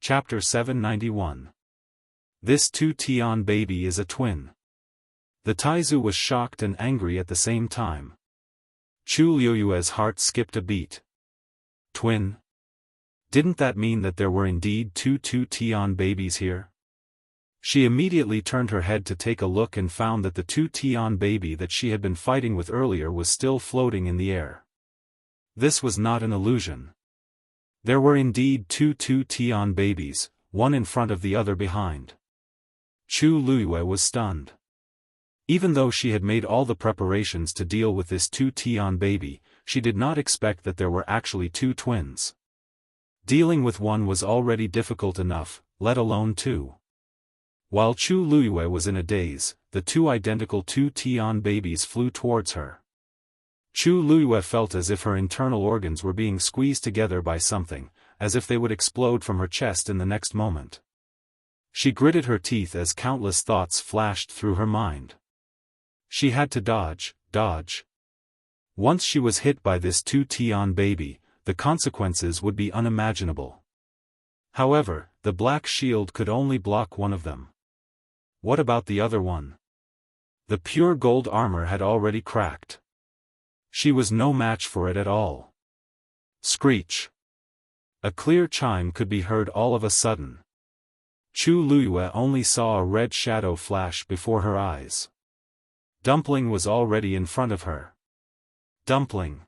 Chapter 791. This 2-Tian baby is a twin. The Taizu was shocked and angry at the same time. Chu Liuyue's heart skipped a beat. Twin? Didn't that mean that there were indeed two 2-Tian babies here? She immediately turned her head to take a look and found that the 2-Tian baby that she had been fighting with earlier was still floating in the air. This was not an illusion. There were indeed two 2-Tian babies, one in front of the other behind. Chu Liyue was stunned. Even though she had made all the preparations to deal with this 2-Tian baby, she did not expect that there were actually two twins. Dealing with one was already difficult enough, let alone two. While Chu Liyue was in a daze, the two identical 2-Tian babies flew towards her. Chu Liyue felt as if her internal organs were being squeezed together by something, as if they would explode from her chest in the next moment. She gritted her teeth as countless thoughts flashed through her mind. She had to dodge. Once she was hit by this 2-Tian baby, the consequences would be unimaginable. However, the black shield could only block one of them. What about the other one? The pure gold armor had already cracked. She was no match for it at all. Screech. A clear chime could be heard all of a sudden. Chu Liyue only saw a red shadow flash before her eyes. Dumpling was already in front of her. Dumpling!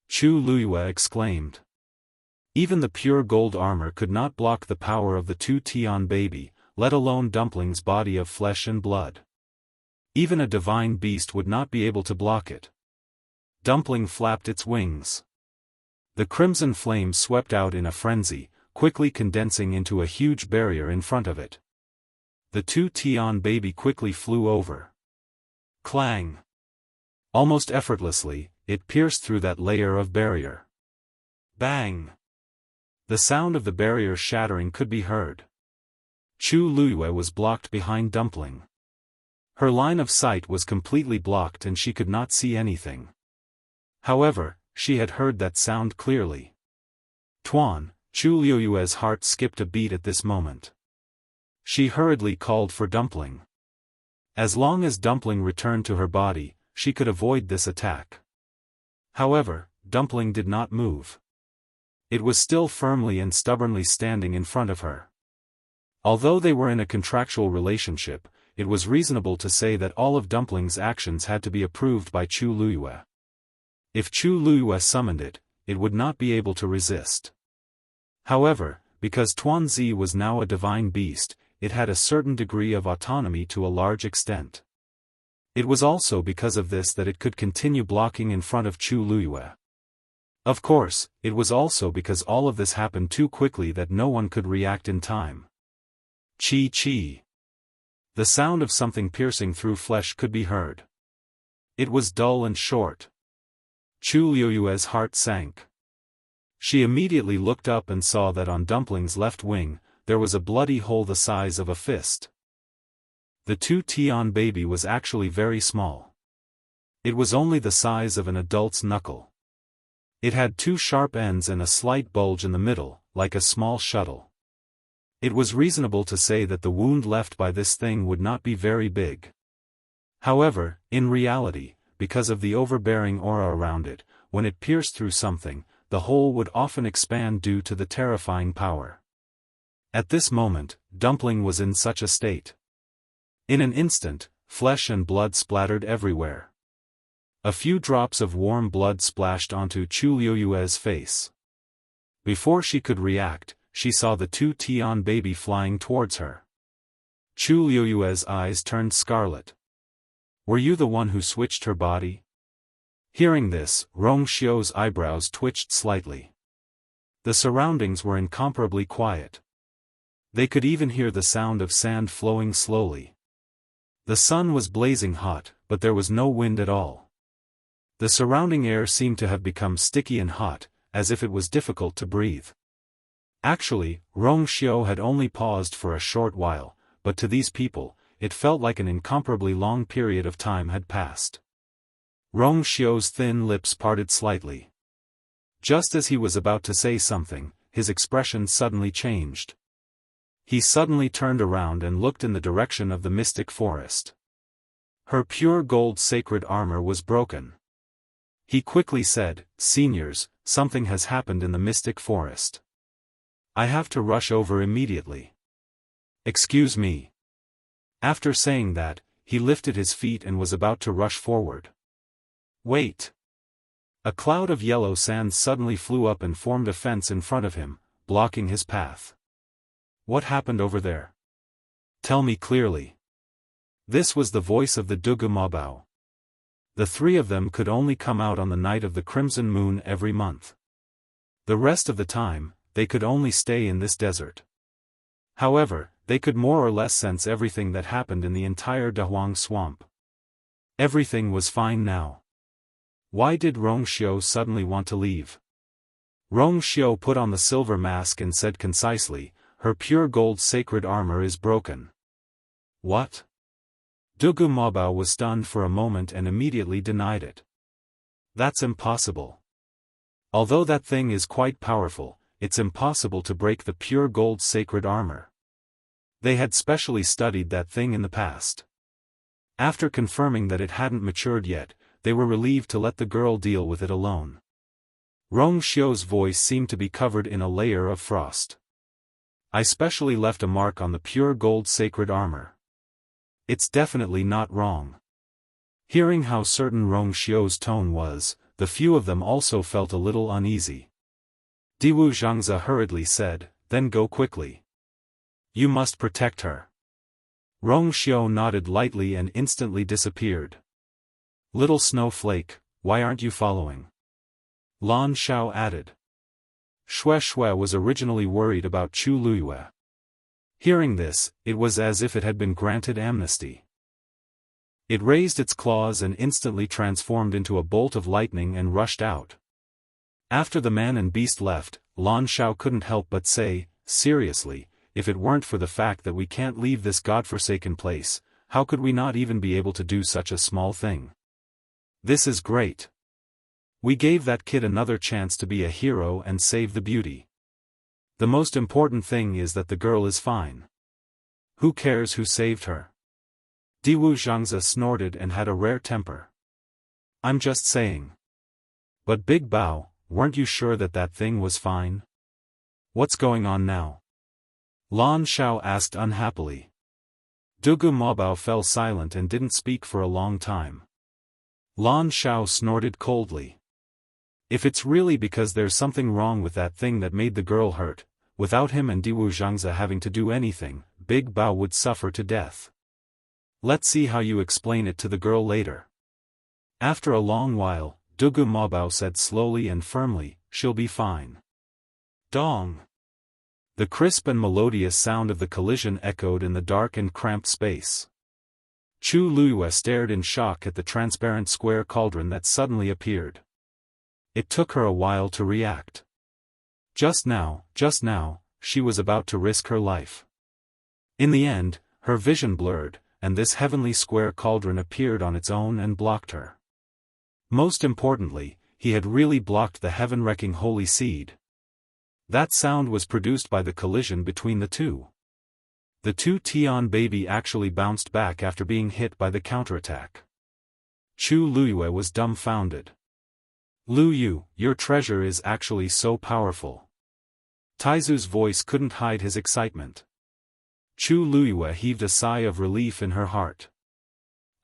Chu Liyue exclaimed. Even the pure gold armor could not block the power of the 2-Tian baby, let alone Dumpling's body of flesh and blood. Even a divine beast would not be able to block it. Dumpling flapped its wings. The crimson flame swept out in a frenzy, quickly condensing into a huge barrier in front of it. The 2-Tian baby quickly flew over. Clang! Almost effortlessly, it pierced through that layer of barrier. Bang! The sound of the barrier shattering could be heard. Chu Liyue was blocked behind Dumpling. Her line of sight was completely blocked and she could not see anything. However, she had heard that sound clearly. Tuan, Chu Liyue's heart skipped a beat at this moment. She hurriedly called for Dumpling. As long as Dumpling returned to her body, she could avoid this attack. However, Dumpling did not move. It was still firmly and stubbornly standing in front of her. Although they were in a contractual relationship, it was reasonable to say that all of Dumpling's actions had to be approved by Chu Liyue. If Chu Liyue summoned it, it would not be able to resist. However, because Tuanzi was now a divine beast, it had a certain degree of autonomy to a large extent. It was also because of this that it could continue blocking in front of Chu Liyue. Of course, it was also because all of this happened too quickly that no one could react in time. Chi. The sound of something piercing through flesh could be heard. It was dull and short. Chu Liyue's heart sank. She immediately looked up and saw that on Dumpling's left wing, there was a bloody hole the size of a fist. The 2-Tian baby was actually very small. It was only the size of an adult's knuckle. It had two sharp ends and a slight bulge in the middle, like a small shuttle. It was reasonable to say that the wound left by this thing would not be very big. However, in reality, because of the overbearing aura around it, when it pierced through something, the hole would often expand due to the terrifying power. At this moment, Dumpling was in such a state. In an instant, flesh and blood splattered everywhere. A few drops of warm blood splashed onto Chu Liyue's face. Before she could react, she saw the 2-Tian baby flying towards her. Chu Liyue's eyes turned scarlet. Were you the one who switched her body? Hearing this, Rong Xiu's eyebrows twitched slightly. The surroundings were incomparably quiet. They could even hear the sound of sand flowing slowly. The sun was blazing hot, but there was no wind at all. The surrounding air seemed to have become sticky and hot, as if it was difficult to breathe. Actually, Rong Xiu had only paused for a short while, but to these people, it felt like an incomparably long period of time had passed. Rong Xiu's thin lips parted slightly. Just as he was about to say something, his expression suddenly changed. He suddenly turned around and looked in the direction of the mystic forest. Her pure gold sacred armor was broken. He quickly said, "Seniors, something has happened in the mystic forest. I have to rush over immediately. Excuse me." After saying that, he lifted his feet and was about to rush forward. Wait! A cloud of yellow sand suddenly flew up and formed a fence in front of him, blocking his path. What happened over there? Tell me clearly. This was the voice of the Dugu Mabao. The three of them could only come out on the night of the crimson moon every month. The rest of the time, they could only stay in this desert. However, they could more or less sense everything that happened in the entire Dahuang swamp. Everything was fine now. Why did Rongxiu suddenly want to leave? Rongxiu put on the silver mask and said concisely, "Her pure gold sacred armor is broken." What? Dugu Mabao was stunned for a moment and immediately denied it. That's impossible. Although that thing is quite powerful, it's impossible to break the pure gold sacred armor. They had specially studied that thing in the past. After confirming that it hadn't matured yet, they were relieved to let the girl deal with it alone. Rongxiu's voice seemed to be covered in a layer of frost. I specially left a mark on the pure gold sacred armor. It's definitely not wrong. Hearing how certain Rongxiu's tone was, the few of them also felt a little uneasy. Diwu Zhangzi hurriedly said, "Then go quickly. You must protect her." Rongxiu nodded lightly and instantly disappeared. "Little snowflake, why aren't you following?" Lan Shao added. Xue was originally worried about Chu Luyue. Hearing this, it was as if it had been granted amnesty. It raised its claws and instantly transformed into a bolt of lightning and rushed out. After the man and beast left, Lan Shao couldn't help but say, "Seriously, if it weren't for the fact that we can't leave this godforsaken place, how could we not even be able to do such a small thing? This is great. We gave that kid another chance to be a hero and save the beauty. The most important thing is that the girl is fine. Who cares who saved her?" Diwu Zhangzi snorted and had a rare temper. "I'm just saying. But Big Bao, weren't you sure that that thing was fine? What's going on now?" Lan Shao asked unhappily. Dugu Mabao fell silent and didn't speak for a long time. Lan Shao snorted coldly. "If it's really because there's something wrong with that thing that made the girl hurt, without him and Diwu Zhangzi having to do anything, Big Bao would suffer to death. Let's see how you explain it to the girl later." After a long while, Dugu Mabao said slowly and firmly, "She'll be fine." Dong! The crisp and melodious sound of the collision echoed in the dark and cramped space. Chu Luyue stared in shock at the transparent square cauldron that suddenly appeared. It took her a while to react. Just now, she was about to risk her life. In the end, her vision blurred, and this heavenly square cauldron appeared on its own and blocked her. Most importantly, he had really blocked the heaven-wrecking holy seed. That sound was produced by the collision between the two. The two Tian baby actually bounced back after being hit by the counterattack. Chu Luyue was dumbfounded. "Lu Yu, your treasure is actually so powerful." Taizu's voice couldn't hide his excitement. Chu Luyue heaved a sigh of relief in her heart.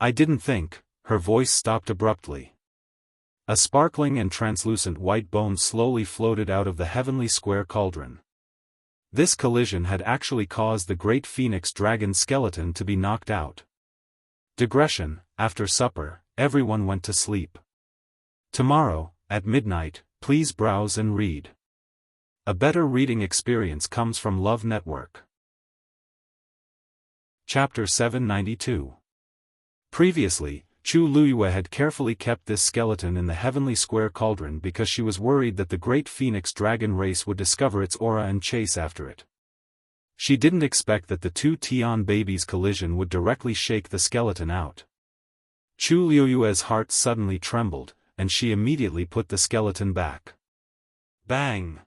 "I didn't think," her voice stopped abruptly. A sparkling and translucent white bone slowly floated out of the heavenly square cauldron. This collision had actually caused the great phoenix dragon skeleton to be knocked out. Digression: after supper, everyone went to sleep. Tomorrow, at midnight, please browse and read. A better reading experience comes from Love Network. Chapter 792. Previously, Chu Luyue had carefully kept this skeleton in the heavenly square cauldron because she was worried that the great phoenix dragon race would discover its aura and chase after it. She didn't expect that the two Tian babies' collision would directly shake the skeleton out. Chu Luyue's heart suddenly trembled, and she immediately put the skeleton back. Bang!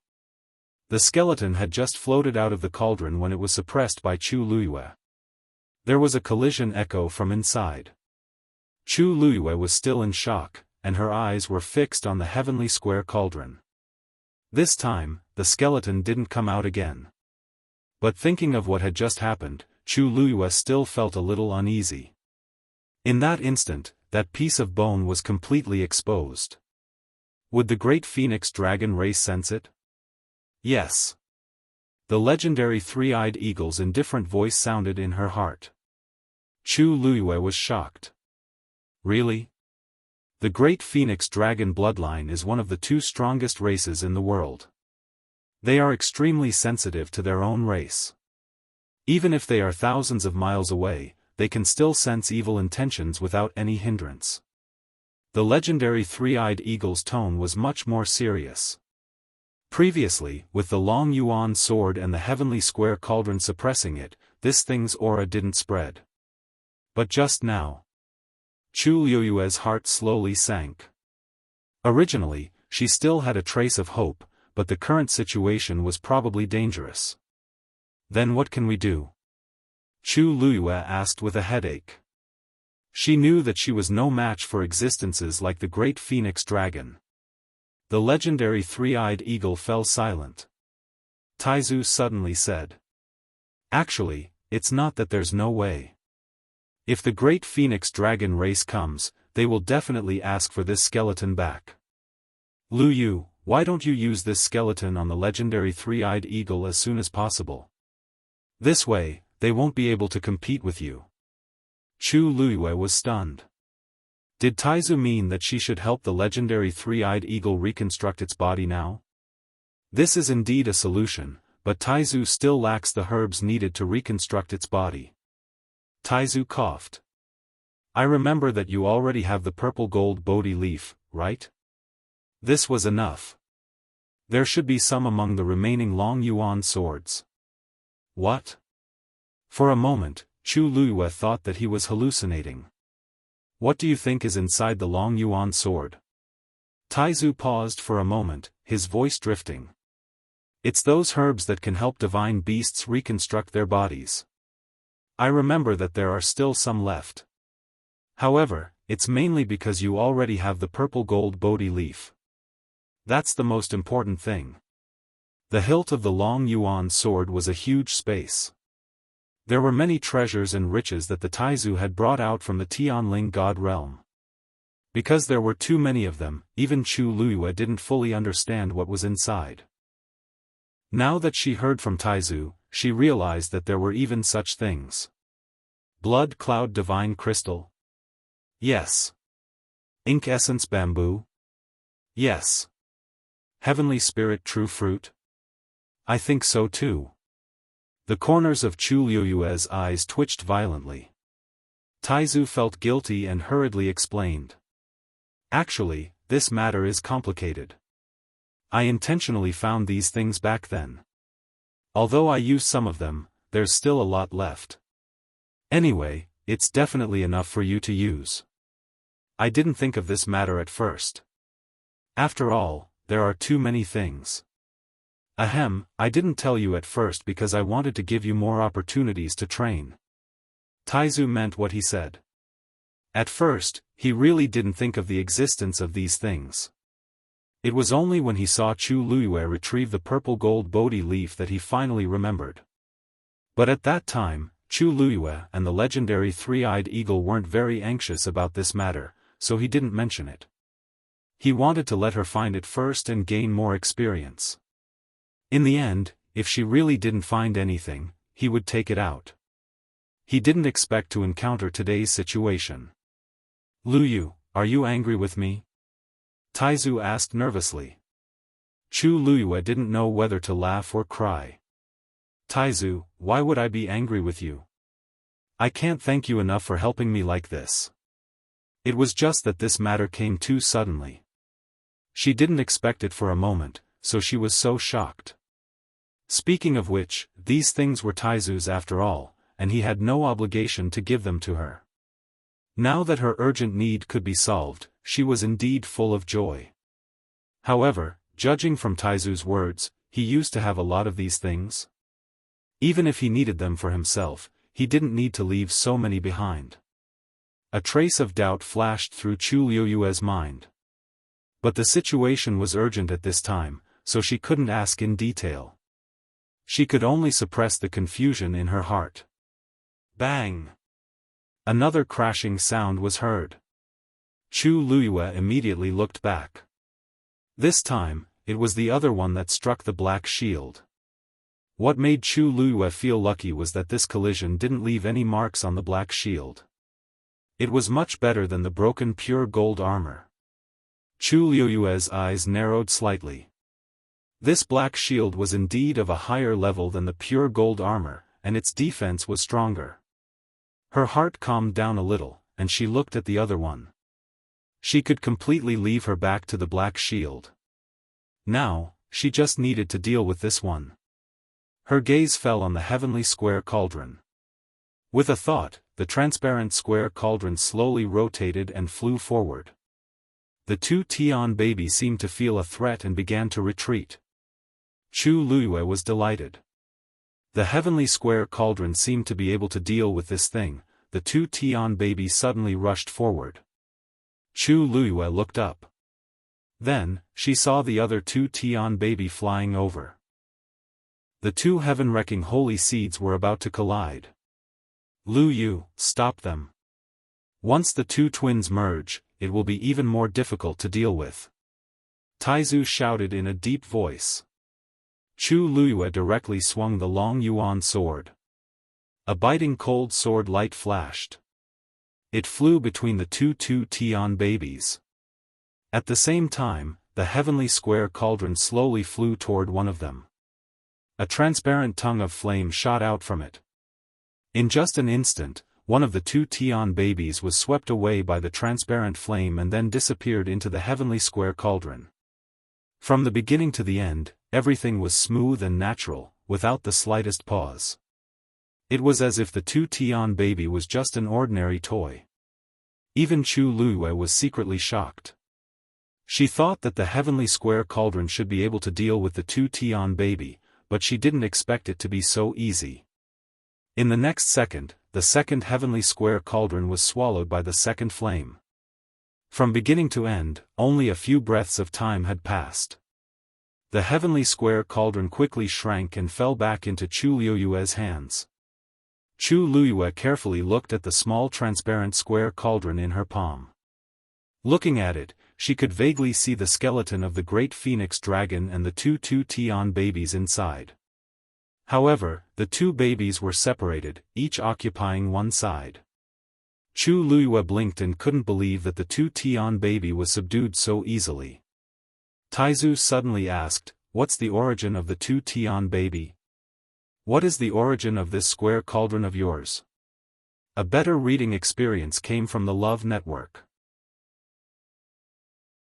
The skeleton had just floated out of the cauldron when it was suppressed by Chu Luiyue. There was a collision echo from inside. Chu Luiyue was still in shock, and her eyes were fixed on the heavenly square cauldron. This time, the skeleton didn't come out again. But thinking of what had just happened, Chu Luiyue still felt a little uneasy. In that instant, that piece of bone was completely exposed. Would the great phoenix dragon race sense it? Yes. The legendary three-eyed eagle's indifferent voice sounded in her heart. Chu Luiyue was shocked. Really? The great phoenix dragon bloodline is one of the two strongest races in the world. They are extremely sensitive to their own race. Even if they are thousands of miles away, they can still sense evil intentions without any hindrance. The legendary three-eyed eagle's tone was much more serious. Previously, with the long yuan sword and the heavenly square cauldron suppressing it, this thing's aura didn't spread. But just now, Chu Luiyue's heart slowly sank. Originally, she still had a trace of hope, but the current situation was probably dangerous. Then what can we do? Chu Luiyue asked with a headache. She knew that she was no match for existences like the great phoenix dragon. The legendary three-eyed eagle fell silent. Taizu suddenly said. Actually, it's not that there's no way. If the great phoenix dragon race comes, they will definitely ask for this skeleton back. Lu Yu, why don't you use this skeleton on the legendary three-eyed eagle as soon as possible? This way, they won't be able to compete with you. Chu Luiyue was stunned. Did Taizu mean that she should help the legendary three-eyed eagle reconstruct its body now? This is indeed a solution, but Taizu still lacks the herbs needed to reconstruct its body. Taizu coughed. I remember that you already have the purple gold Bodhi leaf, right? This was enough. There should be some among the remaining long yuan swords. What? For a moment, Chu Luiyue thought that he was hallucinating. What do you think is inside the long yuan sword? Taizu paused for a moment, his voice drifting. It's those herbs that can help divine beasts reconstruct their bodies. I remember that there are still some left. However, it's mainly because you already have the purple gold Bodhi leaf. That's the most important thing. The hilt of the long yuan sword was a huge space. There were many treasures and riches that the Taizu had brought out from the Tianling god realm. Because there were too many of them, even Chu Luiyue didn't fully understand what was inside. Now that she heard from Taizu, she realized that there were even such things. Blood cloud divine crystal? Yes. Ink essence bamboo? Yes. Heavenly spirit true fruit? I think so too. The corners of Chu Luiyue's eyes twitched violently. Taizu felt guilty and hurriedly explained. Actually, this matter is complicated. I intentionally found these things back then. Although I used some of them, there's still a lot left. Anyway, it's definitely enough for you to use. I didn't think of this matter at first. After all, there are too many things. Ahem, I didn't tell you at first because I wanted to give you more opportunities to train. Taizu meant what he said. At first, he really didn't think of the existence of these things. It was only when he saw Chu Luiyue retrieve the purple gold Bodhi leaf that he finally remembered. But at that time, Chu Luiyue and the legendary three-eyed eagle weren't very anxious about this matter, so he didn't mention it. He wanted to let her find it first and gain more experience. In the end, if she really didn't find anything, he would take it out. He didn't expect to encounter today's situation. Lu Yu, are you angry with me? Taizu asked nervously. Chu Luiyue didn't know whether to laugh or cry. Taizu, why would I be angry with you? I can't thank you enough for helping me like this. It was just that this matter came too suddenly. She didn't expect it for a moment, so she was so shocked. Speaking of which, these things were Taizu's after all, and he had no obligation to give them to her. Now that her urgent need could be solved, she was indeed full of joy. However, judging from Taizu's words, he used to have a lot of these things? Even if he needed them for himself, he didn't need to leave so many behind. A trace of doubt flashed through Chu Liuyue's mind. But the situation was urgent at this time, so she couldn't ask in detail. She could only suppress the confusion in her heart. Bang! Another crashing sound was heard. Chu Liyue immediately looked back. This time, it was the other one that struck the black shield. What made Chu Liyue feel lucky was that this collision didn't leave any marks on the black shield. It was much better than the broken pure gold armor. Chu Liyue's eyes narrowed slightly. This black shield was indeed of a higher level than the pure gold armor, and its defense was stronger. Her heart calmed down a little, and she looked at the other one. She could completely leave her back to the black shield. Now, she just needed to deal with this one. Her gaze fell on the heavenly square cauldron. With a thought, the transparent square cauldron slowly rotated and flew forward. The two Tian baby seemed to feel a threat and began to retreat. Chu Liyue was delighted. The heavenly square cauldron seemed to be able to deal with this thing. The two Tian baby suddenly rushed forward. Chu Liyue looked up. Then, she saw the other two Tian baby flying over. The two heaven-wrecking holy seeds were about to collide. Lu Yu, stop them. Once the two twins merge, it will be even more difficult to deal with. Taizu shouted in a deep voice. Chu Liyue directly swung the long yuan sword. A biting cold sword light flashed. It flew between the two Tian babies. At the same time, the heavenly square cauldron slowly flew toward one of them. A transparent tongue of flame shot out from it. In just an instant, one of the two Tian babies was swept away by the transparent flame and then disappeared into the heavenly square cauldron. From the beginning to the end, everything was smooth and natural, without the slightest pause. It was as if the two Tian baby was just an ordinary toy. Even Chu Liyue was secretly shocked. She thought that the heavenly square cauldron should be able to deal with the two Tian baby, but she didn't expect it to be so easy. In the next second, the second heavenly square cauldron was swallowed by the second flame. From beginning to end, only a few breaths of time had passed. The heavenly square cauldron quickly shrank and fell back into Chu Liyue's hands. Chu Liyue carefully looked at the small transparent square cauldron in her palm. Looking at it, she could vaguely see the skeleton of the great phoenix dragon and the two Tian babies inside. However, the two babies were separated, each occupying one side. Chu Liyue blinked and couldn't believe that the two Tian baby was subdued so easily. Taizu suddenly asked, "What's the origin of the two Tian baby? What is the origin of this square cauldron of yours?" A better reading experience came from the Love Network.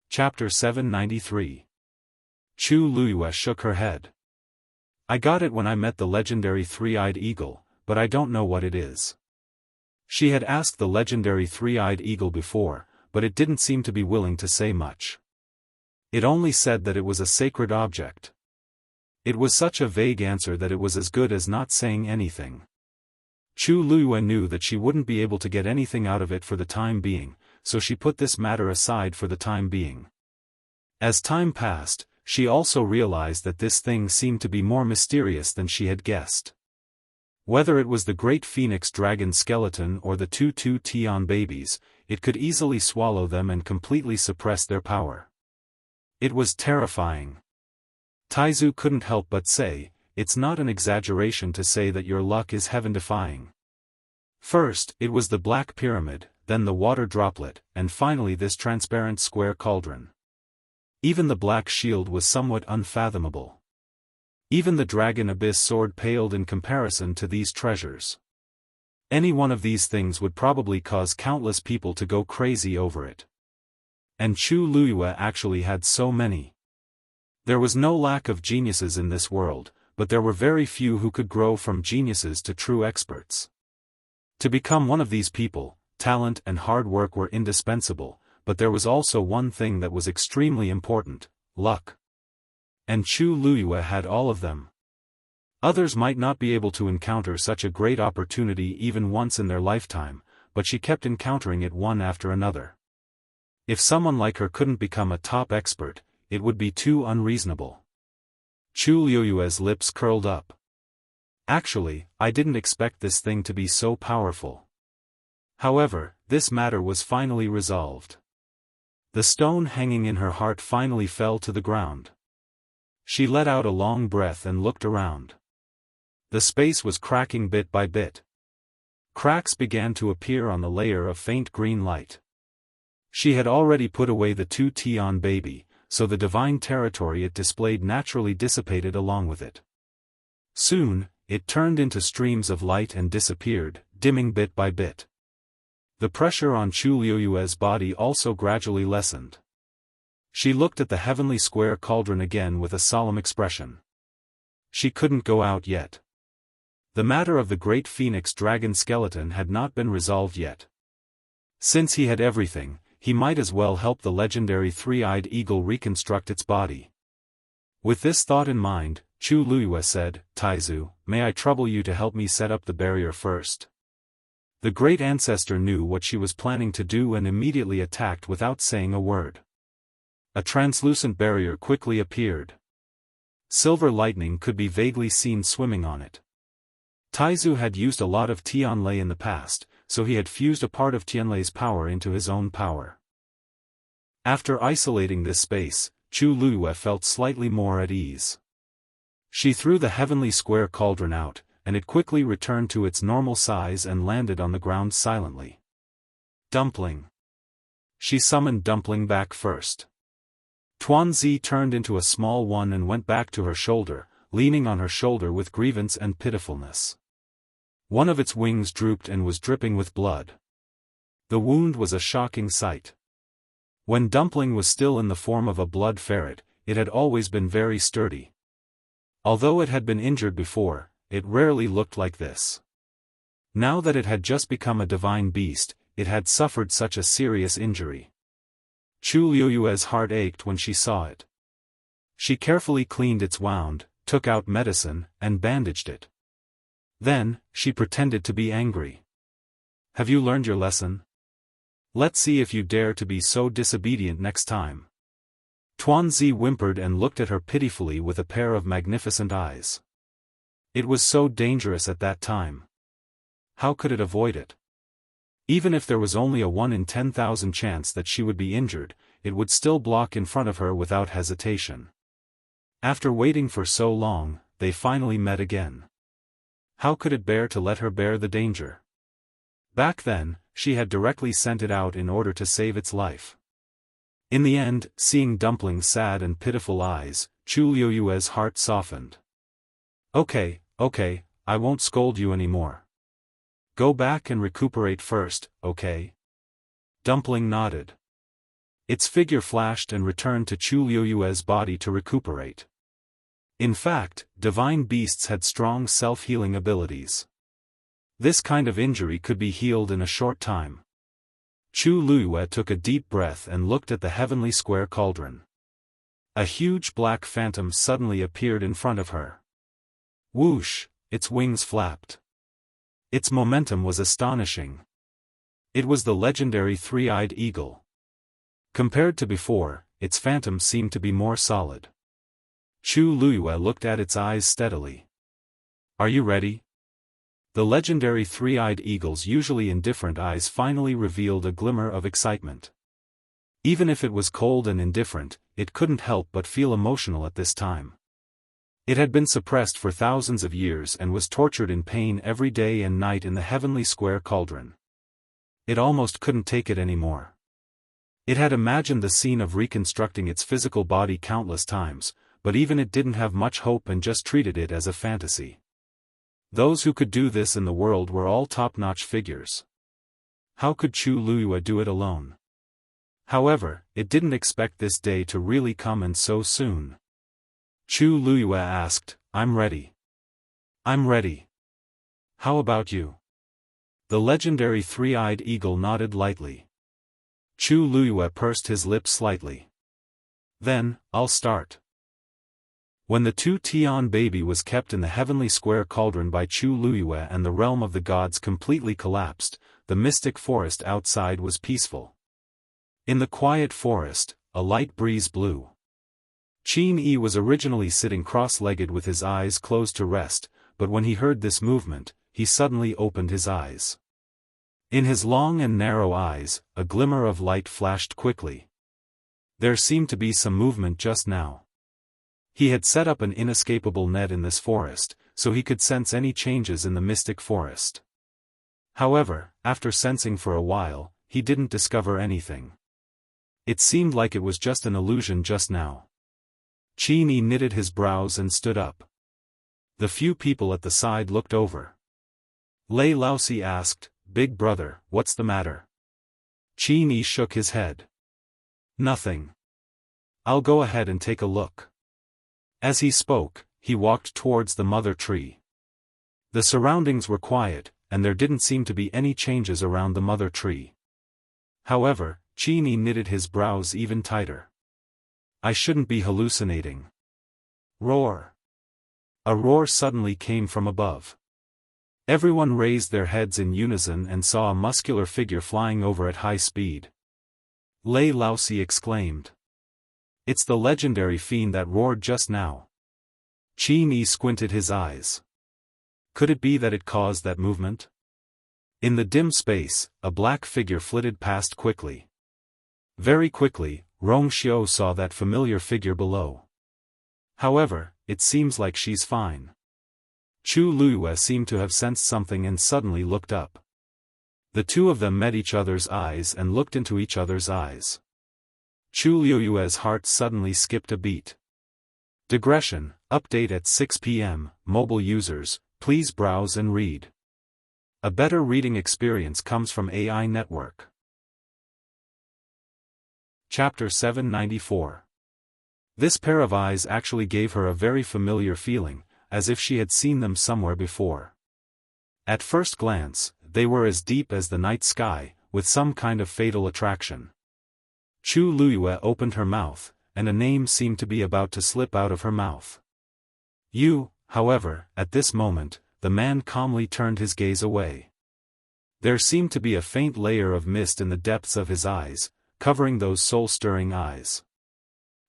Chapter 793. Chu Liyue shook her head. "I got it when I met the legendary three-eyed eagle, but I don't know what it is." She had asked the legendary three-eyed eagle before, but it didn't seem to be willing to say much. It only said that it was a sacred object. It was such a vague answer that it was as good as not saying anything. Chu Liyue knew that she wouldn't be able to get anything out of it for the time being, so she put this matter aside for the time being. As time passed, she also realized that this thing seemed to be more mysterious than she had guessed. Whether it was the great phoenix dragon skeleton or the two Tian babies, it could easily swallow them and completely suppress their power. It was terrifying. Taizu couldn't help but say, "It's not an exaggeration to say that your luck is heaven-defying." First, it was the black pyramid, then the water droplet, and finally this transparent square cauldron. Even the black shield was somewhat unfathomable. Even the dragon abyss sword paled in comparison to these treasures. Any one of these things would probably cause countless people to go crazy over it. And Chu Liyue actually had so many. There was no lack of geniuses in this world, but there were very few who could grow from geniuses to true experts. To become one of these people, talent and hard work were indispensable, but there was also one thing that was extremely important: luck. And Chu Luyue had all of them. Others might not be able to encounter such a great opportunity even once in their lifetime, but she kept encountering it one after another. If someone like her couldn't become a top expert, it would be too unreasonable. Chu Luyue's lips curled up. Actually, I didn't expect this thing to be so powerful. However, this matter was finally resolved. The stone hanging in her heart finally fell to the ground. She let out a long breath and looked around. The space was cracking bit by bit. Cracks began to appear on the layer of faint green light. She had already put away the 2 Tian baby, so the divine territory it displayed naturally dissipated along with it. Soon, it turned into streams of light and disappeared, dimming bit by bit. The pressure on Chu Luyue's body also gradually lessened. She looked at the heavenly square cauldron again with a solemn expression. She couldn't go out yet. The matter of the great phoenix dragon skeleton had not been resolved yet. Since he had everything, he might as well help the legendary three-eyed eagle reconstruct its body. With this thought in mind, Chu Luyue said, "Taizu, may I trouble you to help me set up the barrier first?" The great ancestor knew what she was planning to do and immediately attacked without saying a word. A translucent barrier quickly appeared. Silver lightning could be vaguely seen swimming on it. Taizu had used a lot of Tianlei in the past, so he had fused a part of Tianlei's power into his own power. After isolating this space, Chu Luyue felt slightly more at ease. She threw the heavenly square cauldron out, and it quickly returned to its normal size and landed on the ground silently. Dumpling. She summoned Dumpling back first. Tuanzi turned into a small one and went back to her shoulder, leaning on her shoulder with grievance and pitifulness. One of its wings drooped and was dripping with blood. The wound was a shocking sight. When Dumpling was still in the form of a blood ferret, it had always been very sturdy. Although it had been injured before, it rarely looked like this. Now that it had just become a divine beast, it had suffered such a serious injury. Chu Luyue's heart ached when she saw it. She carefully cleaned its wound, took out medicine, and bandaged it. Then, she pretended to be angry. "Have you learned your lesson? Let's see if you dare to be so disobedient next time." Tuanzi whimpered and looked at her pitifully with a pair of magnificent eyes. It was so dangerous at that time. How could it avoid it? Even if there was only a 1 in 10,000 chance that she would be injured, it would still block in front of her without hesitation. After waiting for so long, they finally met again. How could it bear to let her bear the danger? Back then, she had directly sent it out in order to save its life. In the end, seeing Dumpling's sad and pitiful eyes, Chu Luyue's heart softened. Okay, I won't scold you anymore. Go back and recuperate first, okay?" Dumpling nodded. Its figure flashed and returned to Chu Luyue's body to recuperate. In fact, divine beasts had strong self-healing abilities. This kind of injury could be healed in a short time. Chu Luyue took a deep breath and looked at the heavenly square cauldron. A huge black phantom suddenly appeared in front of her. Whoosh, its wings flapped. Its momentum was astonishing. It was the legendary three-eyed eagle. Compared to before, its phantom seemed to be more solid. Chu Luyue looked at its eyes steadily. "Are you ready?" The legendary three-eyed eagle's usually indifferent eyes finally revealed a glimmer of excitement. Even if it was cold and indifferent, it couldn't help but feel emotional at this time. It had been suppressed for thousands of years and was tortured in pain every day and night in the heavenly square cauldron. It almost couldn't take it anymore. It had imagined the scene of reconstructing its physical body countless times, but even it didn't have much hope and just treated it as a fantasy. Those who could do this in the world were all top-notch figures. How could Chu Luyue do it alone? However, it didn't expect this day to really come and so soon. Chu Luyue asked, "I'm ready." "I'm ready. How about you?" The legendary three-eyed eagle nodded lightly. Chu Luyue pursed his lips slightly. "Then, I'll start." When the 2-Tian baby was kept in the heavenly square cauldron by Chu Luyue and the realm of the gods completely collapsed, the mystic forest outside was peaceful. In the quiet forest, a light breeze blew. Qin Yi was originally sitting cross-legged with his eyes closed to rest, but when he heard this movement, he suddenly opened his eyes. In his long and narrow eyes, a glimmer of light flashed quickly. There seemed to be some movement just now. He had set up an inescapable net in this forest, so he could sense any changes in the mystic forest. However, after sensing for a while, he didn't discover anything. It seemed like it was just an illusion just now. Qin Yi knitted his brows and stood up. The few people at the side looked over. Lei Laosi asked, "Big brother, what's the matter?" Qin Yi shook his head. "Nothing. I'll go ahead and take a look." As he spoke, he walked towards the mother tree. The surroundings were quiet, and there didn't seem to be any changes around the mother tree. However, Qin Yi knitted his brows even tighter. "I shouldn't be hallucinating." Roar! A roar suddenly came from above. Everyone raised their heads in unison and saw a muscular figure flying over at high speed. Lei Laosi exclaimed. "It's the legendary fiend that roared just now." Qin Yi squinted his eyes. Could it be that it caused that movement? In the dim space, a black figure flitted past quickly. Very quickly, Rong Xiao saw that familiar figure below. However, it seems like she's fine. Chu Luyue seemed to have sensed something and suddenly looked up. The two of them met each other's eyes and looked into each other's eyes. Chu Luyue's heart suddenly skipped a beat. Digression, update at 6 p.m, mobile users, please browse and read. A better reading experience comes from AI Network. Chapter 794. This pair of eyes actually gave her a very familiar feeling, as if she had seen them somewhere before. At first glance, they were as deep as the night sky, with some kind of fatal attraction. Chu Luyue opened her mouth, and a name seemed to be about to slip out of her mouth. However, at this moment, the man calmly turned his gaze away. There seemed to be a faint layer of mist in the depths of his eyes, covering those soul-stirring eyes.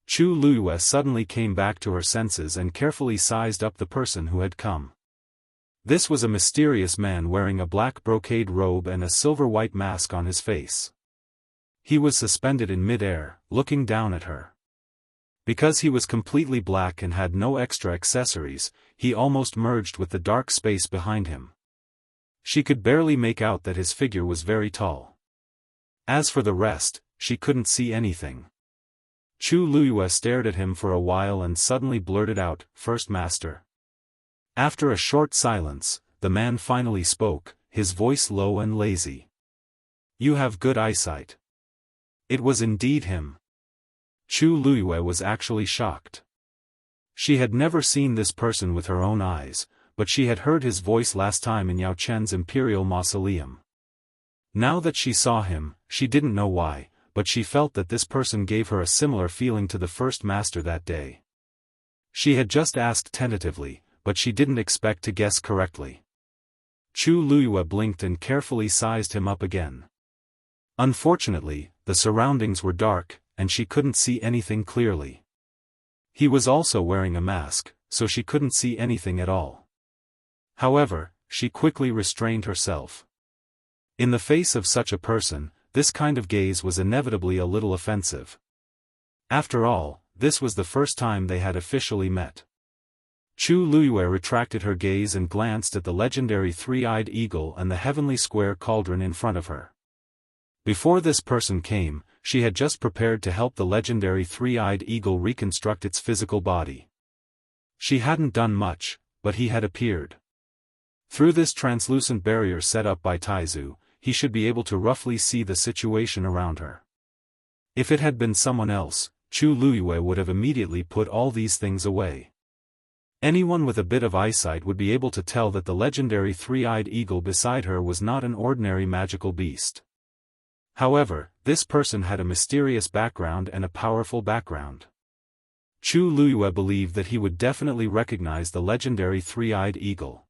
Chu Luyue suddenly came back to her senses and carefully sized up the person who had come. This was a mysterious man wearing a black brocade robe and a silver-white mask on his face. He was suspended in mid-air, looking down at her. Because he was completely black and had no extra accessories, he almost merged with the dark space behind him. She could barely make out that his figure was very tall. As for the rest, she couldn't see anything. Chu Luyue stared at him for a while and suddenly blurted out, "First Master." After a short silence, the man finally spoke, his voice low and lazy. "You have good eyesight." It was indeed him. Chu Luyue was actually shocked. She had never seen this person with her own eyes, but she had heard his voice last time in Yao Chen's imperial mausoleum. Now that she saw him, she didn't know why, but she felt that this person gave her a similar feeling to the first master that day. She had just asked tentatively, but she didn't expect to guess correctly. Chu Luyue blinked and carefully sized him up again. Unfortunately, the surroundings were dark, and she couldn't see anything clearly. He was also wearing a mask, so she couldn't see anything at all. However, she quickly restrained herself. In the face of such a person, this kind of gaze was inevitably a little offensive. After all, this was the first time they had officially met. Chu Luyue retracted her gaze and glanced at the legendary three-eyed eagle and the heavenly square cauldron in front of her. Before this person came, she had just prepared to help the legendary three-eyed eagle reconstruct its physical body. She hadn't done much, but he had appeared. Through this translucent barrier set up by Taizu, he should be able to roughly see the situation around her. If it had been someone else, Chu Luyue would have immediately put all these things away. Anyone with a bit of eyesight would be able to tell that the legendary three-eyed eagle beside her was not an ordinary magical beast. However, this person had a mysterious background and a powerful background. Chu Luiyue believed that he would definitely recognize the legendary three-eyed eagle.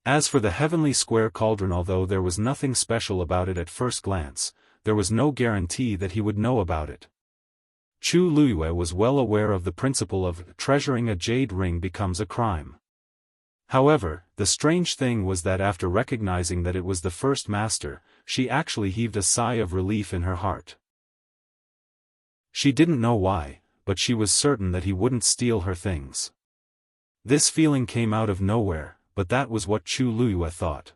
As for the heavenly square cauldron, although there was nothing special about it at first glance, there was no guarantee that he would know about it. Chu Luiyue was well aware of the principle of treasuring a jade ring becomes a crime. However, the strange thing was that after recognizing that it was the first master, she actually heaved a sigh of relief in her heart. She didn't know why, but she was certain that he wouldn't steal her things. This feeling came out of nowhere, but that was what Chu Luiyue thought.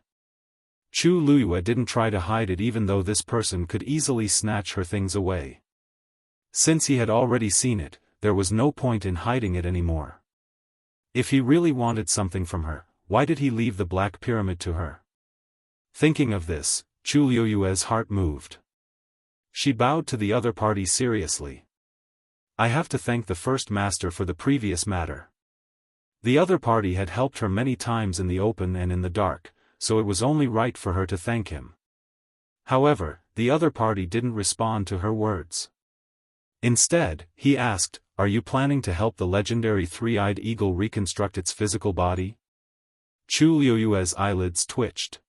Chu Luiyue didn't try to hide it even though this person could easily snatch her things away. Since he had already seen it, there was no point in hiding it anymore. If he really wanted something from her, why did he leave the Black Pyramid to her? Thinking of this, Chu Luiyue's heart moved. She bowed to the other party seriously. I have to thank the first master for the previous matter. The other party had helped her many times in the open and in the dark, so it was only right for her to thank him. However, the other party didn't respond to her words. Instead, he asked, "Are you planning to help the legendary three-eyed eagle reconstruct its physical body?" Chu Luiyue's eyelids twitched.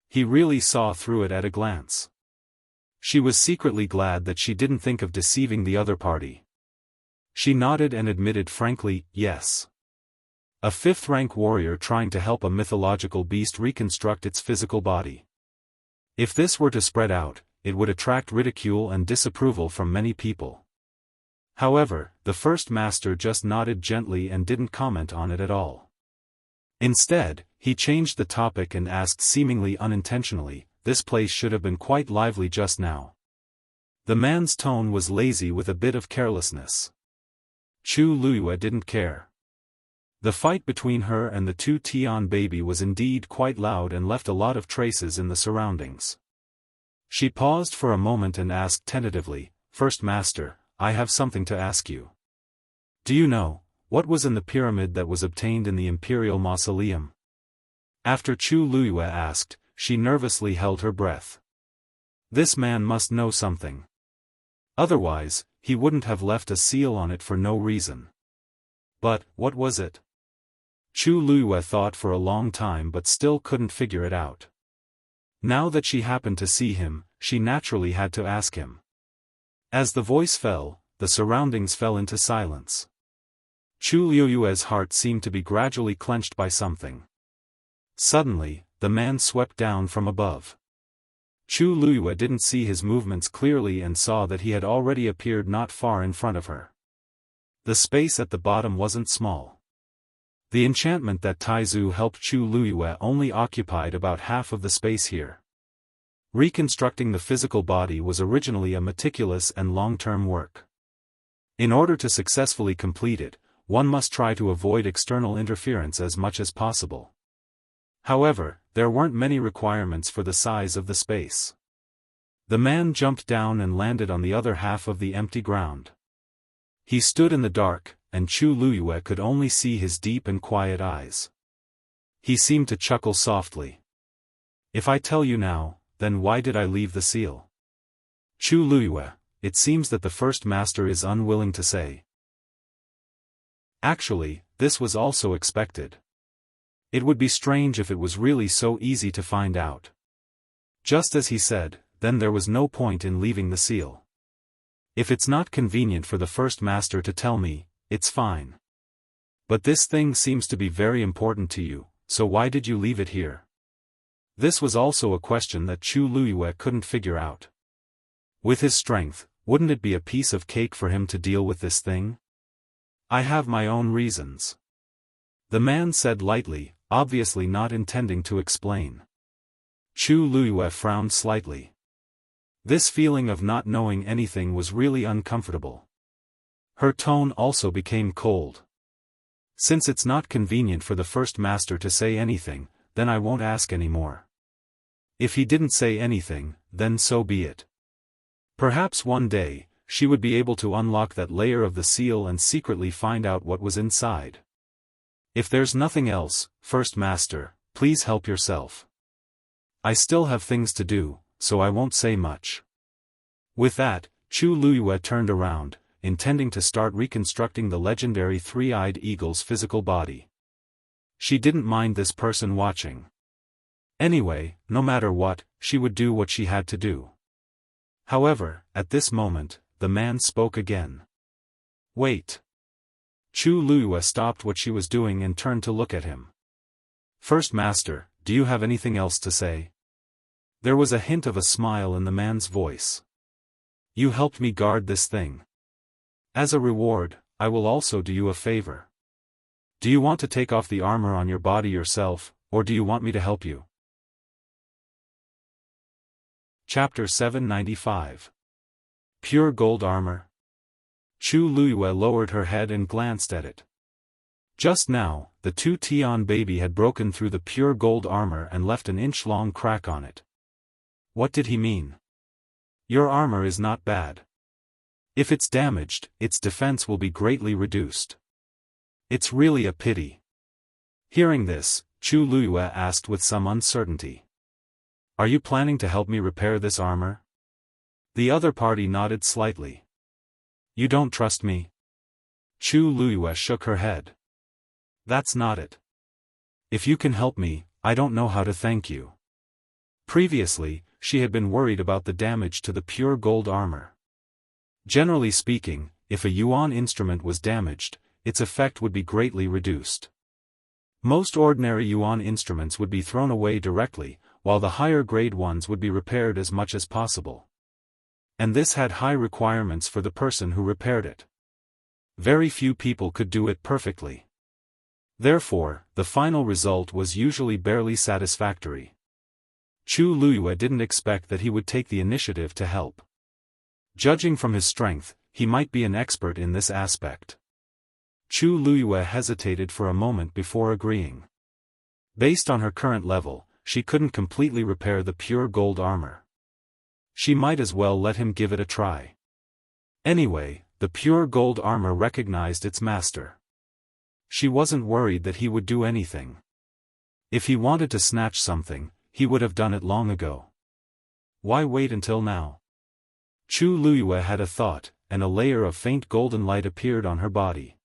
He really saw through it at a glance. She was secretly glad that she didn't think of deceiving the other party. She nodded and admitted frankly, yes. A fifth-rank warrior trying to help a mythological beast reconstruct its physical body. If this were to spread out, it would attract ridicule and disapproval from many people. However, the first master just nodded gently and didn't comment on it at all. Instead, he changed the topic and asked seemingly unintentionally, "This place should have been quite lively just now." The man's tone was lazy with a bit of carelessness. Chu Luiyue didn't care. The fight between her and the two Tian baby was indeed quite loud and left a lot of traces in the surroundings. She paused for a moment and asked tentatively, "First Master, I have something to ask you. Do you know what was in the pyramid that was obtained in the Imperial Mausoleum?" After Chu Luiyue asked, she nervously held her breath. This man must know something. Otherwise, he wouldn't have left a seal on it for no reason. But, what was it? Chu Luiyue thought for a long time but still couldn't figure it out. Now that she happened to see him, she naturally had to ask him. As the voice fell, the surroundings fell into silence. Chu Luiyue's heart seemed to be gradually clenched by something. Suddenly, the man swept down from above. Chu Luiyue didn't see his movements clearly and saw that he had already appeared not far in front of her. The space at the bottom wasn't small. The enchantment that Taizu helped Chu Luiyue only occupied about half of the space here. Reconstructing the physical body was originally a meticulous and long-term work. In order to successfully complete it, one must try to avoid external interference as much as possible. However, there weren't many requirements for the size of the space. The man jumped down and landed on the other half of the empty ground. He stood in the dark, and Chu Luiyue could only see his deep and quiet eyes. He seemed to chuckle softly. "If I tell you now, then why did I leave the seal?" "Chu Luiyue, it seems that the first master is unwilling to say." Actually, this was also expected. It would be strange if it was really so easy to find out. Just as he said, then there was no point in leaving the seal. If it's not convenient for the first master to tell me, it's fine. But this thing seems to be very important to you, so why did you leave it here? This was also a question that Chu Luiyue couldn't figure out. With his strength, wouldn't it be a piece of cake for him to deal with this thing? "I have my own reasons," the man said lightly, obviously not intending to explain. Chu Luiyue frowned slightly. This feeling of not knowing anything was really uncomfortable. Her tone also became cold. "Since it's not convenient for the first master to say anything, then I won't ask any more." If he didn't say anything, then so be it. Perhaps one day, she would be able to unlock that layer of the seal and secretly find out what was inside. "If there's nothing else, First Master, please help yourself. I still have things to do, so I won't say much." With that, Chu Luiyue turned around, intending to start reconstructing the legendary three-eyed eagle's physical body. She didn't mind this person watching. Anyway, no matter what, she would do what she had to do. However, at this moment, the man spoke again. "Wait." Chu Luiyue stopped what she was doing and turned to look at him. "First Master, do you have anything else to say?" There was a hint of a smile in the man's voice. "You helped me guard this thing. As a reward, I will also do you a favor. Do you want to take off the armor on your body yourself, or do you want me to help you?" Chapter 795. Pure Gold Armor. Chu Luiyue lowered her head and glanced at it. Just now, the 2-Tian baby had broken through the pure gold armor and left an inch-long crack on it. What did he mean? Your armor is not bad. If it's damaged, its defense will be greatly reduced. It's really a pity. Hearing this, Chu Luiyue asked with some uncertainty. Are you planning to help me repair this armor? The other party nodded slightly. You don't trust me? Chu Luiyue shook her head. That's not it. If you can help me, I don't know how to thank you. Previously, she had been worried about the damage to the pure gold armor. Generally speaking, if a yuan instrument was damaged, its effect would be greatly reduced. Most ordinary yuan instruments would be thrown away directly, while the higher-grade ones would be repaired as much as possible. And this had high requirements for the person who repaired it. Very few people could do it perfectly. Therefore, the final result was usually barely satisfactory. Chu Luiyue didn't expect that he would take the initiative to help. Judging from his strength, he might be an expert in this aspect. Chu Luiyue hesitated for a moment before agreeing. Based on her current level, she couldn't completely repair the pure gold armor. She might as well let him give it a try. Anyway, the pure gold armor recognized its master. She wasn't worried that he would do anything. If he wanted to snatch something, he would have done it long ago. Why wait until now? Chu Luiyue had a thought, and a layer of faint golden light appeared on her body.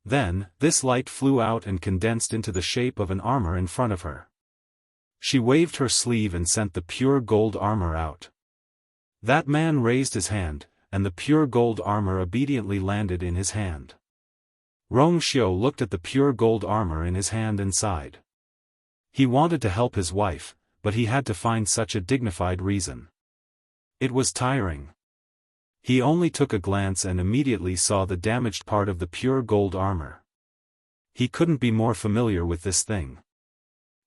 Then, this light flew out and condensed into the shape of an armor in front of her. She waved her sleeve and sent the pure gold armor out. That man raised his hand, and the pure gold armor obediently landed in his hand. Rong Xiu looked at the pure gold armor in his hand and sighed. He wanted to help his wife, but he had to find such a dignified reason. It was tiring. He only took a glance and immediately saw the damaged part of the pure gold armor. He couldn't be more familiar with this thing.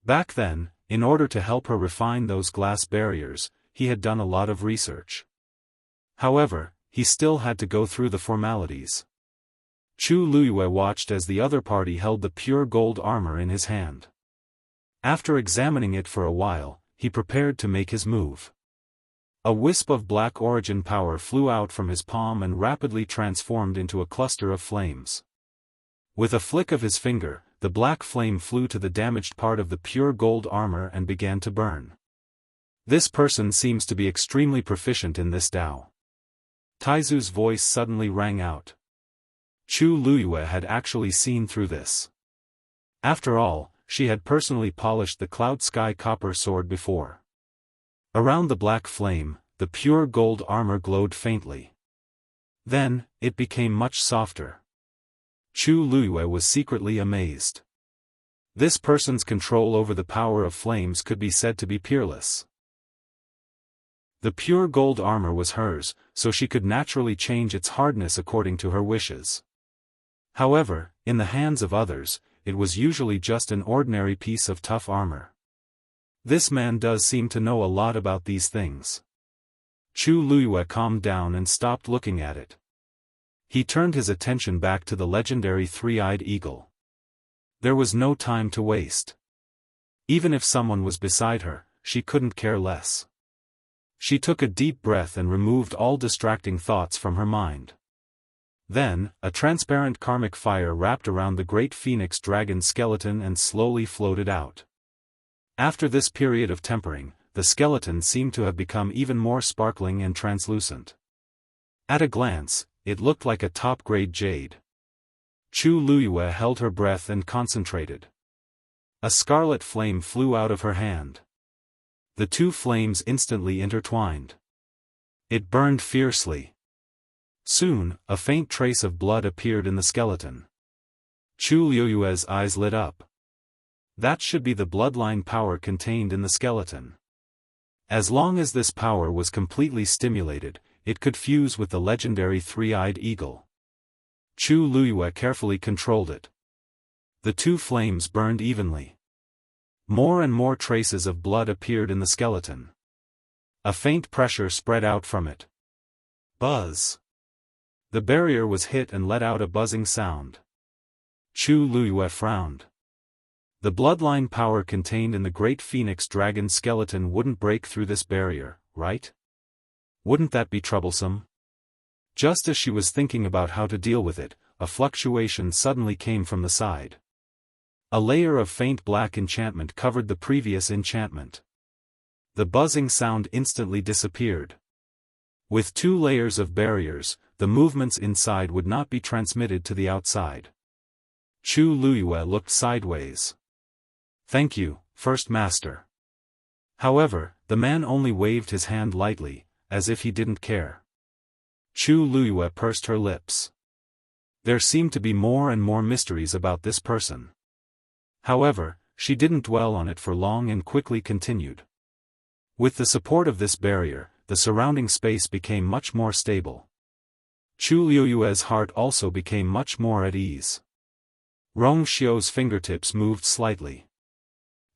Back then, in order to help her refine those glass barriers, he had done a lot of research. However, he still had to go through the formalities. Chu Luiyue watched as the other party held the pure gold armor in his hand. After examining it for a while, he prepared to make his move. A wisp of black origin power flew out from his palm and rapidly transformed into a cluster of flames. With a flick of his finger, the black flame flew to the damaged part of the pure gold armor and began to burn. This person seems to be extremely proficient in this Dao. Taizu's voice suddenly rang out. Chu Luiyue had actually seen through this. After all, she had personally polished the Cloud Sky Copper sword before. Around the black flame, the pure gold armor glowed faintly. Then, it became much softer. Chu Luiyue was secretly amazed. This person's control over the power of flames could be said to be peerless. The pure gold armor was hers, so she could naturally change its hardness according to her wishes. However, in the hands of others, it was usually just an ordinary piece of tough armor. This man does seem to know a lot about these things. Chu Luiyue calmed down and stopped looking at it. He turned his attention back to the legendary three-eyed eagle. There was no time to waste. Even if someone was beside her, she couldn't care less. She took a deep breath and removed all distracting thoughts from her mind. Then, a transparent karmic fire wrapped around the great phoenix dragon skeleton and slowly floated out. After this period of tempering, the skeleton seemed to have become even more sparkling and translucent. At a glance, it looked like a top-grade jade. Chu Luyue held her breath and concentrated. A scarlet flame flew out of her hand. The two flames instantly intertwined. It burned fiercely. Soon, a faint trace of blood appeared in the skeleton. Chu Luyue's eyes lit up. That should be the bloodline power contained in the skeleton. As long as this power was completely stimulated, it could fuse with the legendary three-eyed eagle. Chu Luyue carefully controlled it. The two flames burned evenly. More and more traces of blood appeared in the skeleton. A faint pressure spread out from it. Buzz. The barrier was hit and let out a buzzing sound. Chu Luyue frowned. The bloodline power contained in the great phoenix dragon skeleton wouldn't break through this barrier, right? Wouldn't that be troublesome? Just as she was thinking about how to deal with it, a fluctuation suddenly came from the side. A layer of faint black enchantment covered the previous enchantment. The buzzing sound instantly disappeared. With 2 layers of barriers, the movements inside would not be transmitted to the outside. Chu Luyue looked sideways. "Thank you, First Master." However, the man only waved his hand lightly, as if he didn't care. Chu Luyue pursed her lips. There seemed to be more and more mysteries about this person. However, she didn't dwell on it for long and quickly continued. With the support of this barrier, the surrounding space became much more stable. Chu Luyue's heart also became much more at ease. Rong Xiu's fingertips moved slightly.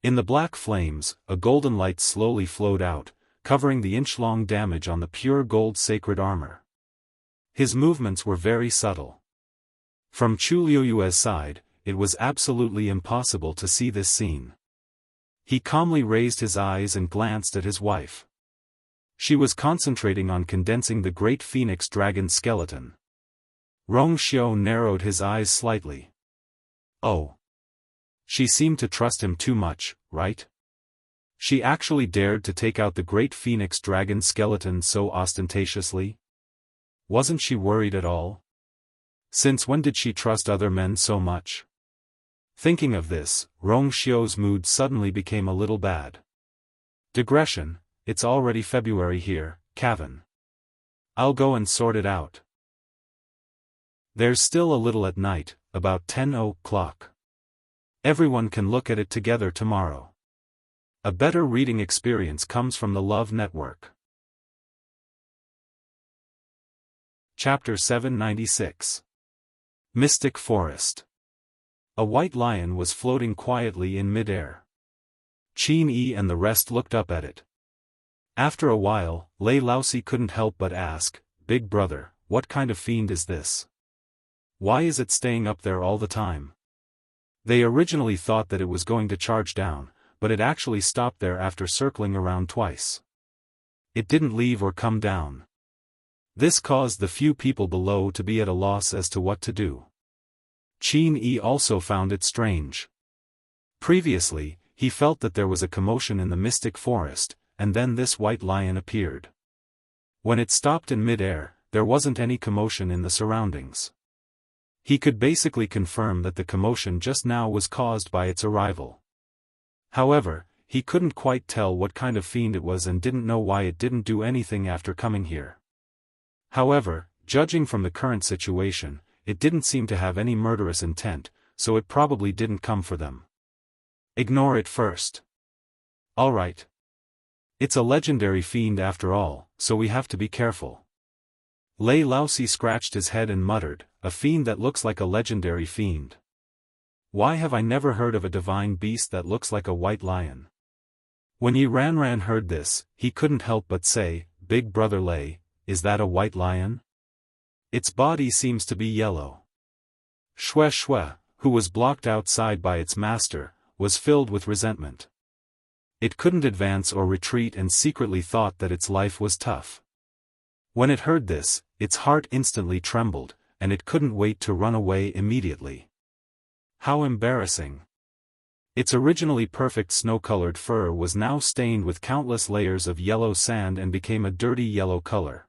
In the black flames, a golden light slowly flowed out, covering the inch-long damage on the pure gold sacred armor. His movements were very subtle. From Chu Luyue's side, it was absolutely impossible to see this scene. He calmly raised his eyes and glanced at his wife. She was concentrating on condensing the great phoenix dragon skeleton. Rong Xiu narrowed his eyes slightly. Oh. She seemed to trust him too much, right? She actually dared to take out the great phoenix dragon skeleton so ostentatiously? Wasn't she worried at all? Since when did she trust other men so much? Thinking of this, Rong Xiu's mood suddenly became a little bad. Digression, it's already February here, Cavan. I'll go and sort it out. There's still a little at night, about 10 o'clock. Everyone can look at it together tomorrow. A better reading experience comes from the Love Network. Chapter 796. Mystic Forest. A white lion was floating quietly in mid-air. Qin Yi and the rest looked up at it. After a while, Lei Laosi couldn't help but ask, "Big brother, what kind of fiend is this? Why is it staying up there all the time?" They originally thought that it was going to charge down, but it actually stopped there after circling around twice. It didn't leave or come down. This caused the few people below to be at a loss as to what to do. Qin Yi also found it strange. Previously, he felt that there was a commotion in the mystic forest, and then this white lion appeared. When it stopped in mid-air, there wasn't any commotion in the surroundings. He could basically confirm that the commotion just now was caused by its arrival. However, he couldn't quite tell what kind of fiend it was and didn't know why it didn't do anything after coming here. However, judging from the current situation, it didn't seem to have any murderous intent, so it probably didn't come for them. Ignore it first. Alright. It's a legendary fiend after all, so we have to be careful. Lei Laosi scratched his head and muttered, "A fiend that looks like a legendary fiend. Why have I never heard of a divine beast that looks like a white lion?" When Yi Ranran heard this, he couldn't help but say, "Big brother Lei, is that a white lion? Its body seems to be yellow." Xue Xue, who was blocked outside by its master, was filled with resentment. It couldn't advance or retreat and secretly thought that its life was tough. When it heard this, its heart instantly trembled, and it couldn't wait to run away immediately. How embarrassing. Its originally perfect snow-colored fur was now stained with countless layers of yellow sand and became a dirty yellow color.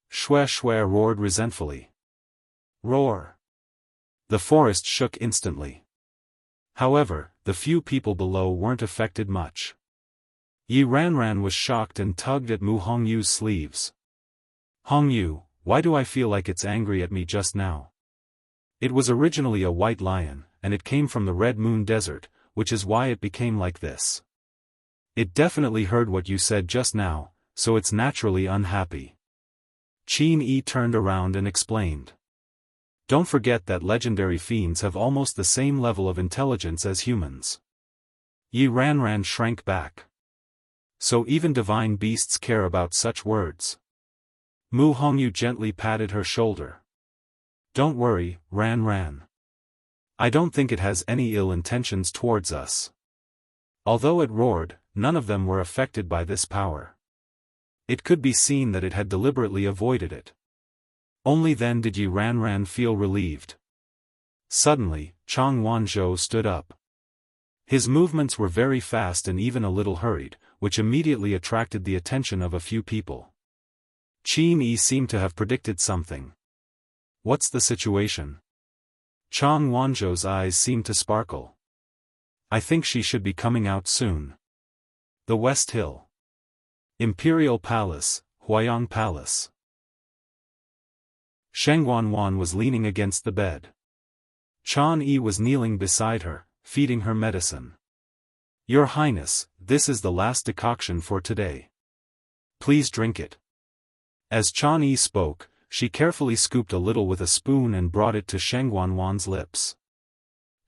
Shue Shue roared resentfully. Roar! The forest shook instantly. However, the few people below weren't affected much. Yi Ranran was shocked and tugged at Mu Hongyu's sleeves. Hongyu, why do I feel like it's angry at me just now? It was originally a white lion, and it came from the Red Moon Desert, which is why it became like this. It definitely heard what you said just now, so it's naturally unhappy. Qin Yi turned around and explained. Don't forget that legendary fiends have almost the same level of intelligence as humans. Yi Ranran shrank back. So even divine beasts care about such words. Mu Hongyu gently patted her shoulder. Don't worry, Ranran. I don't think it has any ill intentions towards us. Although it roared, none of them were affected by this power. It could be seen that it had deliberately avoided it. Only then did Yi Ranran feel relieved. Suddenly, Chang Wanzhou stood up. His movements were very fast and even a little hurried, which immediately attracted the attention of a few people. Qin Yi seemed to have predicted something. What's the situation? Chang Wanzhou's eyes seemed to sparkle. I think she should be coming out soon. The West Hill. Imperial Palace, Huayang Palace. Shengguanwan was leaning against the bed. Chan Yi was kneeling beside her, feeding her medicine. Your Highness, this is the last decoction for today. Please drink it. As Chan Yi spoke, she carefully scooped a little with a spoon and brought it to Shengguanwan's lips.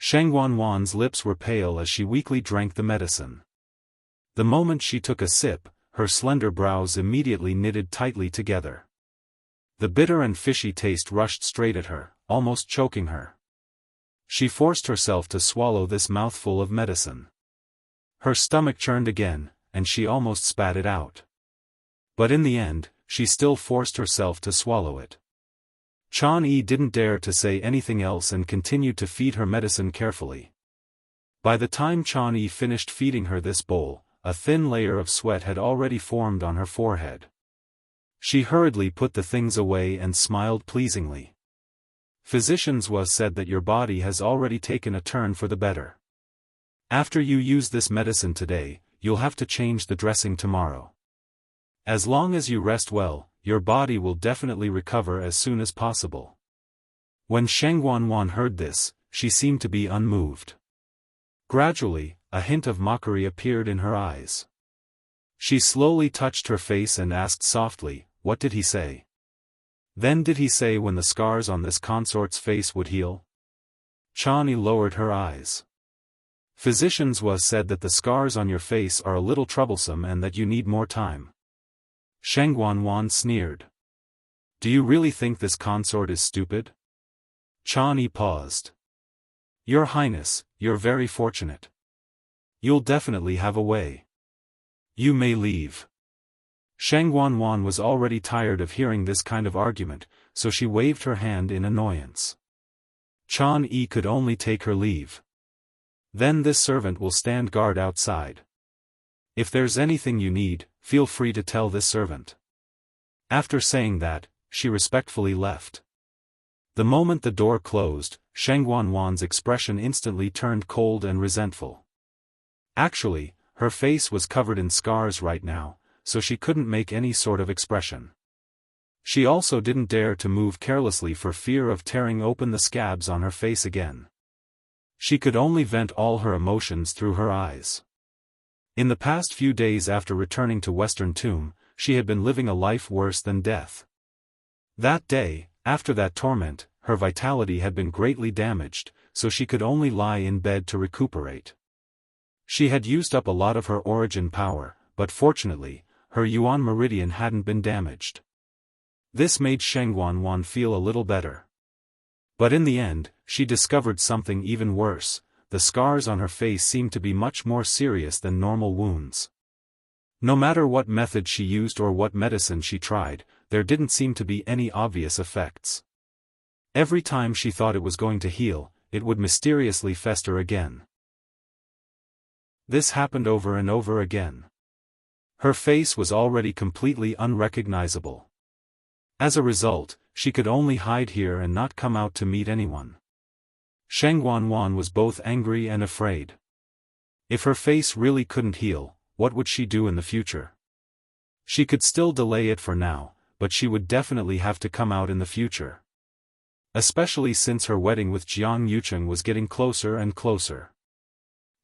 Shengguanwan's lips were pale as she weakly drank the medicine. The moment she took a sip, her slender brows immediately knitted tightly together. The bitter and fishy taste rushed straight at her, almost choking her. She forced herself to swallow this mouthful of medicine. Her stomach churned again, and she almost spat it out. But in the end, she still forced herself to swallow it. Chan Yi didn't dare to say anything else and continued to feed her medicine carefully. By the time Chan Yi finished feeding her this bowl, a thin layer of sweat had already formed on her forehead. She hurriedly put the things away and smiled pleasingly. Physicians was said that your body has already taken a turn for the better. After you use this medicine today, you'll have to change the dressing tomorrow. As long as you rest well, your body will definitely recover as soon as possible. When Shengguanwan heard this, she seemed to be unmoved. Gradually, a hint of mockery appeared in her eyes. She slowly touched her face and asked softly, what did he say? Then did he say when the scars on this consort's face would heal? Chani lowered her eyes. Physicians was said that the scars on your face are a little troublesome and that you need more time. Shengguanwan sneered. Do you really think this consort is stupid? Chani paused. Your Highness, you're very fortunate. You'll definitely have a way. You may leave. Shengguanwan was already tired of hearing this kind of argument, so she waved her hand in annoyance. Chan Yi could only take her leave. Then this servant will stand guard outside. If there's anything you need, feel free to tell this servant. After saying that, she respectfully left. The moment the door closed, Shengguanwan's expression instantly turned cold and resentful. Actually, her face was covered in scars right now, so she couldn't make any sort of expression. She also didn't dare to move carelessly for fear of tearing open the scabs on her face again. She could only vent all her emotions through her eyes. In the past few days after returning to Western Tomb, she had been living a life worse than death. That day, after that torment, her vitality had been greatly damaged, so she could only lie in bed to recuperate. She had used up a lot of her origin power, but fortunately, her Yuan meridian hadn't been damaged. This made Shengguanwan feel a little better. But in the end, she discovered something even worse. The scars on her face seemed to be much more serious than normal wounds. No matter what method she used or what medicine she tried, there didn't seem to be any obvious effects. Every time she thought it was going to heal, it would mysteriously fester again. This happened over and over again. Her face was already completely unrecognizable. As a result, she could only hide here and not come out to meet anyone. Sheng Wanwan was both angry and afraid. If her face really couldn't heal, what would she do in the future? She could still delay it for now, but she would definitely have to come out in the future. Especially since her wedding with Jiang Yucheng was getting closer and closer.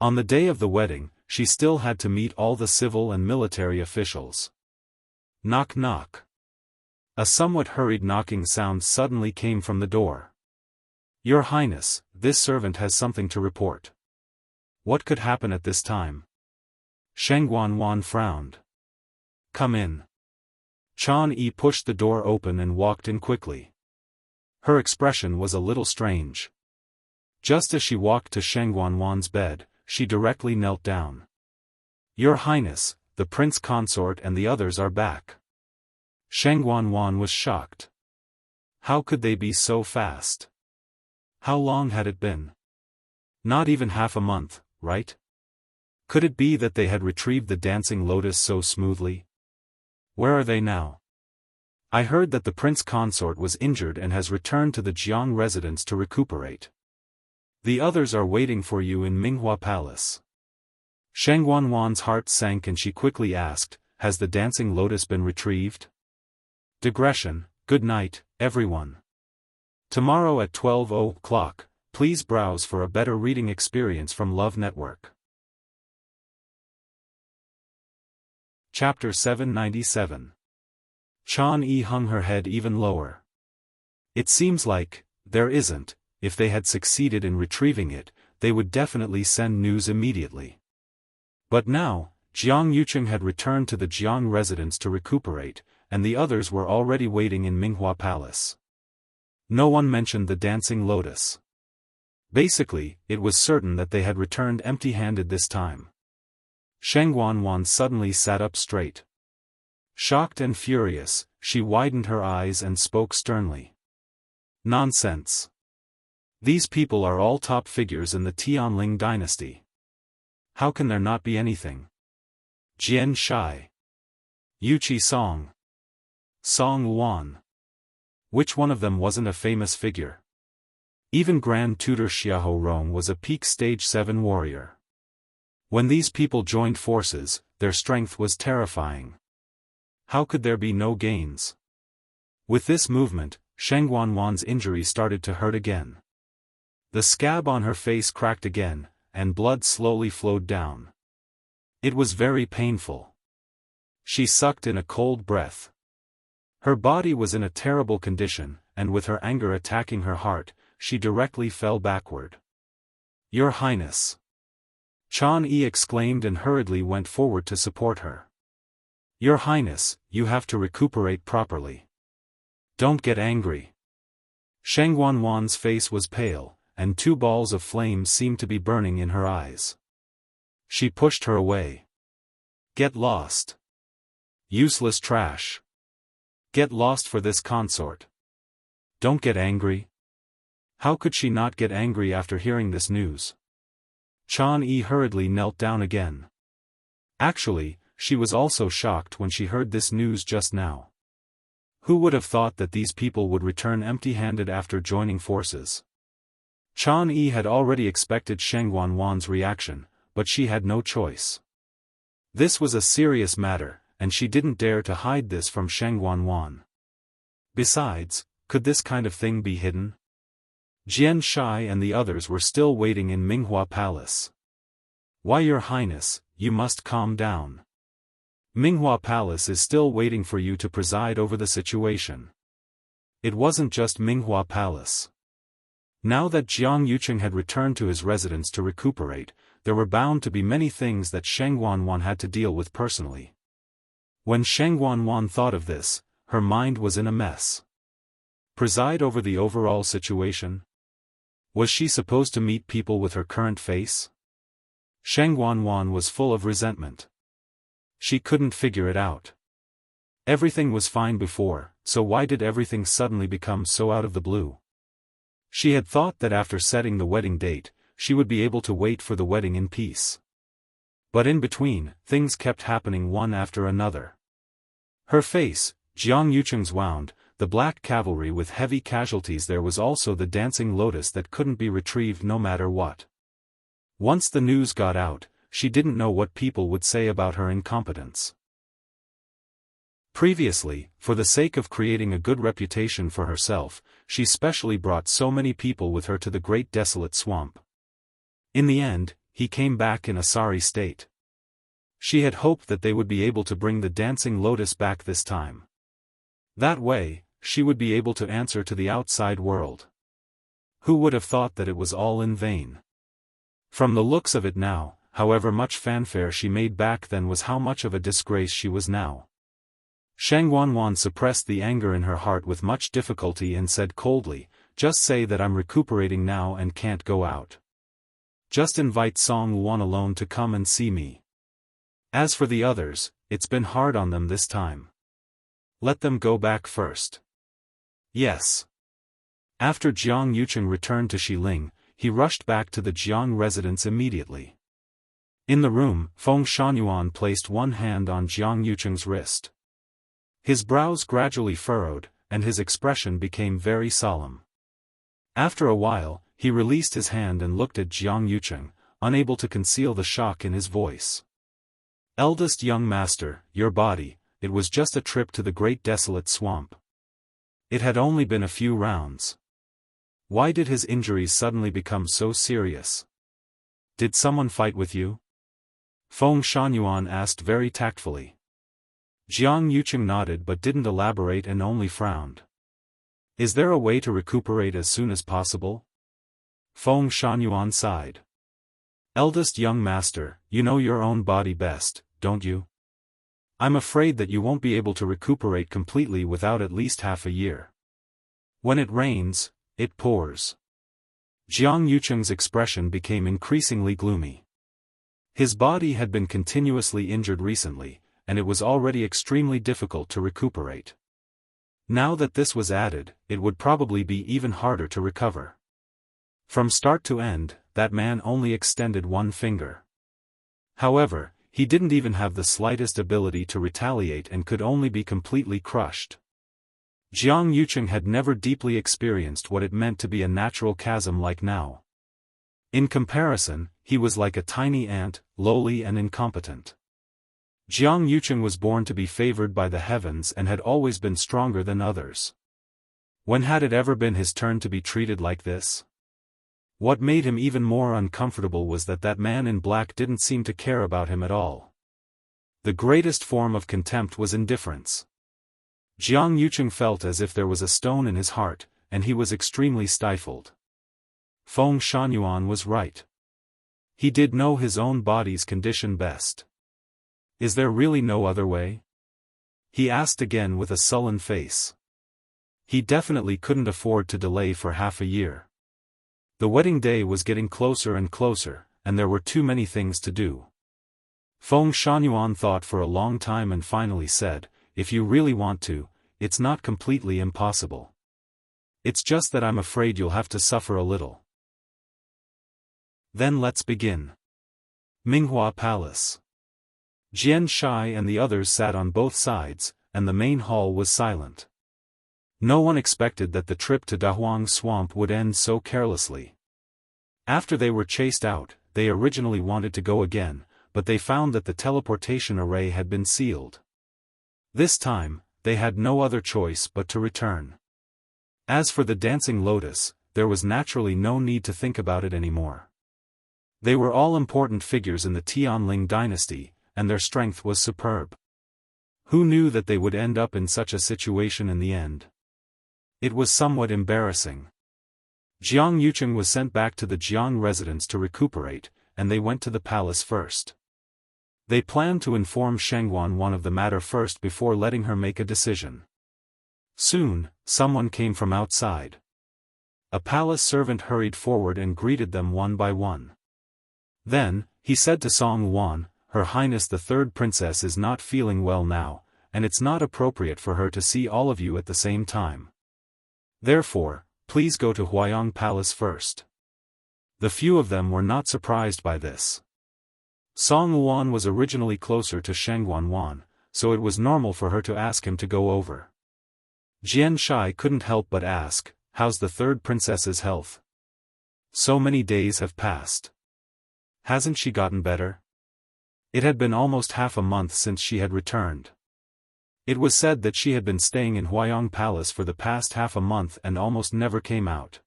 On the day of the wedding, she still had to meet all the civil and military officials. Knock knock. A somewhat hurried knocking sound suddenly came from the door. Your Highness, this servant has something to report. What could happen at this time? Sheng Wanwan frowned. Come in. Chan Yi pushed the door open and walked in quickly. Her expression was a little strange. Just as she walked to Sheng Wanwan's bed, she directly knelt down. Your Highness, the prince consort and the others are back. Sheng Wanwan was shocked. How could they be so fast? How long had it been? Not even half a month, right? Could it be that they had retrieved the dancing lotus so smoothly? Where are they now? I heard that the prince consort was injured and has returned to the Jiang residence to recuperate. The others are waiting for you in Minghua Palace. Sheng Wanwan's heart sank and she quickly asked, has the dancing lotus been retrieved? Digression, good night, everyone. Tomorrow at 12 o'clock, please browse for a better reading experience from Love Network. Chapter 797. Chan Yi hung her head even lower. It seems like, there isn't, if they had succeeded in retrieving it, they would definitely send news immediately. But now, Jiang Yucheng had returned to the Jiang residence to recuperate, and the others were already waiting in Minghua Palace. No one mentioned the dancing lotus. Basically, it was certain that they had returned empty-handed this time. Sheng Wanwan suddenly sat up straight. Shocked and furious, she widened her eyes and spoke sternly. Nonsense. These people are all top figures in the Tianling dynasty. How can there not be anything? Jian Shai. Yuqi Song. Song Luan. Which one of them wasn't a famous figure? Even Grand Tutor Xiahou Rong was a peak stage 7 warrior. When these people joined forces, their strength was terrifying. How could there be no gains? With this movement, Sheng Wanwan's injury started to hurt again. The scab on her face cracked again, and blood slowly flowed down. It was very painful. She sucked in a cold breath. Her body was in a terrible condition, and with her anger attacking her heart, she directly fell backward. Your Highness! Chan Yi exclaimed and hurriedly went forward to support her. Your Highness, you have to recuperate properly. Don't get angry. Sheng Wanwan's face was pale, and 2 balls of flame seemed to be burning in her eyes. She pushed her away. Get lost. Useless trash. Get lost for this consort. Don't get angry. How could she not get angry after hearing this news? Chan Yi hurriedly knelt down again. Actually, she was also shocked when she heard this news just now. Who would have thought that these people would return empty-handed after joining forces? Chan Yi had already expected Sheng Wanwan's reaction, but she had no choice. This was a serious matter, and she didn't dare to hide this from Sheng Wanwan. Besides, could this kind of thing be hidden? Jian Shai and the others were still waiting in Minghua Palace. Why, Your Highness, you must calm down. Minghua Palace is still waiting for you to preside over the situation. It wasn't just Minghua Palace. Now that Jiang Yucheng had returned to his residence to recuperate, there were bound to be many things that Sheng Wanwan had to deal with personally. When Sheng Wanwan thought of this, her mind was in a mess. Preside over the overall situation? Was she supposed to meet people with her current face? Sheng Wanwan was full of resentment. She couldn't figure it out. Everything was fine before, so why did everything suddenly become so out of the blue? She had thought that after setting the wedding date, she would be able to wait for the wedding in peace. But in between, things kept happening one after another. Her face, Jiang Yucheng's wound, the black cavalry with heavy casualties. There was also the dancing lotus that couldn't be retrieved no matter what. Once the news got out, she didn't know what people would say about her incompetence. Previously, for the sake of creating a good reputation for herself, she specially brought so many people with her to the great desolate swamp. In the end, he came back in a sorry state. She had hoped that they would be able to bring the dancing lotus back this time. That way, she would be able to answer to the outside world. Who would have thought that it was all in vain? From the looks of it now, however much fanfare she made back then was how much of a disgrace she was now. Shang Wanwan suppressed the anger in her heart with much difficulty and said coldly, "Just say that I'm recuperating now and can't go out. Just invite Song Wuan alone to come and see me. As for the others, it's been hard on them this time. Let them go back first." Yes. After Jiang Yucheng returned to Xiling, he rushed back to the Jiang residence immediately. In the room, Feng Shangyuan placed one hand on Jiang Yucheng's wrist. His brows gradually furrowed, and his expression became very solemn. After a while, he released his hand and looked at Jiang Yucheng, unable to conceal the shock in his voice. "Eldest young master, your body, it was just a trip to the great desolate swamp. It had only been a few rounds. Why did his injuries suddenly become so serious? Did someone fight with you?" Feng Shangyuan asked very tactfully. Jiang Yucheng nodded but didn't elaborate and only frowned. "Is there a way to recuperate as soon as possible?" Feng Shangyuan sighed. "Eldest young master, you know your own body best, don't you? I'm afraid that you won't be able to recuperate completely without at least half a year. When it rains, it pours." Jiang Yucheng's expression became increasingly gloomy. His body had been continuously injured recently, and it was already extremely difficult to recuperate. Now that this was added, it would probably be even harder to recover. From start to end, that man only extended one finger. However, he didn't even have the slightest ability to retaliate and could only be completely crushed. Jiang Yucheng had never deeply experienced what it meant to be a natural chasm like now. In comparison, he was like a tiny ant, lowly and incompetent. Jiang Yucheng was born to be favored by the heavens and had always been stronger than others. When had it ever been his turn to be treated like this? What made him even more uncomfortable was that that man in black didn't seem to care about him at all. The greatest form of contempt was indifference. Jiang Yucheng felt as if there was a stone in his heart, and he was extremely stifled. Feng Shangyuan was right. He did know his own body's condition best. "Is there really no other way?" he asked again with a sullen face. He definitely couldn't afford to delay for half a year. The wedding day was getting closer and closer, and there were too many things to do. Feng Shangyuan thought for a long time and finally said, "If you really want to, it's not completely impossible. It's just that I'm afraid you'll have to suffer a little." "Then let's begin." Minghua Palace. Jian Shai and the others sat on both sides, and the main hall was silent. No one expected that the trip to Dahuang Swamp would end so carelessly. After they were chased out, they originally wanted to go again, but they found that the teleportation array had been sealed. This time, they had no other choice but to return. As for the dancing lotus, there was naturally no need to think about it anymore. They were all important figures in the Tianling dynasty, and their strength was superb. Who knew that they would end up in such a situation in the end? It was somewhat embarrassing. Jiang Yucheng was sent back to the Jiang residence to recuperate, and they went to the palace first. They planned to inform Shangwan of the matter first before letting her make a decision. Soon, someone came from outside. A palace servant hurried forward and greeted them one by one. Then, he said to Song Wuan, "Her Highness the Third Princess is not feeling well now, and it's not appropriate for her to see all of you at the same time. Therefore, please go to Huayang Palace first." The few of them were not surprised by this. Song Wuan was originally closer to Shangwan, so it was normal for her to ask him to go over. Jian Shai couldn't help but ask, "How's the third princess's health? So many days have passed. Hasn't she gotten better?" It had been almost half a month since she had returned. It was said that she had been staying in Huayong Palace for the past half a month and almost never came out.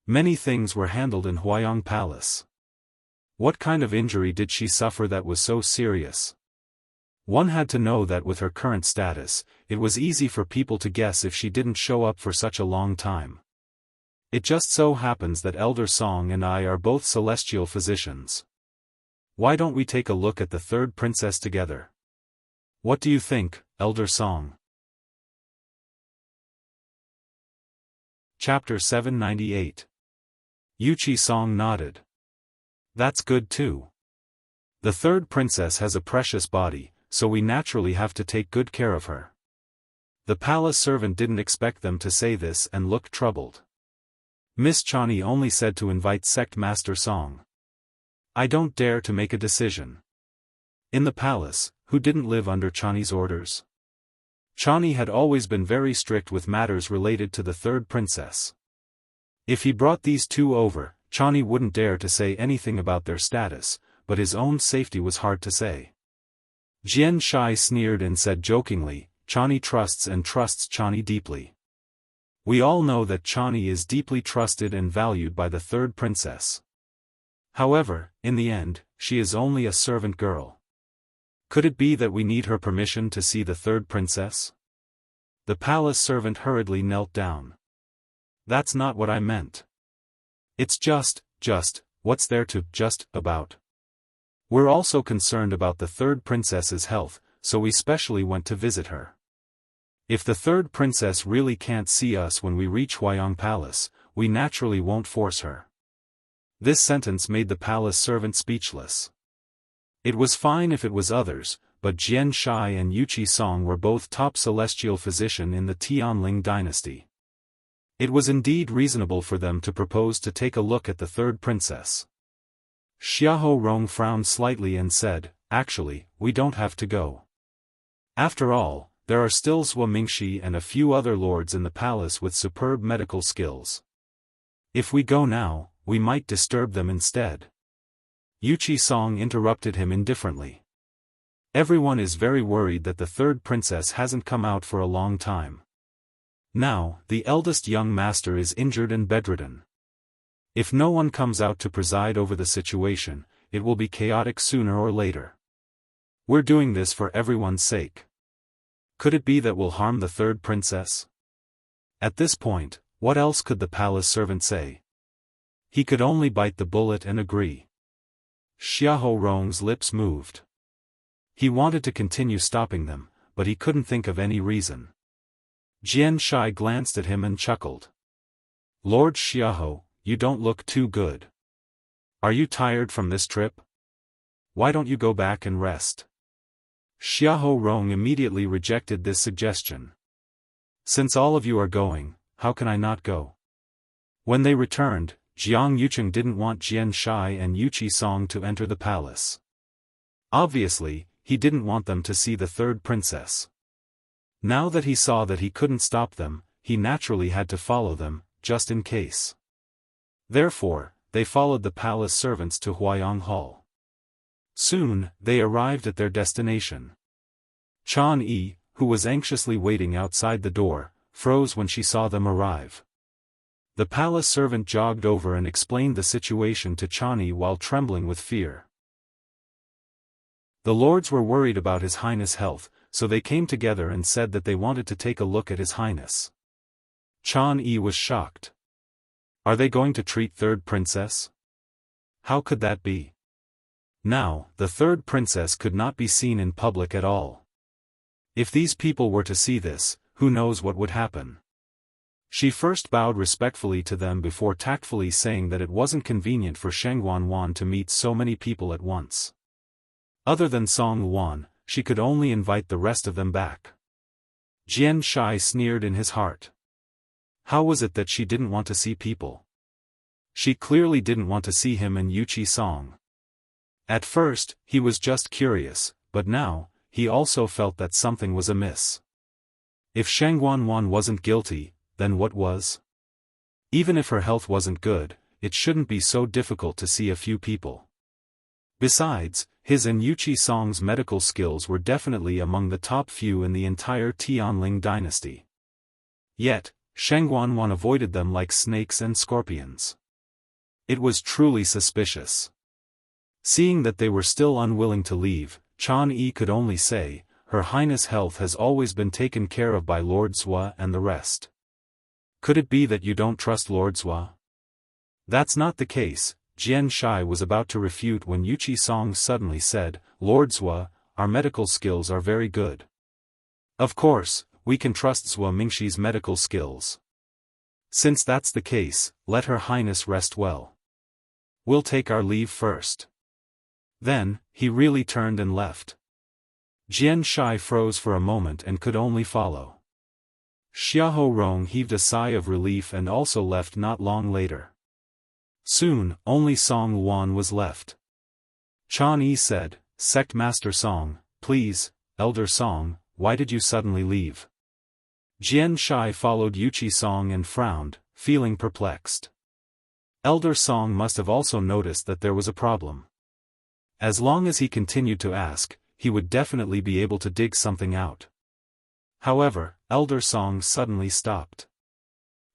Many things were handled in Huayong Palace. What kind of injury did she suffer that was so serious? One had to know that with her current status, it was easy for people to guess if she didn't show up for such a long time. It just so happens that Elder Song and I are both celestial physicians. Why don't we take a look at the third princess together? What do you think, Elder Song? Chapter 798. Yuqi Song nodded. That's good too. The third princess has a precious body, so we naturally have to take good care of her. The palace servant didn't expect them to say this and looked troubled. Miss Chani only said to invite Sect Master Song. I don't dare to make a decision. In the palace, who didn't live under Chani's orders? Chani had always been very strict with matters related to the third princess. If he brought these two over, Chani wouldn't dare to say anything about their status, but his own safety was hard to say. Jian Shai sneered and said jokingly, Chani trusts Chani deeply. We all know that Chani is deeply trusted and valued by the third princess. However, in the end, she is only a servant girl. Could it be that we need her permission to see the third princess? The palace servant hurriedly knelt down. That's not what I meant. It's just, what's there to just about? We're also concerned about the third princess's health, so we specially went to visit her. If the third princess really can't see us when we reach Huayong Palace, we naturally won't force her. This sentence made the palace servant speechless. It was fine if it was others, but Jian Shai and Yuqi Song were both top celestial physician in the Tianling dynasty. It was indeed reasonable for them to propose to take a look at the third princess. Xiahou Rong frowned slightly and said, actually, we don't have to go. After all, there are still Zhuo Mingxi and a few other lords in the palace with superb medical skills. If we go now, we might disturb them instead. Yuqi Song interrupted him indifferently. Everyone is very worried that the third princess hasn't come out for a long time. Now, the eldest young master is injured and bedridden. If no one comes out to preside over the situation, it will be chaotic sooner or later. We're doing this for everyone's sake. Could it be that we'll harm the third princess? At this point, what else could the palace servant say? He could only bite the bullet and agree. Xiahou Rong's lips moved. He wanted to continue stopping them, but he couldn't think of any reason. Jian Shai glanced at him and chuckled. Lord Xiahou, you don't look too good. Are you tired from this trip? Why don't you go back and rest? Xiahou Rong immediately rejected this suggestion. Since all of you are going, how can I not go? When they returned, Jiang Yucheng didn't want Jian Shai and Yuqi Song to enter the palace. Obviously, he didn't want them to see the third princess. Now that he saw that he couldn't stop them, he naturally had to follow them, just in case. Therefore, they followed the palace servants to Huayong Hall. Soon, they arrived at their destination. Chan Yi, who was anxiously waiting outside the door, froze when she saw them arrive. The palace servant jogged over and explained the situation to Chan Yi while trembling with fear. The lords were worried about His Highness' health, so they came together and said that they wanted to take a look at His Highness. Chan Yi was shocked. Are they going to treat third princess? How could that be? Now, the third princess could not be seen in public at all. If these people were to see this, who knows what would happen? She first bowed respectfully to them before tactfully saying that it wasn't convenient for Sheng Wan to meet so many people at once. Other than Song Wan, she could only invite the rest of them back. Jian Shai sneered in his heart. How was it that she didn't want to see people? She clearly didn't want to see him and Yuqi Song. At first, he was just curious, but now, he also felt that something was amiss. If Shangguanwan wasn't guilty, then what was? Even if her health wasn't good, it shouldn't be so difficult to see a few people. Besides, his and Yuqi Song's medical skills were definitely among the top few in the entire Tianling dynasty. Yet, Shangguanwan avoided them like snakes and scorpions. It was truly suspicious. Seeing that they were still unwilling to leave, Chan Yi could only say, "Her Highness' health has always been taken care of by Lord Zhua and the rest. Could it be that you don't trust Lord Zhua?" "That's not the case," Jian Shai was about to refute when Yuqi Song suddenly said, "Lord Zhua, our medical skills are very good. Of course, we can trust Zhua Mingxi's medical skills. Since that's the case, let Her Highness rest well. We'll take our leave first." Then, he really turned and left. Jian Shai froze for a moment and could only follow. Xiahou Rong heaved a sigh of relief and also left not long later. Soon, only Song Luan was left. Chan Yi said, "Sect Master Song, please, Elder Song, why did you suddenly leave?" Jian Shai followed Yuqi Song and frowned, feeling perplexed. Elder Song must have also noticed that there was a problem. As long as he continued to ask, he would definitely be able to dig something out. However, Elder Song suddenly stopped.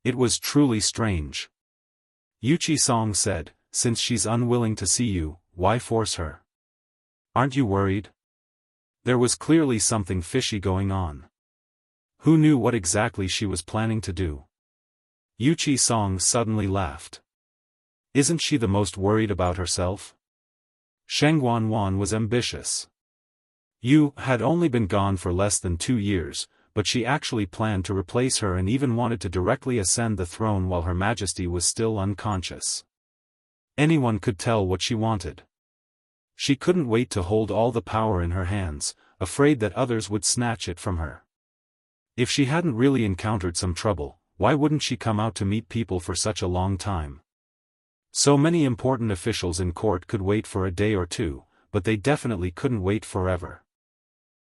It was truly strange. Yuqi Song said, "Since she's unwilling to see you, why force her? Aren't you worried?" There was clearly something fishy going on. Who knew what exactly she was planning to do? Yuqi Song suddenly laughed. "Isn't she the most worried about herself?" Shangguanwan was ambitious. You had only been gone for less than 2 years, but she actually planned to replace her and even wanted to directly ascend the throne while Her Majesty was still unconscious. Anyone could tell what she wanted. She couldn't wait to hold all the power in her hands, afraid that others would snatch it from her. If she hadn't really encountered some trouble, why wouldn't she come out to meet people for such a long time? So many important officials in court could wait for a day or two, but they definitely couldn't wait forever.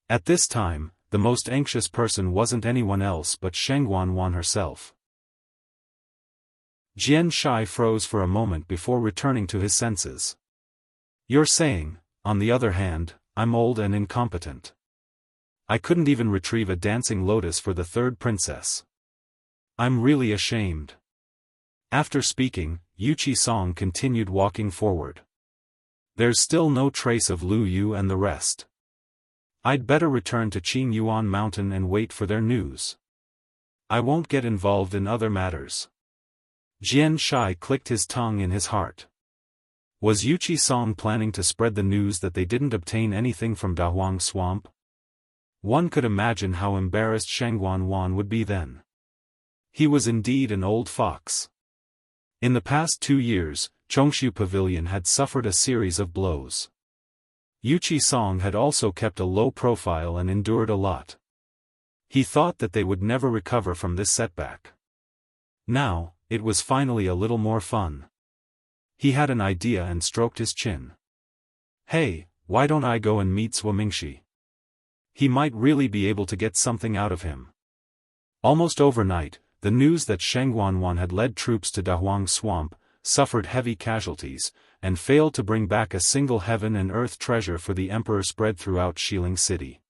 At this time, the most anxious person wasn't anyone else but Shangguanwan herself. Jian Shai froze for a moment before returning to his senses. "You're saying, on the other hand, I'm old and incompetent. I couldn't even retrieve a dancing lotus for the third princess. I'm really ashamed." After speaking, Yuqi Song continued walking forward. "There's still no trace of Lu Yu and the rest. I'd better return to Qing Yuan Mountain and wait for their news. I won't get involved in other matters." Jian Shai clicked his tongue in his heart. Was Yuqi Song planning to spread the news that they didn't obtain anything from Dahuang Swamp? One could imagine how embarrassed Shangguanwan would be then. He was indeed an old fox. In the past 2 years, Chongshu Pavilion had suffered a series of blows. Yuqi Song had also kept a low profile and endured a lot. He thought that they would never recover from this setback. Now, it was finally a little more fun. He had an idea and stroked his chin. "Hey, why don't I go and meet Zhua Mingxi? He might really be able to get something out of him." Almost overnight, the news that Shangguanwan had led troops to Dahuang Swamp, suffered heavy casualties, and failed to bring back a single heaven and earth treasure for the emperor spread throughout Xiling City.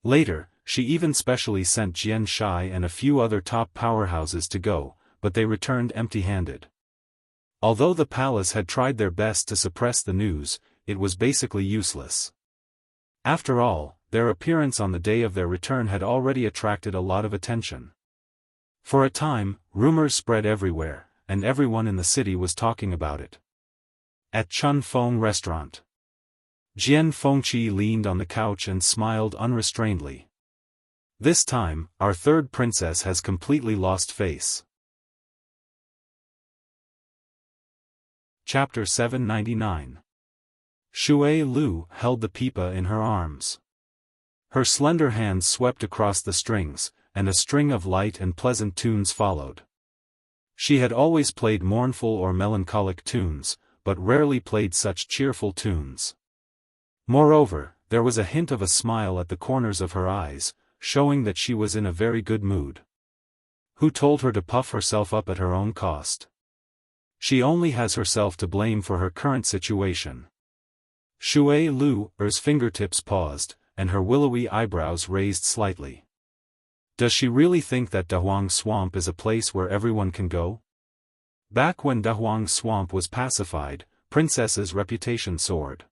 Later, she even specially sent Jian Shai and a few other top powerhouses to go, but they returned empty-handed. Although the palace had tried their best to suppress the news, it was basically useless. After all, their appearance on the day of their return had already attracted a lot of attention. For a time, rumors spread everywhere, and everyone in the city was talking about it. At Chun Fong Restaurant, Jian Fengqi leaned on the couch and smiled unrestrainedly. "This time, our third princess has completely lost face." Chapter 799. Shui Lu held the pipa in her arms. Her slender hands swept across the strings, and a string of light and pleasant tunes followed. She had always played mournful or melancholic tunes, but rarely played such cheerful tunes. Moreover, there was a hint of a smile at the corners of her eyes, showing that she was in a very good mood. Who told her to puff herself up at her own cost? She only has herself to blame for her current situation. Shui Lu's fingertips paused, and her willowy eyebrows raised slightly. Does she really think that Dahuang Swamp is a place where everyone can go? Back when Dahuang Swamp was pacified, Princess's reputation soared.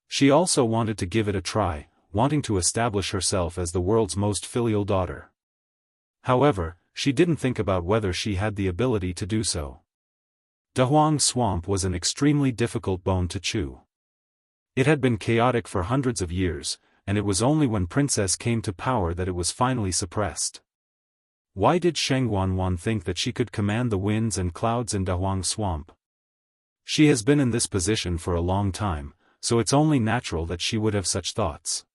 She also wanted to give it a try, wanting to establish herself as the world's most filial daughter. However, she didn't think about whether she had the ability to do so. Dahuang Swamp was an extremely difficult bone to chew. It had been chaotic for hundreds of years, and it was only when Princess came to power that it was finally suppressed. Why did Sheng Wanwan think that she could command the winds and clouds in Dahuang Swamp? She has been in this position for a long time, so it's only natural that she would have such thoughts.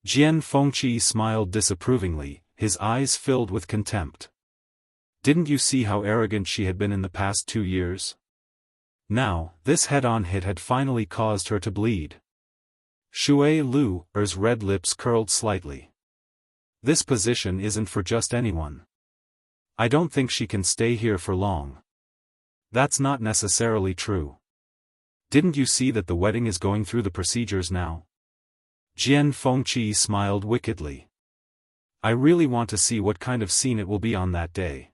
Jian Fengqi smiled disapprovingly, his eyes filled with contempt. Didn't you see how arrogant she had been in the past 2 years? Now, this head-on hit had finally caused her to bleed. Shui Lu's red lips curled slightly. This position isn't for just anyone. I don't think she can stay here for long. That's not necessarily true. Didn't you see that the wedding is going through the procedures now? Jian Fengqi smiled wickedly. I really want to see what kind of scene it will be on that day.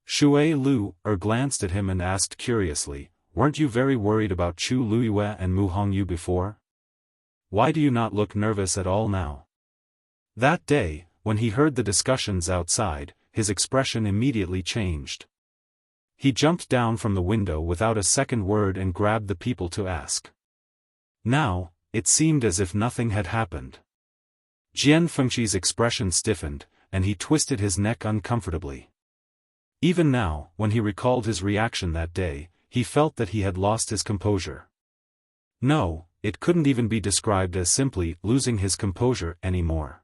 Shui Lu glanced at him and asked curiously, weren't you very worried about Chu Luiyue and Mu Hongyu before? Why do you not look nervous at all now? That day, when he heard the discussions outside, his expression immediately changed. He jumped down from the window without a second word and grabbed the people to ask. Now, it seemed as if nothing had happened. Jian Fengqi's expression stiffened, and he twisted his neck uncomfortably. Even now, when he recalled his reaction that day, he felt that he had lost his composure. No, it couldn't even be described as simply losing his composure anymore.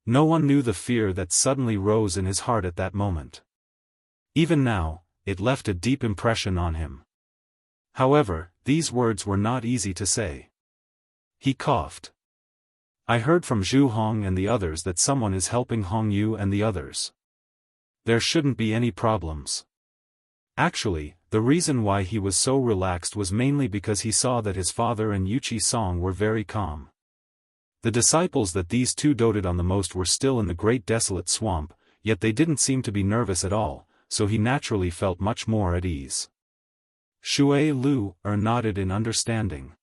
No one knew the fear that suddenly rose in his heart at that moment. Even now, it left a deep impression on him. However, these words were not easy to say. He coughed. I heard from Zhu Hong and the others that someone is helping Hong Yu and the others. There shouldn't be any problems. Actually, the reason why he was so relaxed was mainly because he saw that his father and Yuqi Song were very calm. The disciples that these two doted on the most were still in the great desolate swamp, yet they didn't seem to be nervous at all, so he naturally felt much more at ease. Shui Lu nodded in understanding.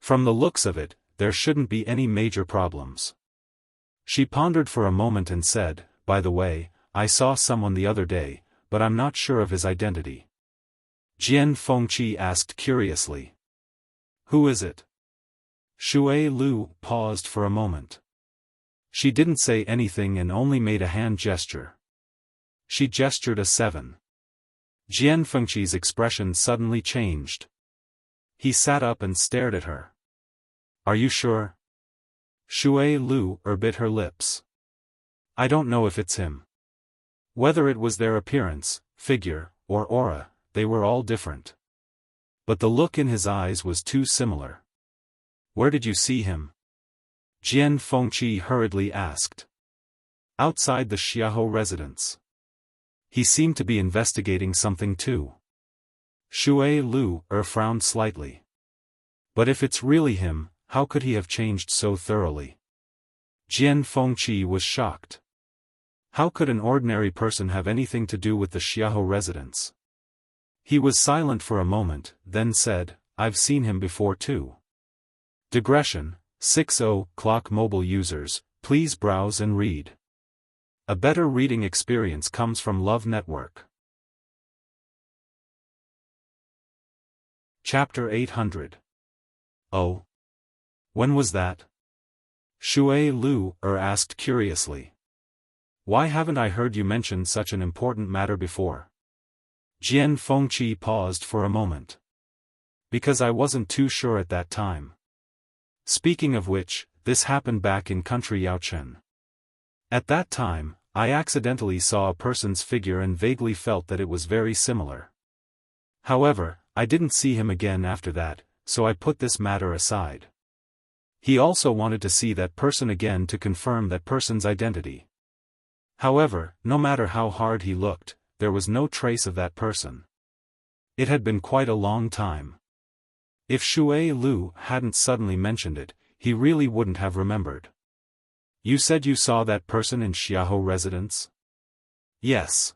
From the looks of it, there shouldn't be any major problems. She pondered for a moment and said, by the way, I saw someone the other day, but I'm not sure of his identity. Jian Fengqi asked curiously. Who is it? Shui Lu paused for a moment. She didn't say anything and only made a hand gesture. She gestured a 7. Jian Fengqi's expression suddenly changed. He sat up and stared at her. Are you sure? Shui Lu bit her lips. I don't know if it's him. Whether it was their appearance, figure, or aura, they were all different. But the look in his eyes was too similar. Where did you see him? Jian Fengqi hurriedly asked. Outside the Xiahou residence. He seemed to be investigating something too. Shui Lu frowned slightly. But if it's really him, how could he have changed so thoroughly? Jian Fengqi was shocked. How could an ordinary person have anything to do with the Xiahou residence? He was silent for a moment, then said, I've seen him before too. Digression, 60 clock mobile users, please browse and read. A better reading experience comes from Love Network. Chapter 800. Oh. When was that? Shui Lu asked curiously. Why haven't I heard you mention such an important matter before? Jian Fengqi paused for a moment. Because I wasn't too sure at that time. Speaking of which, this happened back in country Yaochen. At that time, I accidentally saw a person's figure and vaguely felt that it was very similar. However, I didn't see him again after that, so I put this matter aside. He also wanted to see that person again to confirm that person's identity. However, no matter how hard he looked, there was no trace of that person. It had been quite a long time. If Shui Lu hadn't suddenly mentioned it, he really wouldn't have remembered. You said you saw that person in Xiaoho residence? Yes.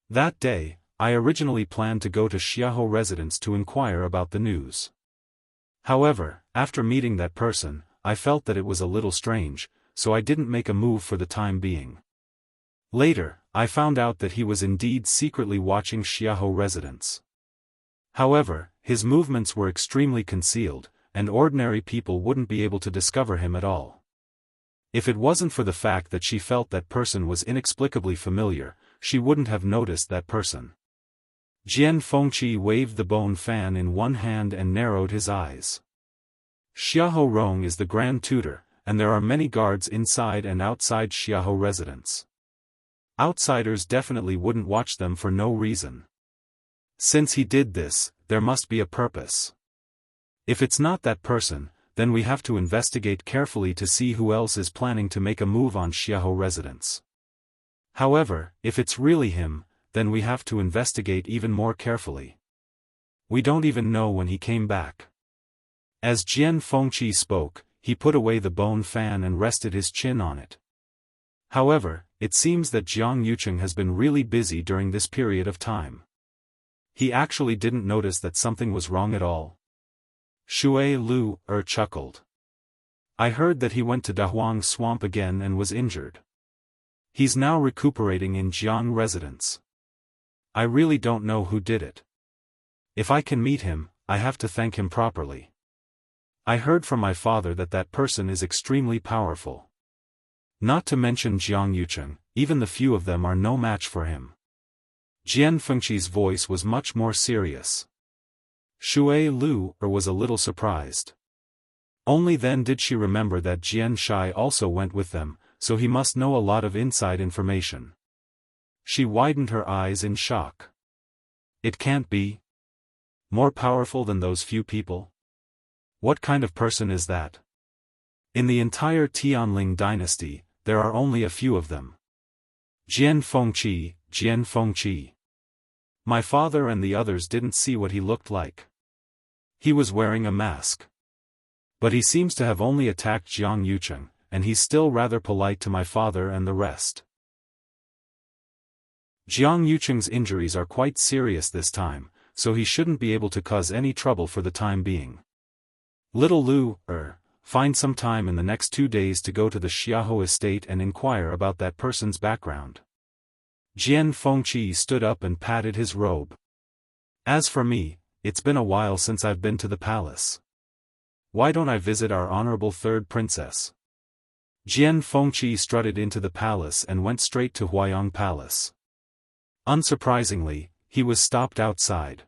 That day, I originally planned to go to Xiaoho residence to inquire about the news. However, after meeting that person, I felt that it was a little strange, so I didn't make a move for the time being. Later, I found out that he was indeed secretly watching Xiaoho residence. However, his movements were extremely concealed, and ordinary people wouldn't be able to discover him at all. If it wasn't for the fact that she felt that person was inexplicably familiar, she wouldn't have noticed that person. Jian Fengqi waved the bone fan in one hand and narrowed his eyes. Xiaoho Rong is the grand tutor, and there are many guards inside and outside Xiaoho residence. Outsiders definitely wouldn't watch them for no reason. Since he did this, there must be a purpose. If it's not that person, then we have to investigate carefully to see who else is planning to make a move on Xiaoho residence. However, if it's really him, then we have to investigate even more carefully. We don't even know when he came back. As Jian Fengqi spoke, he put away the bone fan and rested his chin on it. However, it seems that Jiang Yucheng has been really busy during this period of time. He actually didn't notice that something was wrong at all. Shui Lu chuckled. I heard that he went to Dahuang Swamp again and was injured. He's now recuperating in Jiang residence. I really don't know who did it. If I can meet him, I have to thank him properly. I heard from my father that that person is extremely powerful. Not to mention Jiang Yucheng, even the few of them are no match for him. Jian Fengqi's voice was much more serious. Shui Lu was a little surprised. Only then did she remember that Jian Shai also went with them, so he must know a lot of inside information. She widened her eyes in shock. It can't be. More powerful than those few people? What kind of person is that? In the entire Tianling dynasty, there are only a few of them. Jian Fengqi. My father and the others didn't see what he looked like. He was wearing a mask. But he seems to have only attacked Jiang Yucheng, and he's still rather polite to my father and the rest. Jiang Yucheng's injuries are quite serious this time, so he shouldn't be able to cause any trouble for the time being. Little Lu, find some time in the next 2 days to go to the Xiaoho estate and inquire about that person's background. Jian Fengqi stood up and patted his robe. As for me, it's been a while since I've been to the palace. Why don't I visit our honorable third princess? Jian Fengqi strutted into the palace and went straight to Huayang Palace. Unsurprisingly, he was stopped outside.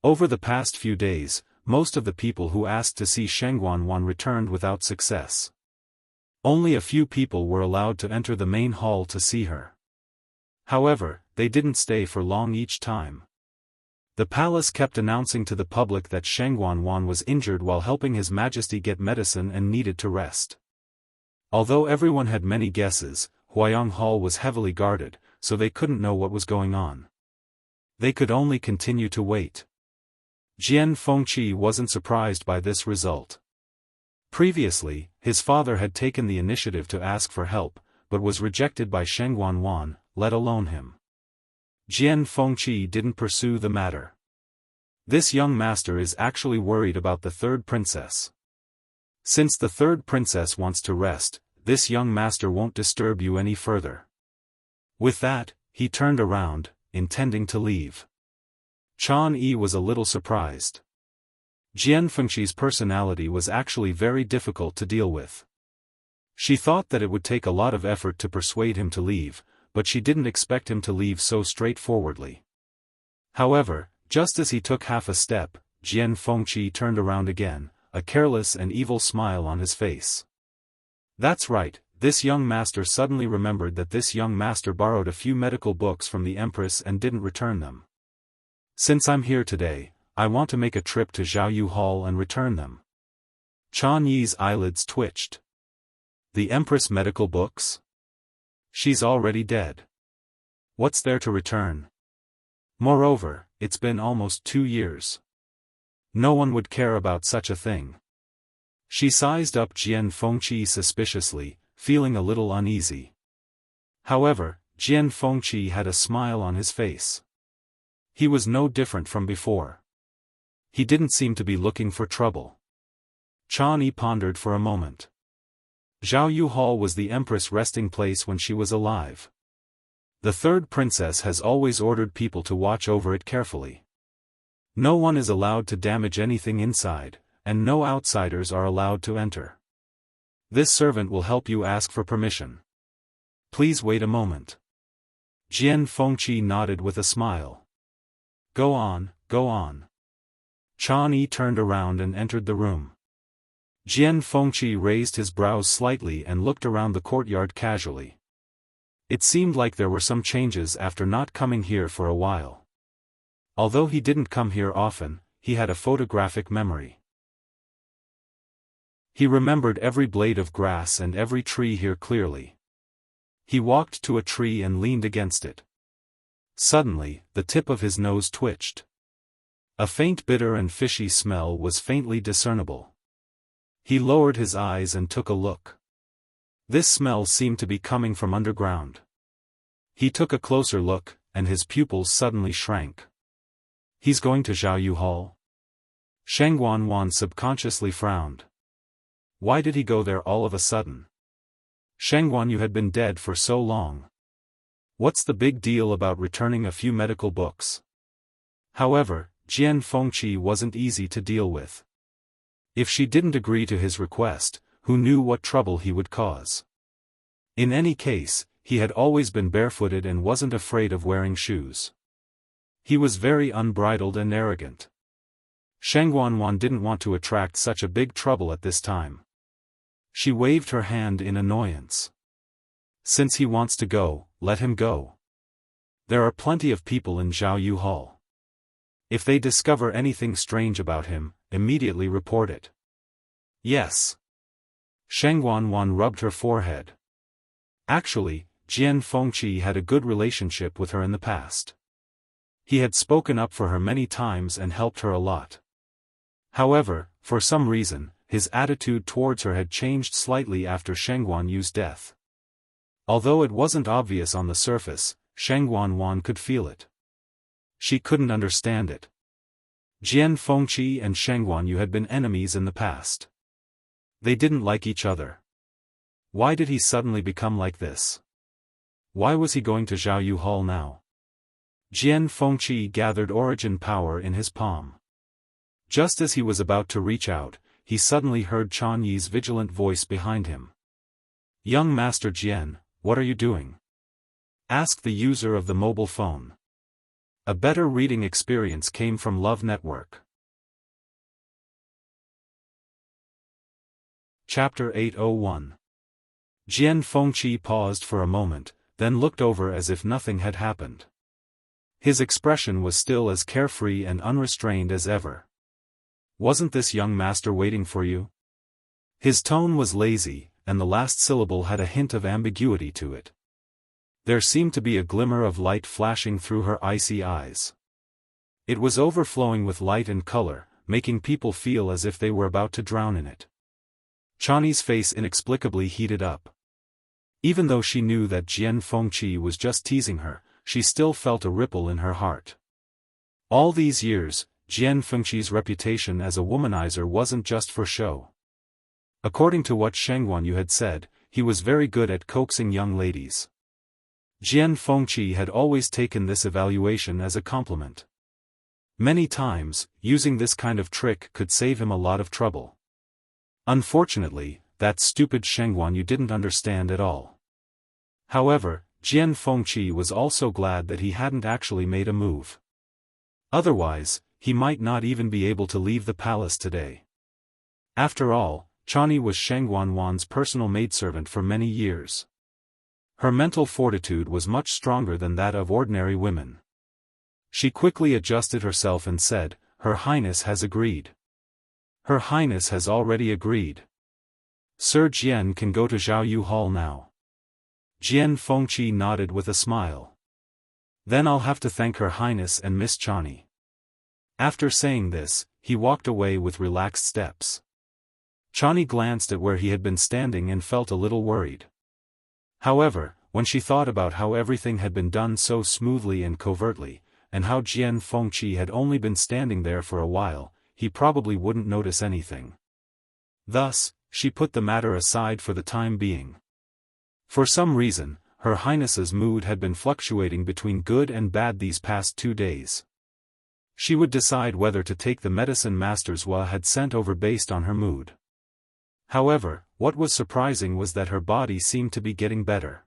Over the past few days, most of the people who asked to see Shengguan returned without success. Only a few people were allowed to enter the main hall to see her. However, they didn't stay for long each time. The palace kept announcing to the public that Shengguan was injured while helping His Majesty get medicine and needed to rest. Although everyone had many guesses, Huayang Hall was heavily guarded, so they couldn't know what was going on. They could only continue to wait. Jian Fengqi wasn't surprised by this result. Previously, his father had taken the initiative to ask for help, but was rejected by Shengguan, let alone him. Jian Fengqi didn't pursue the matter. This young master is actually worried about the third princess. Since the third princess wants to rest, this young master won't disturb you any further. With that, he turned around, intending to leave. Chan Yi was a little surprised. Jian Fengqi's personality was actually very difficult to deal with. She thought that it would take a lot of effort to persuade him to leave, but she didn't expect him to leave so straightforwardly. However, just as he took half a step, Jian Fengqi turned around again, a careless and evil smile on his face. That's right, this young master suddenly remembered that this young master borrowed a few medical books from the Empress and didn't return them. Since I'm here today, I want to make a trip to Zhaoyu Hall and return them. Chan Yi's eyelids twitched. The Empress medical books? She's already dead. What's there to return? Moreover, it's been almost 2 years. No one would care about such a thing. She sized up Jian Fengqi suspiciously, feeling a little uneasy. However, Jian Fengqi had a smile on his face. He was no different from before. He didn't seem to be looking for trouble. Chan Yi pondered for a moment. Xiaoyu Hall was the Empress' resting place when she was alive. The third princess has always ordered people to watch over it carefully. No one is allowed to damage anything inside, and no outsiders are allowed to enter. This servant will help you ask for permission. Please wait a moment. Jian Fengqi nodded with a smile. Go on, go on. Chan Yi turned around and entered the room. Jian Fengqi raised his brows slightly and looked around the courtyard casually. It seemed like there were some changes after not coming here for a while. Although he didn't come here often, he had a photographic memory. He remembered every blade of grass and every tree here clearly. He walked to a tree and leaned against it. Suddenly, the tip of his nose twitched. A faint bitter and fishy smell was faintly discernible. He lowered his eyes and took a look. This smell seemed to be coming from underground. He took a closer look, and his pupils suddenly shrank. He's going to Xiaoyu Hall? Sheng Wanwan subconsciously frowned. Why did he go there all of a sudden? Sheng Wanyu had been dead for so long. What's the big deal about returning a few medical books? However, Jian Fengqi wasn't easy to deal with. If she didn't agree to his request, who knew what trouble he would cause? In any case, he had always been barefooted and wasn't afraid of wearing shoes. He was very unbridled and arrogant. Sheng Wanwan didn't want to attract such a big trouble at this time. She waved her hand in annoyance. Since he wants to go, let him go. There are plenty of people in Xiaoyu Hall. If they discover anything strange about him, immediately report it. Yes. Sheng Wanwan rubbed her forehead. Actually, Jian Fengqi had a good relationship with her in the past. He had spoken up for her many times and helped her a lot. However, for some reason, his attitude towards her had changed slightly after Sheng Wanyu's death. Although it wasn't obvious on the surface, Sheng Wanwan could feel it. She couldn't understand it. Jian Fengqi and Sheng Wanyu had been enemies in the past. They didn't like each other. Why did he suddenly become like this? Why was he going to Xiaoyu Hall now? Jian Fengqi gathered origin power in his palm. Just as he was about to reach out, he suddenly heard Chan Yi's vigilant voice behind him. Young Master Jian, what are you doing? Asked the user of the mobile phone. A better reading experience came from Love Network. Chapter 801. Jian Fengqi paused for a moment, then looked over as if nothing had happened. His expression was still as carefree and unrestrained as ever. Wasn't this young master waiting for you? His tone was lazy, and the last syllable had a hint of ambiguity to it. There seemed to be a glimmer of light flashing through her icy eyes. It was overflowing with light and color, making people feel as if they were about to drown in it. Chani's face inexplicably heated up. Even though she knew that Jian Fengqi was just teasing her, she still felt a ripple in her heart. All these years, Jian Fengqi's reputation as a womanizer wasn't just for show. According to what Sheng Wanyu had said, he was very good at coaxing young ladies. Jian Fengqi had always taken this evaluation as a compliment. Many times, using this kind of trick could save him a lot of trouble. Unfortunately, that stupid Sheng Wanyu didn't understand at all. However, Jian Fengqi was also glad that he hadn't actually made a move. Otherwise, he might not even be able to leave the palace today. After all, Chani was Sheng Wanwan's personal maidservant for many years. Her mental fortitude was much stronger than that of ordinary women. She quickly adjusted herself and said, "Her Highness has agreed." Her Highness has already agreed. Sir Jian can go to Zhaoyu Hall now. Jian Fengqi nodded with a smile. Then I'll have to thank Her Highness and Miss Chani. After saying this, he walked away with relaxed steps. Chani glanced at where he had been standing and felt a little worried. However, when she thought about how everything had been done so smoothly and covertly, and how Jian Fengqi had only been standing there for a while, he probably wouldn't notice anything. Thus, she put the matter aside for the time being. For some reason, Her Highness's mood had been fluctuating between good and bad these past 2 days. She would decide whether to take the medicine Master Zhua had sent over based on her mood. However, what was surprising was that her body seemed to be getting better.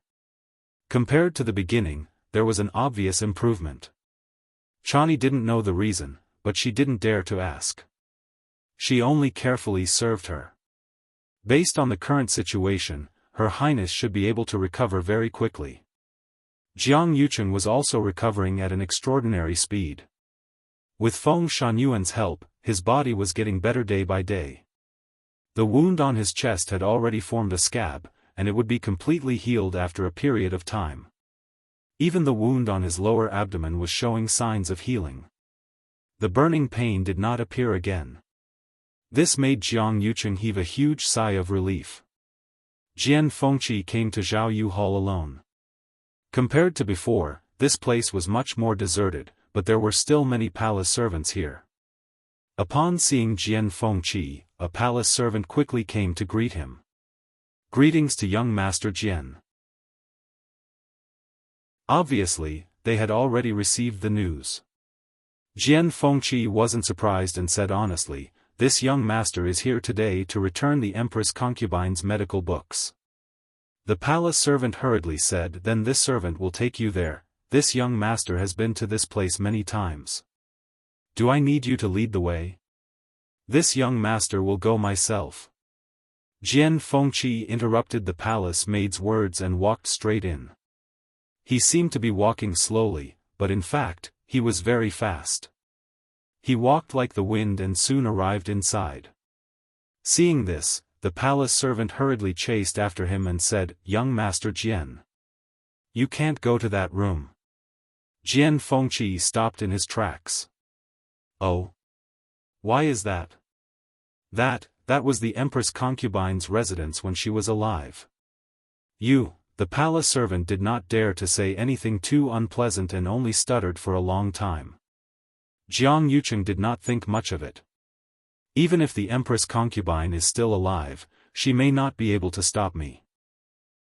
Compared to the beginning, there was an obvious improvement. Chani didn't know the reason, but she didn't dare to ask. She only carefully served her. Based on the current situation, Her Highness should be able to recover very quickly. Jiang Yucheng was also recovering at an extraordinary speed. With Feng Shunyuan's help, his body was getting better day by day. The wound on his chest had already formed a scab, and it would be completely healed after a period of time. Even the wound on his lower abdomen was showing signs of healing. The burning pain did not appear again. This made Jiang Yucheng heave a huge sigh of relief. Jian Fengqi came to Zhaoyu Hall alone. Compared to before, this place was much more deserted, but there were still many palace servants here. Upon seeing Jian Fengqi, a palace servant quickly came to greet him. Greetings to young Master Jian. Obviously, they had already received the news. Jian Fengqi wasn't surprised and said honestly, "This young master is here today to return the Empress concubine's medical books." The palace servant hurriedly said, "Then this servant will take you there. This young master has been to this place many times. Do I need you to lead the way? This young master will go myself." Jian Fengqi interrupted the palace maid's words and walked straight in. He seemed to be walking slowly, but in fact, he was very fast. He walked like the wind and soon arrived inside. Seeing this, the palace servant hurriedly chased after him and said, "Young Master Jian, you can't go to that room." Jian Fengqi stopped in his tracks. "Oh? Why is that?" That was the Empress concubine's residence when she was alive." The palace servant did not dare to say anything too unpleasant and only stuttered for a long time. Jiang Yucheng did not think much of it. Even if the Empress concubine is still alive, she may not be able to stop me.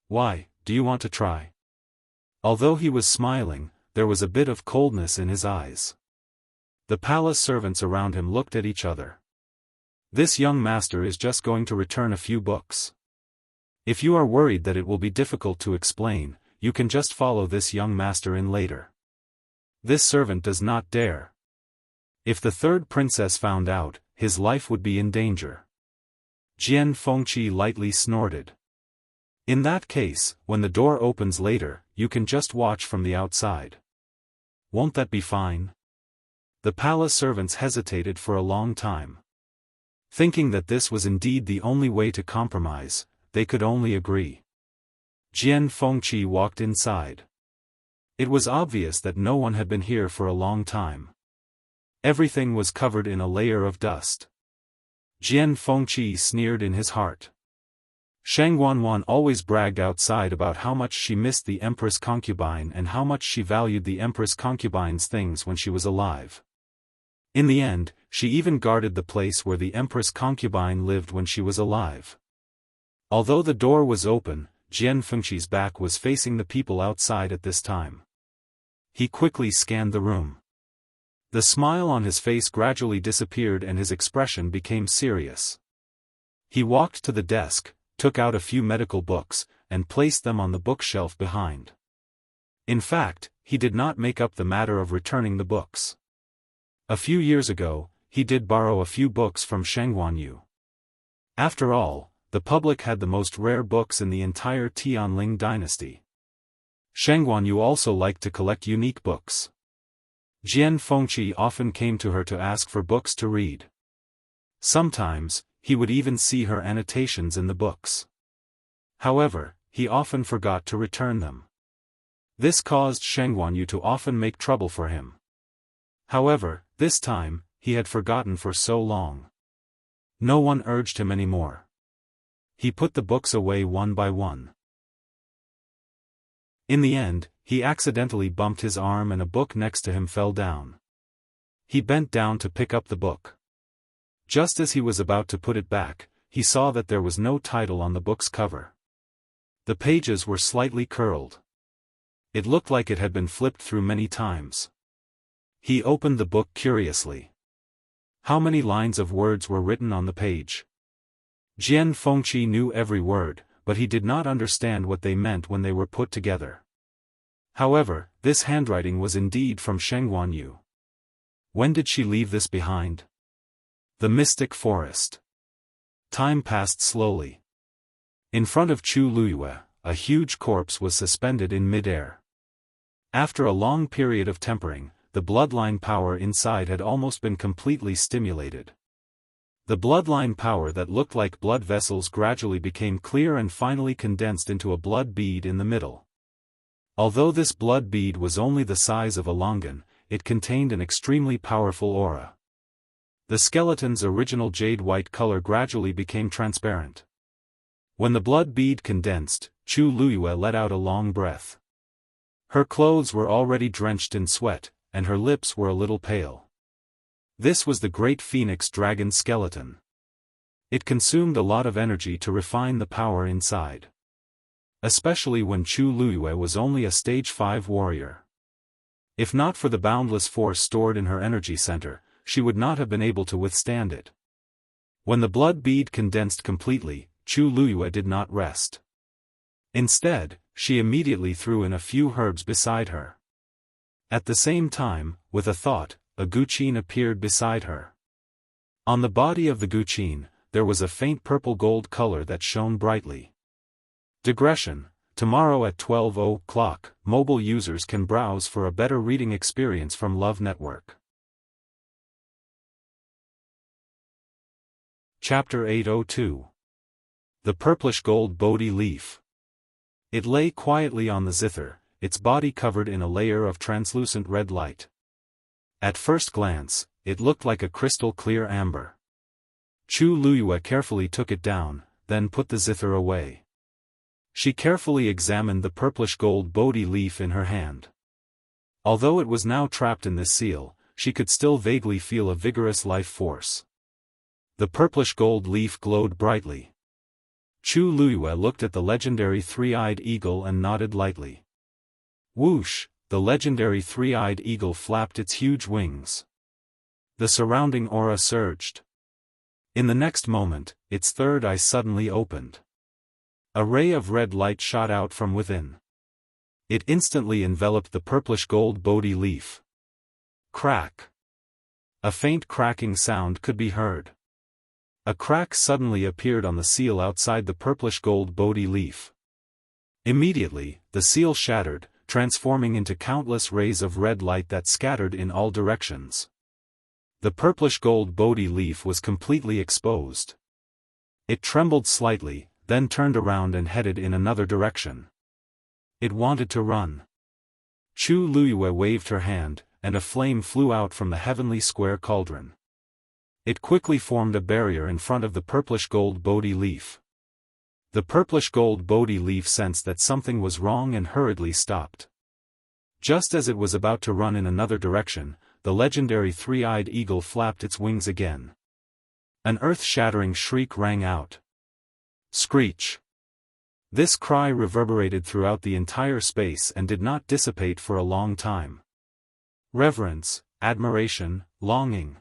Why, do you want to try? Although he was smiling, there was a bit of coldness in his eyes. The palace servants around him looked at each other. This young master is just going to return a few books. If you are worried that it will be difficult to explain, you can just follow this young master in later. This servant does not dare. If the third princess found out, his life would be in danger. Jian Fengqi lightly snorted. In that case, when the door opens later, you can just watch from the outside. Won't that be fine? The palace servants hesitated for a long time. Thinking that this was indeed the only way to compromise, they could only agree. Jian Fengqi walked inside. It was obvious that no one had been here for a long time. Everything was covered in a layer of dust. Jian Fengqi sneered in his heart. Shang Wanwan always bragged outside about how much she missed the Empress concubine and how much she valued the Empress concubine's things when she was alive. In the end, she even guarded the place where the Empress concubine lived when she was alive. Although the door was open, Jian Fengqi's back was facing the people outside at this time. He quickly scanned the room. The smile on his face gradually disappeared and his expression became serious. He walked to the desk, took out a few medical books, and placed them on the bookshelf behind. In fact, he did not make up the matter of returning the books. A few years ago, he did borrow a few books from Sheng Wanyu. After all, the public had the most rare books in the entire Tianling dynasty. Sheng Wanyu also liked to collect unique books. Jian Fengqi often came to her to ask for books to read. Sometimes, he would even see her annotations in the books. However, he often forgot to return them. This caused Sheng Guanyu to often make trouble for him. However, this time, he had forgotten for so long. No one urged him anymore. He put the books away one by one. In the end, he accidentally bumped his arm and a book next to him fell down. He bent down to pick up the book. Just as he was about to put it back, he saw that there was no title on the book's cover. The pages were slightly curled. It looked like it had been flipped through many times. He opened the book curiously. How many lines of words were written on the page? Jian Fengqi knew every word, but he did not understand what they meant when they were put together. However, this handwriting was indeed from Sheng Guanyu. When did she leave this behind? The mystic forest. Time passed slowly. In front of Chu Luyue, a huge corpse was suspended in mid-air. After a long period of tempering, the bloodline power inside had almost been completely stimulated. The bloodline power that looked like blood vessels gradually became clear and finally condensed into a blood bead in the middle. Although this blood bead was only the size of a longan, it contained an extremely powerful aura. The skeleton's original jade-white color gradually became transparent. When the blood bead condensed, Chu Luyue let out a long breath. Her clothes were already drenched in sweat, and her lips were a little pale. This was the great phoenix dragon skeleton. It consumed a lot of energy to refine the power inside. Especially when Chu Luyue was only a stage 5 warrior. If not for the boundless force stored in her energy center, she would not have been able to withstand it. When the blood bead condensed completely, Chu Luyue did not rest. Instead, she immediately threw in a few herbs beside her. At the same time, with a thought, a guqin appeared beside her. On the body of the guqin, there was a faint purple-gold color that shone brightly. Digression: tomorrow at 12:00, mobile users can browse for a better reading experience from Love Network. Chapter 802. The Purplish Gold Bodhi Leaf. It lay quietly on the zither, its body covered in a layer of translucent red light. At first glance, it looked like a crystal-clear amber. Chu Luyue carefully took it down, then put the zither away. She carefully examined the purplish gold Bodhi leaf in her hand. Although it was now trapped in this seal, she could still vaguely feel a vigorous life force. The purplish gold leaf glowed brightly. Chu Luyue looked at the legendary three-eyed eagle and nodded lightly. Whoosh! The legendary three-eyed eagle flapped its huge wings. The surrounding aura surged. In the next moment, its third eye suddenly opened. A ray of red light shot out from within. It instantly enveloped the purplish gold Bodhi leaf. Crack! A faint cracking sound could be heard. A crack suddenly appeared on the seal outside the purplish gold Bodhi leaf. Immediately, the seal shattered, transforming into countless rays of red light that scattered in all directions. The purplish gold Bodhi leaf was completely exposed. It trembled slightly, then turned around and headed in another direction. It wanted to run. Chu Luyue waved her hand, and a flame flew out from the heavenly square cauldron. It quickly formed a barrier in front of the purplish gold Bodhi leaf. The purplish gold Bodhi leaf sensed that something was wrong and hurriedly stopped. Just as it was about to run in another direction, the legendary three-eyed eagle flapped its wings again. An earth-shattering shriek rang out. Screech! This cry reverberated throughout the entire space and did not dissipate for a long time. Reverence, admiration, longing.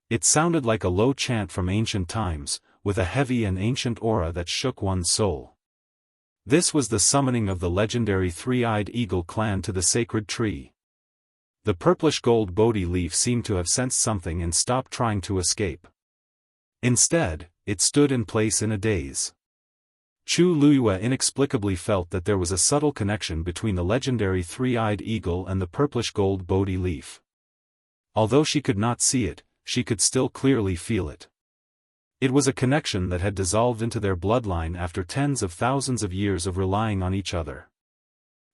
It sounded like a low chant from ancient times, with a heavy and ancient aura that shook one's soul. This was the summoning of the legendary three-eyed eagle clan to the sacred tree. The purplish gold Bodhi leaf seemed to have sensed something and stopped trying to escape. Instead, it stood in place in a daze. Chu Luyue inexplicably felt that there was a subtle connection between the legendary three-eyed eagle and the purplish gold Bodhi leaf. Although she could not see it, she could still clearly feel it. It was a connection that had dissolved into their bloodline after tens of thousands of years of relying on each other.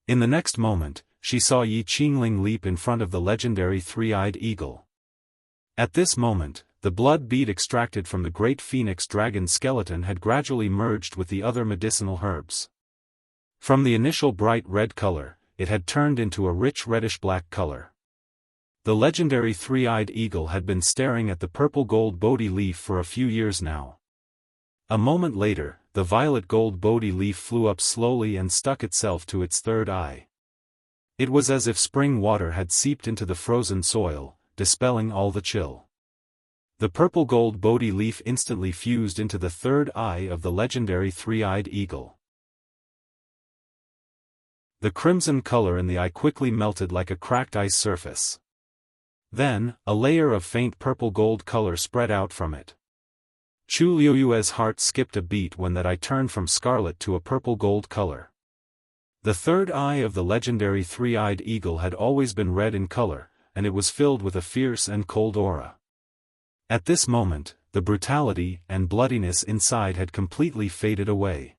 In the next moment, she saw Yi Qingling leap in front of the legendary three-eyed eagle. At this moment, the blood bead extracted from the great phoenix dragon skeleton had gradually merged with the other medicinal herbs. From the initial bright red color, it had turned into a rich reddish-black color. The legendary three-eyed eagle had been staring at the purple-gold Bodhi leaf for a few years now. A moment later, the violet-gold Bodhi leaf flew up slowly and stuck itself to its third eye. It was as if spring water had seeped into the frozen soil, dispelling all the chill. The purple-gold Bodhi leaf instantly fused into the third eye of the legendary three-eyed eagle. The crimson color in the eye quickly melted like a cracked ice surface. Then, a layer of faint purple-gold color spread out from it. Chu Liuyue's heart skipped a beat when that eye turned from scarlet to a purple-gold color. The third eye of the legendary three-eyed eagle had always been red in color, and it was filled with a fierce and cold aura. At this moment, the brutality and bloodiness inside had completely faded away.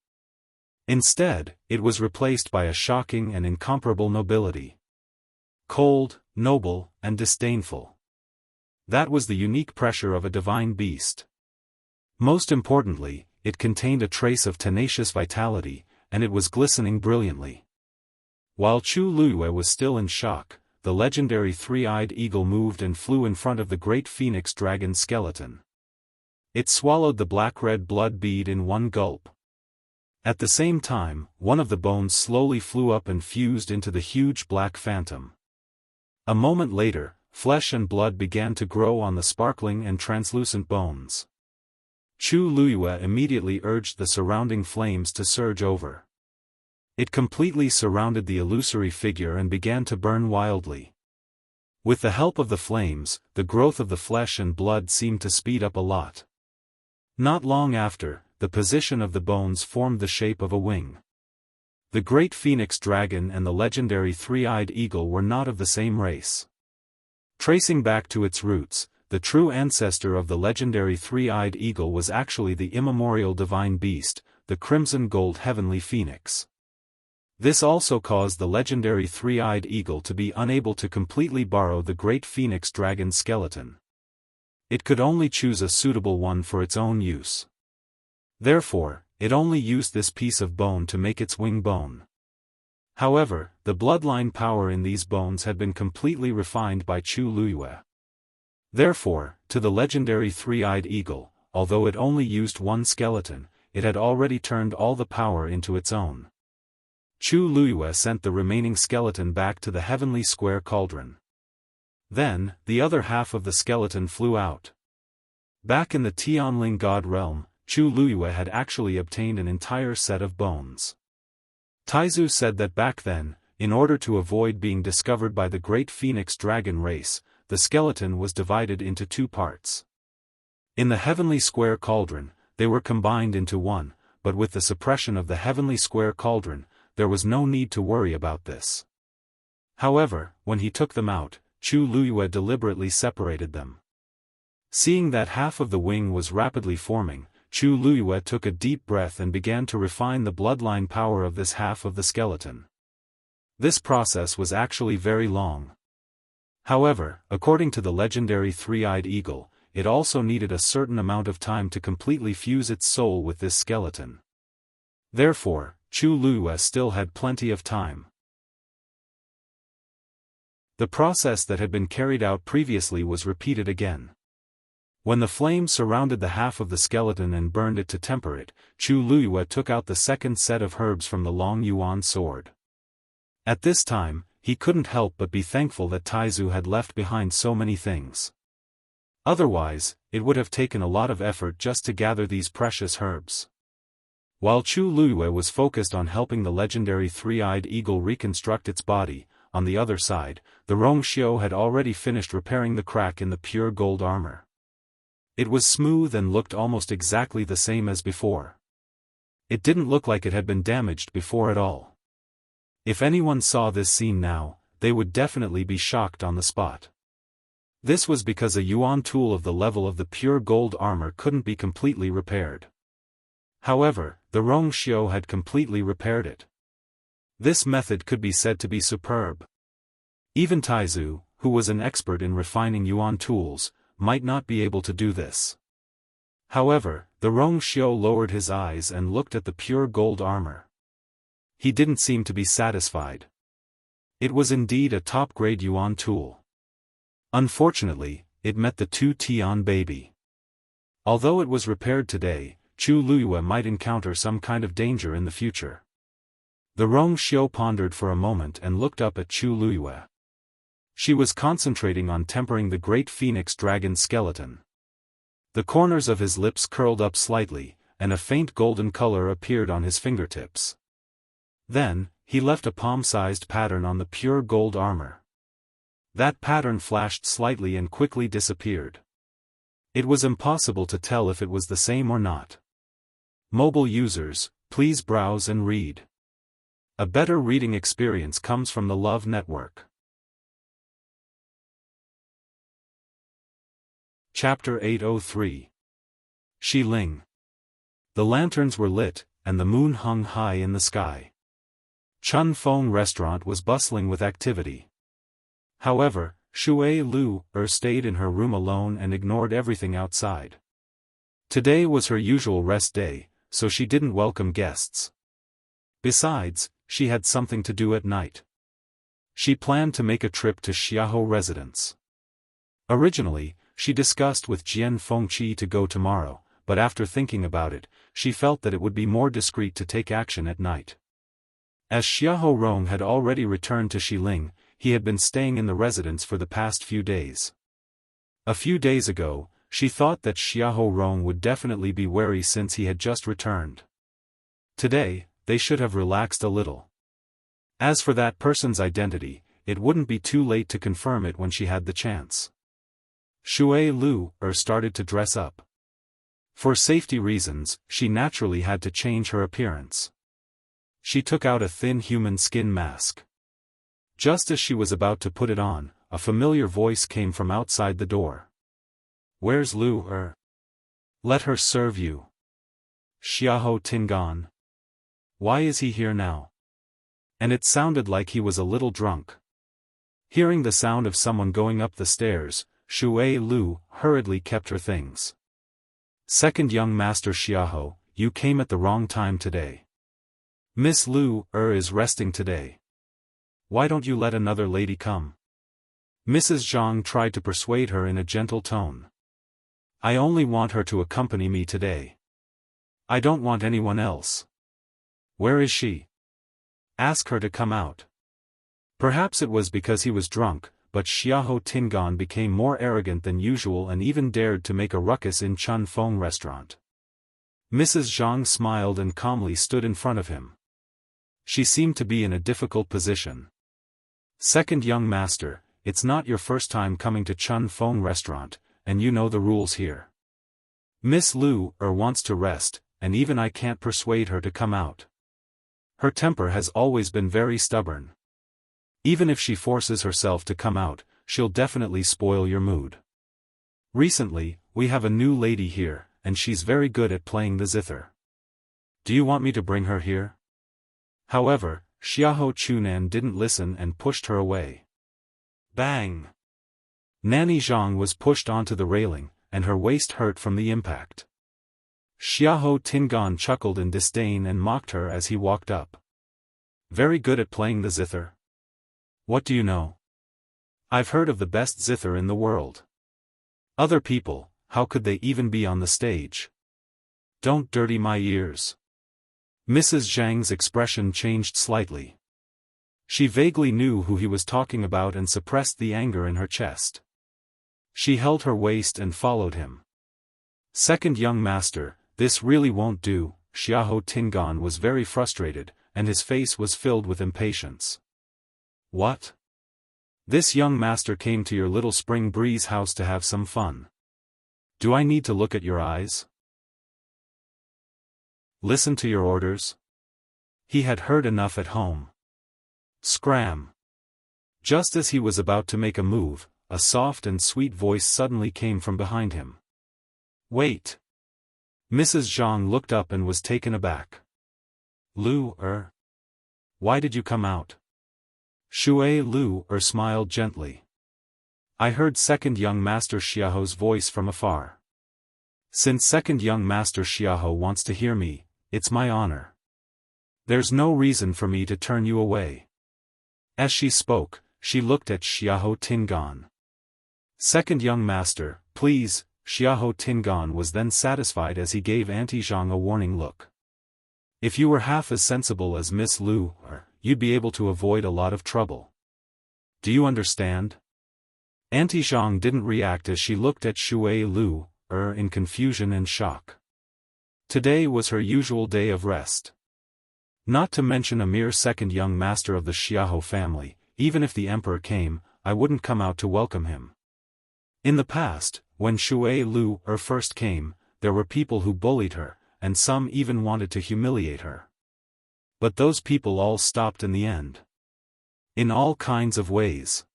Instead, it was replaced by a shocking and incomparable nobility. Cold, noble, and disdainful. That was the unique pressure of a divine beast. Most importantly, it contained a trace of tenacious vitality, and it was glistening brilliantly. While Chu Liyue was still in shock, the legendary three-eyed eagle moved and flew in front of the great phoenix dragon skeleton. It swallowed the black-red blood bead in one gulp. At the same time, one of the bones slowly flew up and fused into the huge black phantom. A moment later, flesh and blood began to grow on the sparkling and translucent bones. Chu Liyue immediately urged the surrounding flames to surge over. It completely surrounded the illusory figure and began to burn wildly. With the help of the flames, the growth of the flesh and blood seemed to speed up a lot. Not long after, the position of the bones formed the shape of a wing. The great phoenix dragon and the legendary three-eyed eagle were not of the same race. Tracing back to its roots, the true ancestor of the legendary three-eyed eagle was actually the immemorial divine beast, the crimson gold heavenly phoenix. This also caused the legendary three-eyed eagle to be unable to completely borrow the great phoenix dragon skeleton. It could only choose a suitable one for its own use. Therefore, it only used this piece of bone to make its wing bone. However, the bloodline power in these bones had been completely refined by Chu Liyue. Therefore, to the legendary three-eyed eagle, although it only used one skeleton, it had already turned all the power into its own. Chu Liyue sent the remaining skeleton back to the heavenly square cauldron. Then, the other half of the skeleton flew out. Back in the Tianling God realm, Chu Liyue had actually obtained an entire set of bones. Taizu said that back then, in order to avoid being discovered by the great phoenix dragon race, the skeleton was divided into two parts. In the heavenly square cauldron, they were combined into one, but with the suppression of the heavenly square cauldron, there was no need to worry about this. However, when he took them out, Chu Liyue deliberately separated them. Seeing that half of the wing was rapidly forming, Chu Liyue took a deep breath and began to refine the bloodline power of this half of the skeleton. This process was actually very long. However, according to the legendary three-eyed eagle, it also needed a certain amount of time to completely fuse its soul with this skeleton. Therefore, Chu Liyue still had plenty of time. The process that had been carried out previously was repeated again. When the flames surrounded the half of the skeleton and burned it to temper it, Chu Liyue took out the second set of herbs from the Long Yuan sword. At this time, he couldn't help but be thankful that Taizu had left behind so many things. Otherwise, it would have taken a lot of effort just to gather these precious herbs. While Chu Liyue was focused on helping the legendary three-eyed eagle reconstruct its body, on the other side, the Rongxiu had already finished repairing the crack in the pure gold armor. It was smooth and looked almost exactly the same as before. It didn't look like it had been damaged before at all. If anyone saw this scene now, they would definitely be shocked on the spot. This was because a yuan tool of the level of the pure gold armor couldn't be completely repaired. However, the Rong Xiao had completely repaired it. This method could be said to be superb. Even Taizu, who was an expert in refining yuan tools, might not be able to do this. However, the Rong Xiao lowered his eyes and looked at the pure gold armor. He didn't seem to be satisfied. It was indeed a top-grade yuan tool. Unfortunately, it met the 2 Tian baby. Although it was repaired today, Chu Luyue might encounter some kind of danger in the future. The Rong Xiao pondered for a moment and looked up at Chu Luyue. She was concentrating on tempering the great phoenix dragon skeleton. The corners of his lips curled up slightly, and a faint golden color appeared on his fingertips. Then, he left a palm-sized pattern on the pure gold armor. That pattern flashed slightly and quickly disappeared. It was impossible to tell if it was the same or not. Mobile users, please browse and read. A better reading experience comes from the Love Network. Chapter 803. Xiling. The lanterns were lit, and the moon hung high in the sky. Chun Fong restaurant was bustling with activity. However, Shui Lu stayed in her room alone and ignored everything outside. Today was her usual rest day, so she didn't welcome guests. Besides, she had something to do at night. She planned to make a trip to Xiaoho residence. Originally, she discussed with Jian Fengqi to go tomorrow, but after thinking about it, she felt that it would be more discreet to take action at night. As Xiaoho Rong had already returned to Xiling, he had been staying in the residence for the past few days. A few days ago, she thought that Xiaoho Rong would definitely be wary since he had just returned. Today, they should have relaxed a little. As for that person's identity, it wouldn't be too late to confirm it when she had the chance. Shui Lu started to dress up. For safety reasons, she naturally had to change her appearance. She took out a thin human skin mask. Just as she was about to put it on, a familiar voice came from outside the door. "Where's Lu? Let her serve you." "Xiaoho Tingan. Why is he here now?" And it sounded like he was a little drunk. Hearing the sound of someone going up the stairs, Shui Lu hurriedly kept her things. "Second young master Xiaoho, you came at the wrong time today. Miss Lu is resting today. Why don't you let another lady come?" Mrs. Zhang tried to persuade her in a gentle tone. "I only want her to accompany me today. I don't want anyone else." "Where is she?" "Ask her to come out." Perhaps it was because he was drunk, but Xiaoho Tingan became more arrogant than usual and even dared to make a ruckus in Chun Fong restaurant. Mrs. Zhang smiled and calmly stood in front of him. She seemed to be in a difficult position. "Second young master, it's not your first time coming to Chun Fong restaurant, and you know the rules here. Miss Lu wants to rest, and even I can't persuade her to come out. Her temper has always been very stubborn. Even if she forces herself to come out, she'll definitely spoil your mood. Recently, we have a new lady here, and she's very good at playing the zither. Do you want me to bring her here?" However, Xiaoho Chunan didn't listen and pushed her away. Bang! Nanny Zhang was pushed onto the railing, and her waist hurt from the impact. Xiaoho Tingan chuckled in disdain and mocked her as he walked up. "Very good at playing the zither? What do you know? I've heard of the best zither in the world. Other people, how could they even be on the stage? Don't dirty my ears." Mrs. Zhang's expression changed slightly. She vaguely knew who he was talking about and suppressed the anger in her chest. She held her waist and followed him. "Second young master, this really won't do." Xiaoho Tingan was very frustrated, and his face was filled with impatience. "What? This young master came to your little Spring Breeze house to have some fun. Do I need to look at your eyes? Listen to your orders?" He had heard enough at home. Scram! Just as he was about to make a move, a soft and sweet voice suddenly came from behind him. "Wait." Mrs. Zhang looked up and was taken aback. "Lu, why did you come out?" Shui Lu smiled gently. "I heard second young master Xiaoho's voice from afar. Since second young master Xiaoho wants to hear me, it's my honor. There's no reason for me to turn you away." As she spoke, she looked at Xiaoho Tingan. "Second young master, please." Xiaoho Tingan was then satisfied as he gave Auntie Zhang a warning look. "If you were half as sensible as Miss Lu, you'd be able to avoid a lot of trouble. Do you understand?" Auntie Zhang didn't react as she looked at Shui Lu, in confusion and shock. Today was her usual day of rest. Not to mention a mere second young master of the Xiaoho family, even if the emperor came, I wouldn't come out to welcome him. In the past, when Shui Lu first came, there were people who bullied her, and some even wanted to humiliate her. But those people all stopped in the end. In all kinds of ways.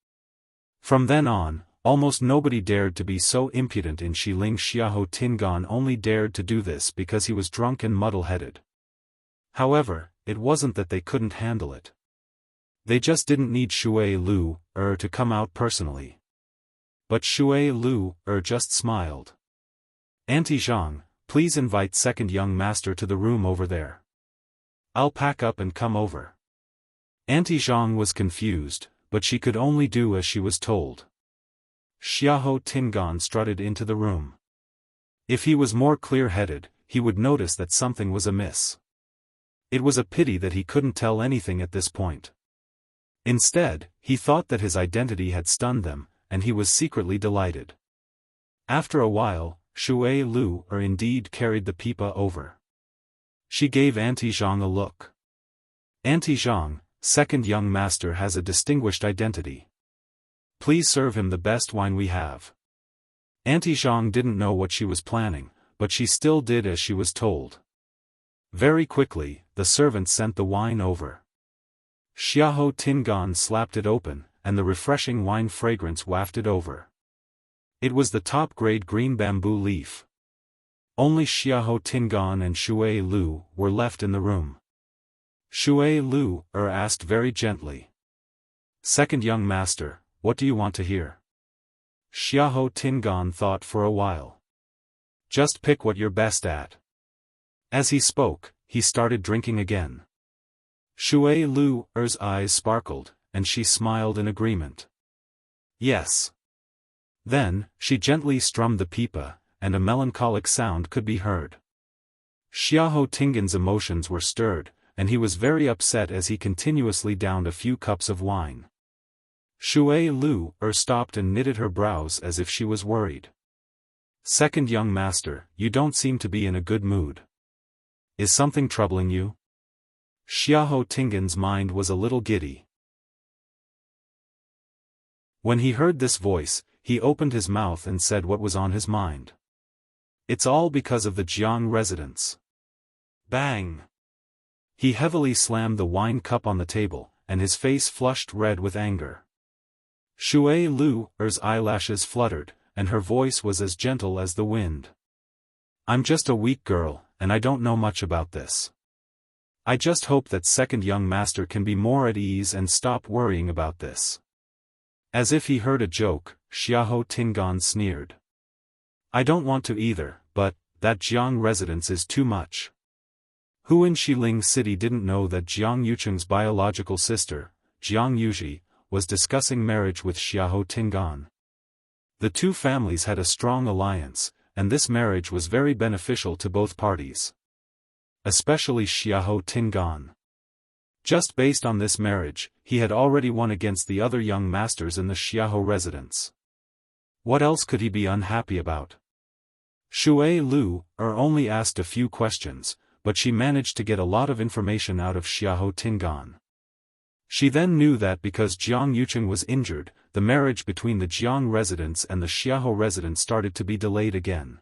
From then on, almost nobody dared to be so impudent in Xiling. Xiaoho Tingan only dared to do this because he was drunk and muddle-headed. However, it wasn't that they couldn't handle it. They just didn't need Shui Lu to come out personally. But Shui Lu just smiled. "Auntie Zhang, please invite second young master to the room over there. I'll pack up and come over." Auntie Zhang was confused, but she could only do as she was told. Xiaoho Tingan strutted into the room. If he was more clear-headed, he would notice that something was amiss. It was a pity that he couldn't tell anything at this point. Instead, he thought that his identity had stunned them, and he was secretly delighted. After a while, Shui Lu indeed carried the pipa over. She gave Auntie Zhang a look. "Auntie Zhang, second young master has a distinguished identity. Please serve him the best wine we have." Auntie Zhang didn't know what she was planning, but she still did as she was told. Very quickly, the servant sent the wine over. Xiaoho Tingan slapped it open, and the refreshing wine fragrance wafted over. It was the top-grade green bamboo leaf. Only Xiaoho Tingan and Shui Lu were left in the room. Shui Lu asked very gently. "Second young master, what do you want to hear?" Xiaoho Tingan thought for a while. "Just pick what you're best at." As he spoke, he started drinking again. Shui Lu's eyes sparkled, and she smiled in agreement. "Yes." Then, she gently strummed the pipa, and a melancholic sound could be heard. Xiaoho Tingan's emotions were stirred, and he was very upset as he continuously downed a few cups of wine. Shui Lu stopped and knitted her brows as if she was worried. "Second young master, you don't seem to be in a good mood. Is something troubling you?" Xiaoho Tingan's mind was a little giddy. When he heard this voice, he opened his mouth and said what was on his mind. "It's all because of the Jiang residence." Bang! He heavily slammed the wine cup on the table, and his face flushed red with anger. Shui Lu's eyelashes fluttered, and her voice was as gentle as the wind. "I'm just a weak girl, and I don't know much about this. I just hope that second young master can be more at ease and stop worrying about this." As if he heard a joke, Xiaoho Tingan sneered. "I don't want to either, but that Jiang residence is too much. Who in Xiling City didn't know that Jiang Yucheng's biological sister, Jiang Yuji, was discussing marriage with Xiaoho Tingan? The two families had a strong alliance, and this marriage was very beneficial to both parties. Especially Xiaoho Tingan. Just based on this marriage, he had already won against the other young masters in the Xiaoho residence. What else could he be unhappy about? Shui Lu only asked a few questions, but she managed to get a lot of information out of Xiaoho Tingan. She then knew that because Jiang Yucheng was injured, the marriage between the Jiang residents and the Xiaoho residents started to be delayed again.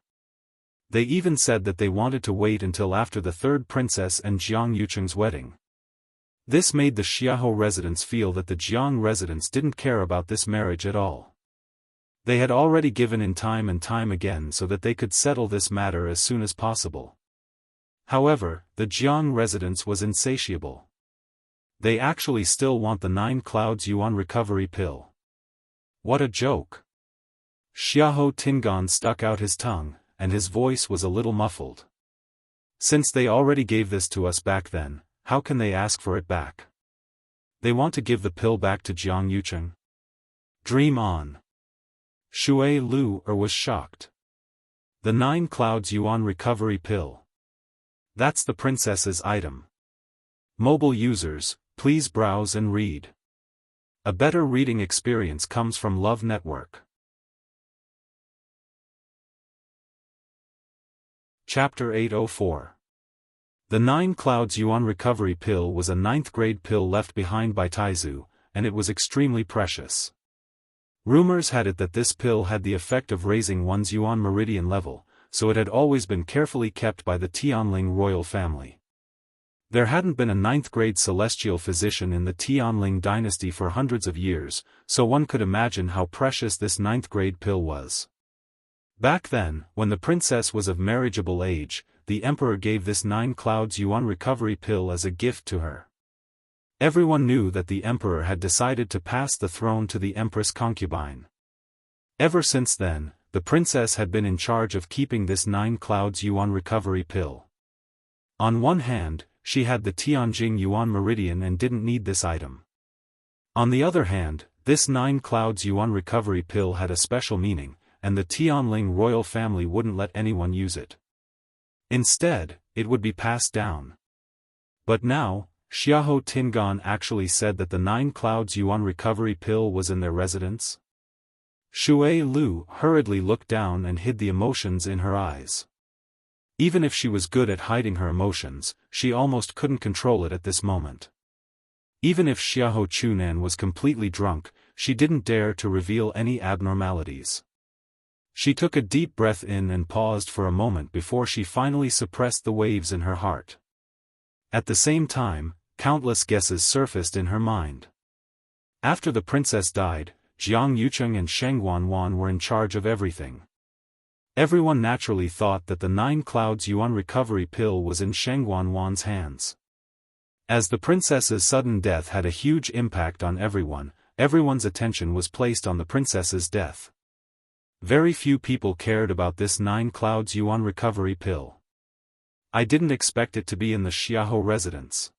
They even said that they wanted to wait until after the third princess and Jiang Yucheng's wedding. This made the Xiaoho residents feel that the Jiang residents didn't care about this marriage at all. They had already given in time and time again so that they could settle this matter as soon as possible. However, the Jiang residence was insatiable. They actually still want the 9 clouds yuan recovery pill. What a joke! Xiahou Tingan stuck out his tongue, and his voice was a little muffled. Since they already gave this to us back then, how can they ask for it back? They want to give the pill back to Jiang Yucheng? Dream on. Shui Lu was shocked. The 9 clouds yuan recovery pill. That's the princess's item. Mobile users, please browse and read. A better reading experience comes from Love Network. Chapter 804. The 9 clouds yuan recovery pill was a 9th grade pill left behind by Taizu, and it was extremely precious. Rumors had it that this pill had the effect of raising one's yuan meridian level, so it had always been carefully kept by the Tianling royal family. There hadn't been a 9th grade celestial physician in the Tianling dynasty for hundreds of years, so one could imagine how precious this 9th grade pill was. Back then, when the princess was of marriageable age, the emperor gave this 9 clouds yuan recovery pill as a gift to her. Everyone knew that the emperor had decided to pass the throne to the empress concubine. Ever since then, the princess had been in charge of keeping this 9 clouds yuan recovery pill. On one hand, she had the Tianjing yuan meridian and didn't need this item. On the other hand, this 9 clouds yuan recovery pill had a special meaning, and the Tianling royal family wouldn't let anyone use it. Instead, it would be passed down. But now, Xiahou Tingan actually said that the 9 clouds yuan recovery pill was in their residence? Shui Lu hurriedly looked down and hid the emotions in her eyes. Even if she was good at hiding her emotions, she almost couldn't control it at this moment. Even if Xiahou Chunan was completely drunk, she didn't dare to reveal any abnormalities. She took a deep breath in and paused for a moment before she finally suppressed the waves in her heart. At the same time, countless guesses surfaced in her mind. After the princess died, Jiang Yucheng and Sheng Wanwan were in charge of everything. Everyone naturally thought that the 9 clouds yuan recovery pill was in Sheng Wanwan's hands. As the princess's sudden death had a huge impact on everyone, everyone's attention was placed on the princess's death. Very few people cared about this 9 clouds yuan recovery pill. I didn't expect it to be in the Xiahou residence.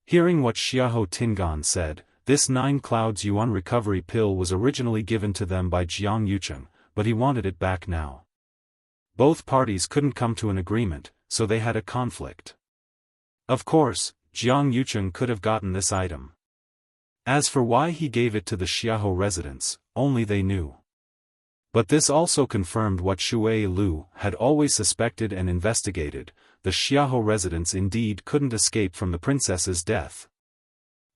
Hearing what Xiahou Tingan said, this 9 clouds yuan recovery pill was originally given to them by Jiang Yucheng, but he wanted it back now. Both parties couldn't come to an agreement, so they had a conflict. Of course, Jiang Yucheng could have gotten this item. As for why he gave it to the Xiahou residence, only they knew. But this also confirmed what Shui Lu had always suspected and investigated: the Xiahou residence indeed couldn't escape from the princess's death.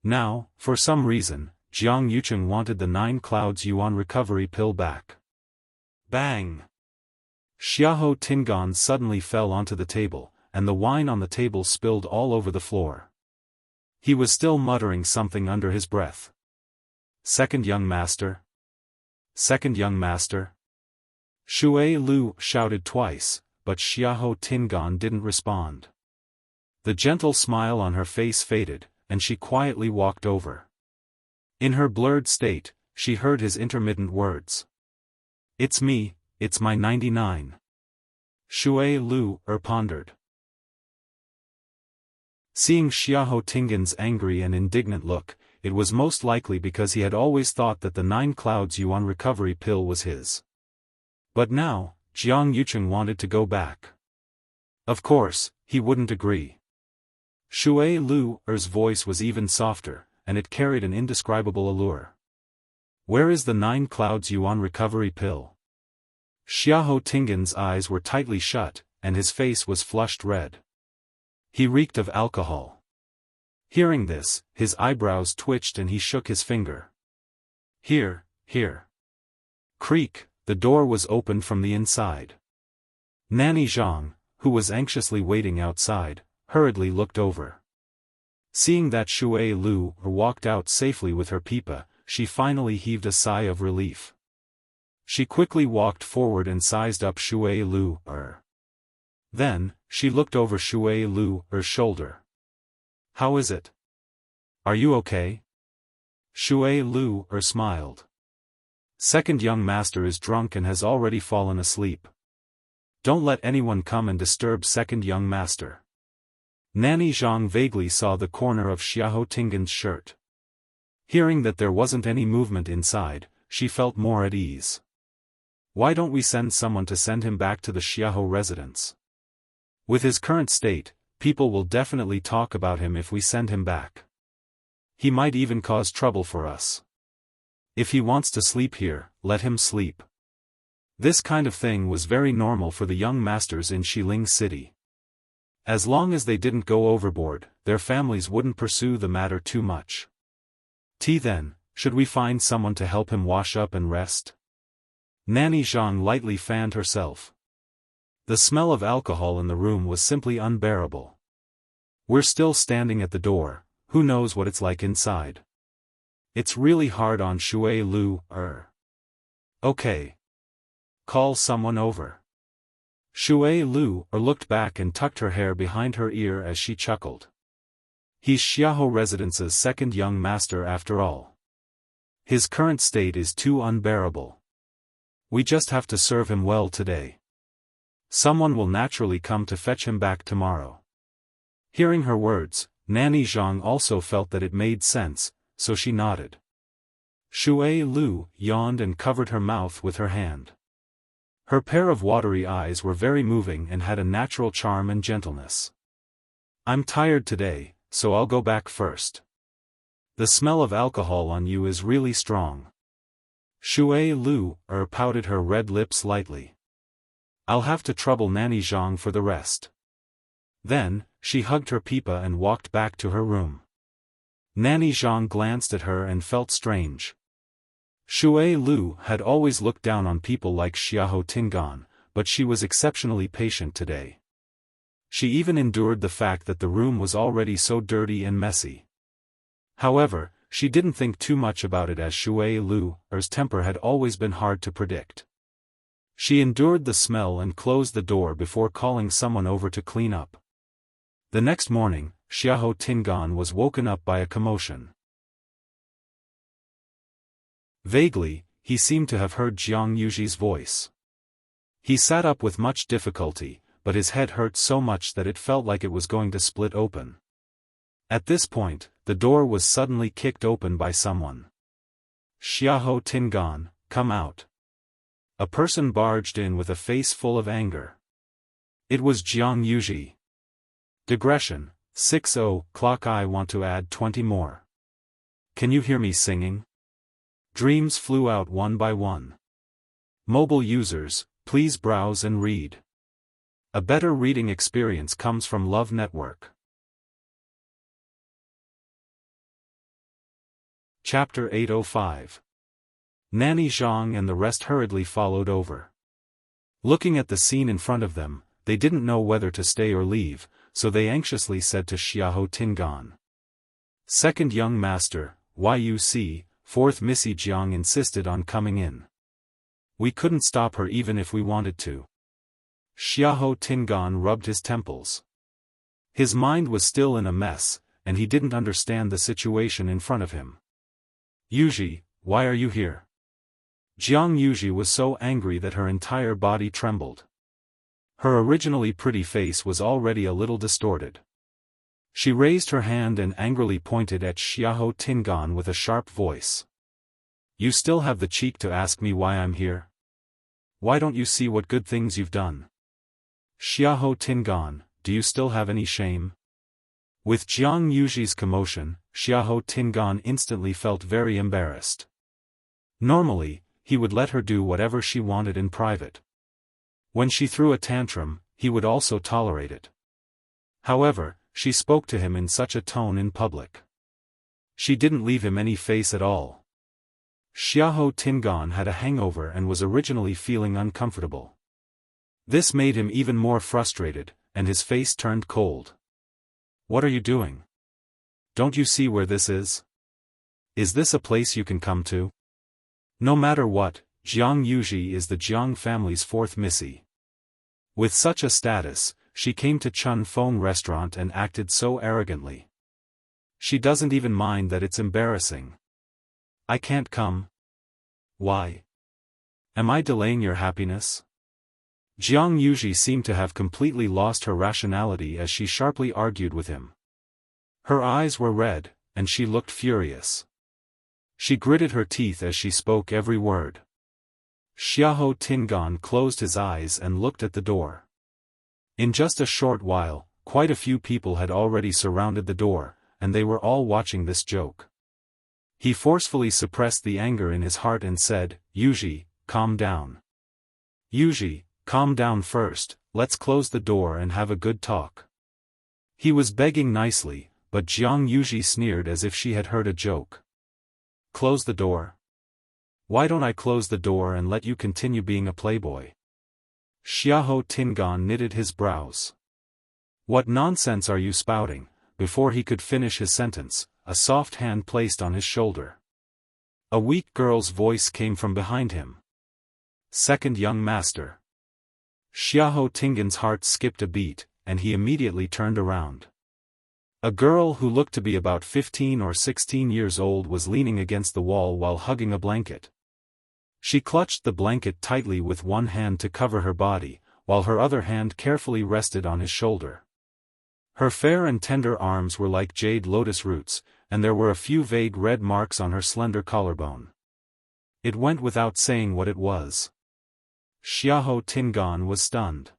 Now, for some reason, Jiang Yucheng wanted the 9 clouds yuan recovery pill back. Bang! Xiahou Tingan suddenly fell onto the table, and the wine on the table spilled all over the floor. He was still muttering something under his breath. Second young master? Second young master? Shui Lu shouted twice, but Xiahou Tingan didn't respond. The gentle smile on her face faded, and she quietly walked over. In her blurred state, she heard his intermittent words. It's me, it's my 99. Shui Lu pondered. Seeing Xiahou Tingan's angry and indignant look, it was most likely because he had always thought that the 9 clouds yuan recovery pill was his. But now, Jiang Yucheng wanted to go back. Of course, he wouldn't agree. Shui Lu's voice was even softer, and it carried an indescribable allure. Where is the 9 clouds yuan recovery pill? Xiahou Tingan's eyes were tightly shut, and his face was flushed red. He reeked of alcohol. Hearing this, his eyebrows twitched and he shook his finger. Here, here. Creak, the door was opened from the inside. Nanny Zhang, who was anxiously waiting outside, hurriedly looked over. Seeing that Shui Lu walked out safely with her pipa, she finally heaved a sigh of relief. She quickly walked forward and sized up Shui Lu's. Then, she looked over Shui Lu's shoulder. "How is it? Are you okay?" Shui Lu's smiled. "Second young master is drunk and has already fallen asleep. Don't let anyone come and disturb second young master." Nanny Zhang vaguely saw the corner of Xiahou Tingan's shirt. Hearing that there wasn't any movement inside, she felt more at ease. "Why don't we send someone to send him back to the Xiahou residence? With his current state, people will definitely talk about him if we send him back. He might even cause trouble for us. If he wants to sleep here, let him sleep." This kind of thing was very normal for the young masters in Xiling City. As long as they didn't go overboard, their families wouldn't pursue the matter too much. Then, should we find someone to help him wash up and rest?" Nanny Zhang lightly fanned herself. The smell of alcohol in the room was simply unbearable. "We're still standing at the door, who knows what it's like inside. It's really hard on Shui Lu's. Okay. Call someone over." Shui Lu's looked back and tucked her hair behind her ear as she chuckled. "He's Xiahou Residence's second young master after all. His current state is too unbearable. We just have to serve him well today. Someone will naturally come to fetch him back tomorrow." Hearing her words, Nanny Zhang also felt that it made sense, so she nodded. Shui Lu's yawned and covered her mouth with her hand. Her pair of watery eyes were very moving and had a natural charm and gentleness. "I'm tired today, so I'll go back first. The smell of alcohol on you is really strong." Shui Lu's pouted her red lips lightly. "I'll have to trouble Nanny Zhang for the rest." Then, she hugged her pipa and walked back to her room. Nanny Zhang glanced at her and felt strange. Shui Lu's had always looked down on people like Xiahou Tingan, but she was exceptionally patient today. She even endured the fact that the room was already so dirty and messy. However, she didn't think too much about it as Shui Lu's temper had always been hard to predict. She endured the smell and closed the door before calling someone over to clean up. The next morning, Xiahou Tingan was woken up by a commotion. Vaguely, he seemed to have heard Jiang Yuji's voice. He sat up with much difficulty, but his head hurt so much that it felt like it was going to split open. At this point, the door was suddenly kicked open by someone. "Xiahou Tingan, come out." A person barged in with a face full of anger. It was Jiang Yuji. Digression, 60 clock. I want to add 20 more. Can you hear me singing? Dreams flew out one by one. Mobile users, please browse and read. A better reading experience comes from Love Network. Chapter 805. Nanny Zhang and the rest hurriedly followed over. Looking at the scene in front of them, they didn't know whether to stay or leave, so they anxiously said to Xiahou Tingan. "Second young master, YUC, fourth Missy Jiang insisted on coming in. We couldn't stop her even if we wanted to." Xiahou Tingan rubbed his temples. His mind was still in a mess, and he didn't understand the situation in front of him. "Yuji, why are you here?" Jiang Yuji was so angry that her entire body trembled. Her originally pretty face was already a little distorted. She raised her hand and angrily pointed at Xiahou Tingan with a sharp voice. "You still have the cheek to ask me why I'm here? Why don't you see what good things you've done? Xiahou Tingan, do you still have any shame?" With Jiang Yuji's commotion, Xiahou Tingan instantly felt very embarrassed. Normally, he would let her do whatever she wanted in private. When she threw a tantrum, he would also tolerate it. However, she spoke to him in such a tone in public. She didn't leave him any face at all. Xiahou Tingan had a hangover and was originally feeling uncomfortable. This made him even more frustrated, and his face turned cold. "What are you doing? Don't you see where this is? Is this a place you can come to?" No matter what, Jiang Yuji is the Jiang family's fourth missy. With such a status, she came to Chun Fong restaurant and acted so arrogantly. She doesn't even mind that it's embarrassing. I can't come. Why? Am I delaying your happiness? Jiang Yuji seemed to have completely lost her rationality as she sharply argued with him. Her eyes were red, and she looked furious. She gritted her teeth as she spoke every word. Xiao Tingan closed his eyes and looked at the door. In just a short while, quite a few people had already surrounded the door, and they were all watching this joke. He forcefully suppressed the anger in his heart and said, "Yuji, calm down. Yuji, calm down first, let's close the door and have a good talk." He was begging nicely, but Jiang Yuji sneered as if she had heard a joke. Close the door? Why don't I close the door and let you continue being a playboy? Xiao Tingan knitted his brows. What nonsense are you spouting? Before he could finish his sentence, a soft hand placed on his shoulder. A weak girl's voice came from behind him. Second young master. Xiao Tingan's heart skipped a beat, and he immediately turned around. A girl who looked to be about 15 or 16 years old was leaning against the wall while hugging a blanket. She clutched the blanket tightly with one hand to cover her body, while her other hand carefully rested on his shoulder. Her fair and tender arms were like jade lotus roots, and there were a few vague red marks on her slender collarbone. It went without saying what it was. Xiao Tingan was stunned.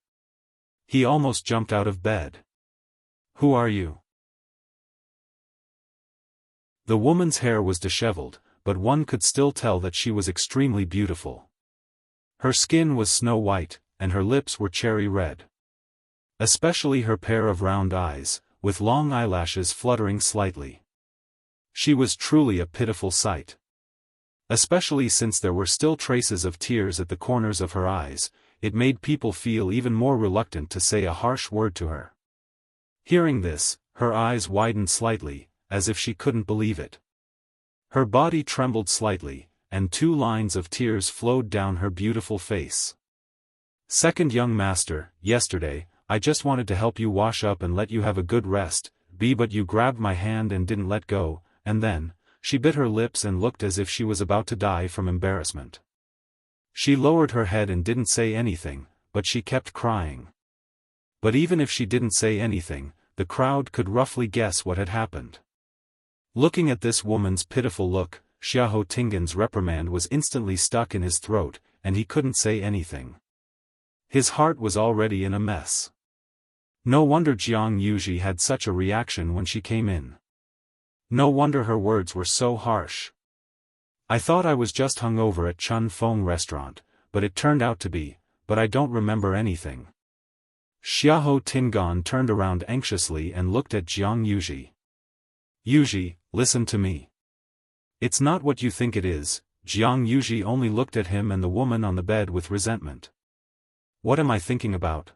He almost jumped out of bed. Who are you? The woman's hair was disheveled, but one could still tell that she was extremely beautiful. Her skin was snow white, and her lips were cherry red. Especially her pair of round eyes, with long eyelashes fluttering slightly. She was truly a pitiful sight. Especially since there were still traces of tears at the corners of her eyes, it made people feel even more reluctant to say a harsh word to her. Hearing this, her eyes widened slightly, as if she couldn't believe it. Her body trembled slightly, and 2 lines of tears flowed down her beautiful face. Second young master, yesterday, I just wanted to help you wash up and let you have a good rest, but you grabbed my hand and didn't let go, and then, she bit her lips and looked as if she was about to die from embarrassment. She lowered her head and didn't say anything, but she kept crying. But even if she didn't say anything, the crowd could roughly guess what had happened. Looking at this woman's pitiful look, Xiao Tingan's reprimand was instantly stuck in his throat, and he couldn't say anything. His heart was already in a mess. No wonder Jiang Yuji had such a reaction when she came in. No wonder her words were so harsh. I thought I was just hungover at Chun Fong restaurant, but it turned out to be, but I don't remember anything. Xiao Tingan turned around anxiously and looked at Jiang Yuji. Yuji, listen to me. It's not what you think it is. Jiang Yuji only looked at him and the woman on the bed with resentment. What am I thinking about?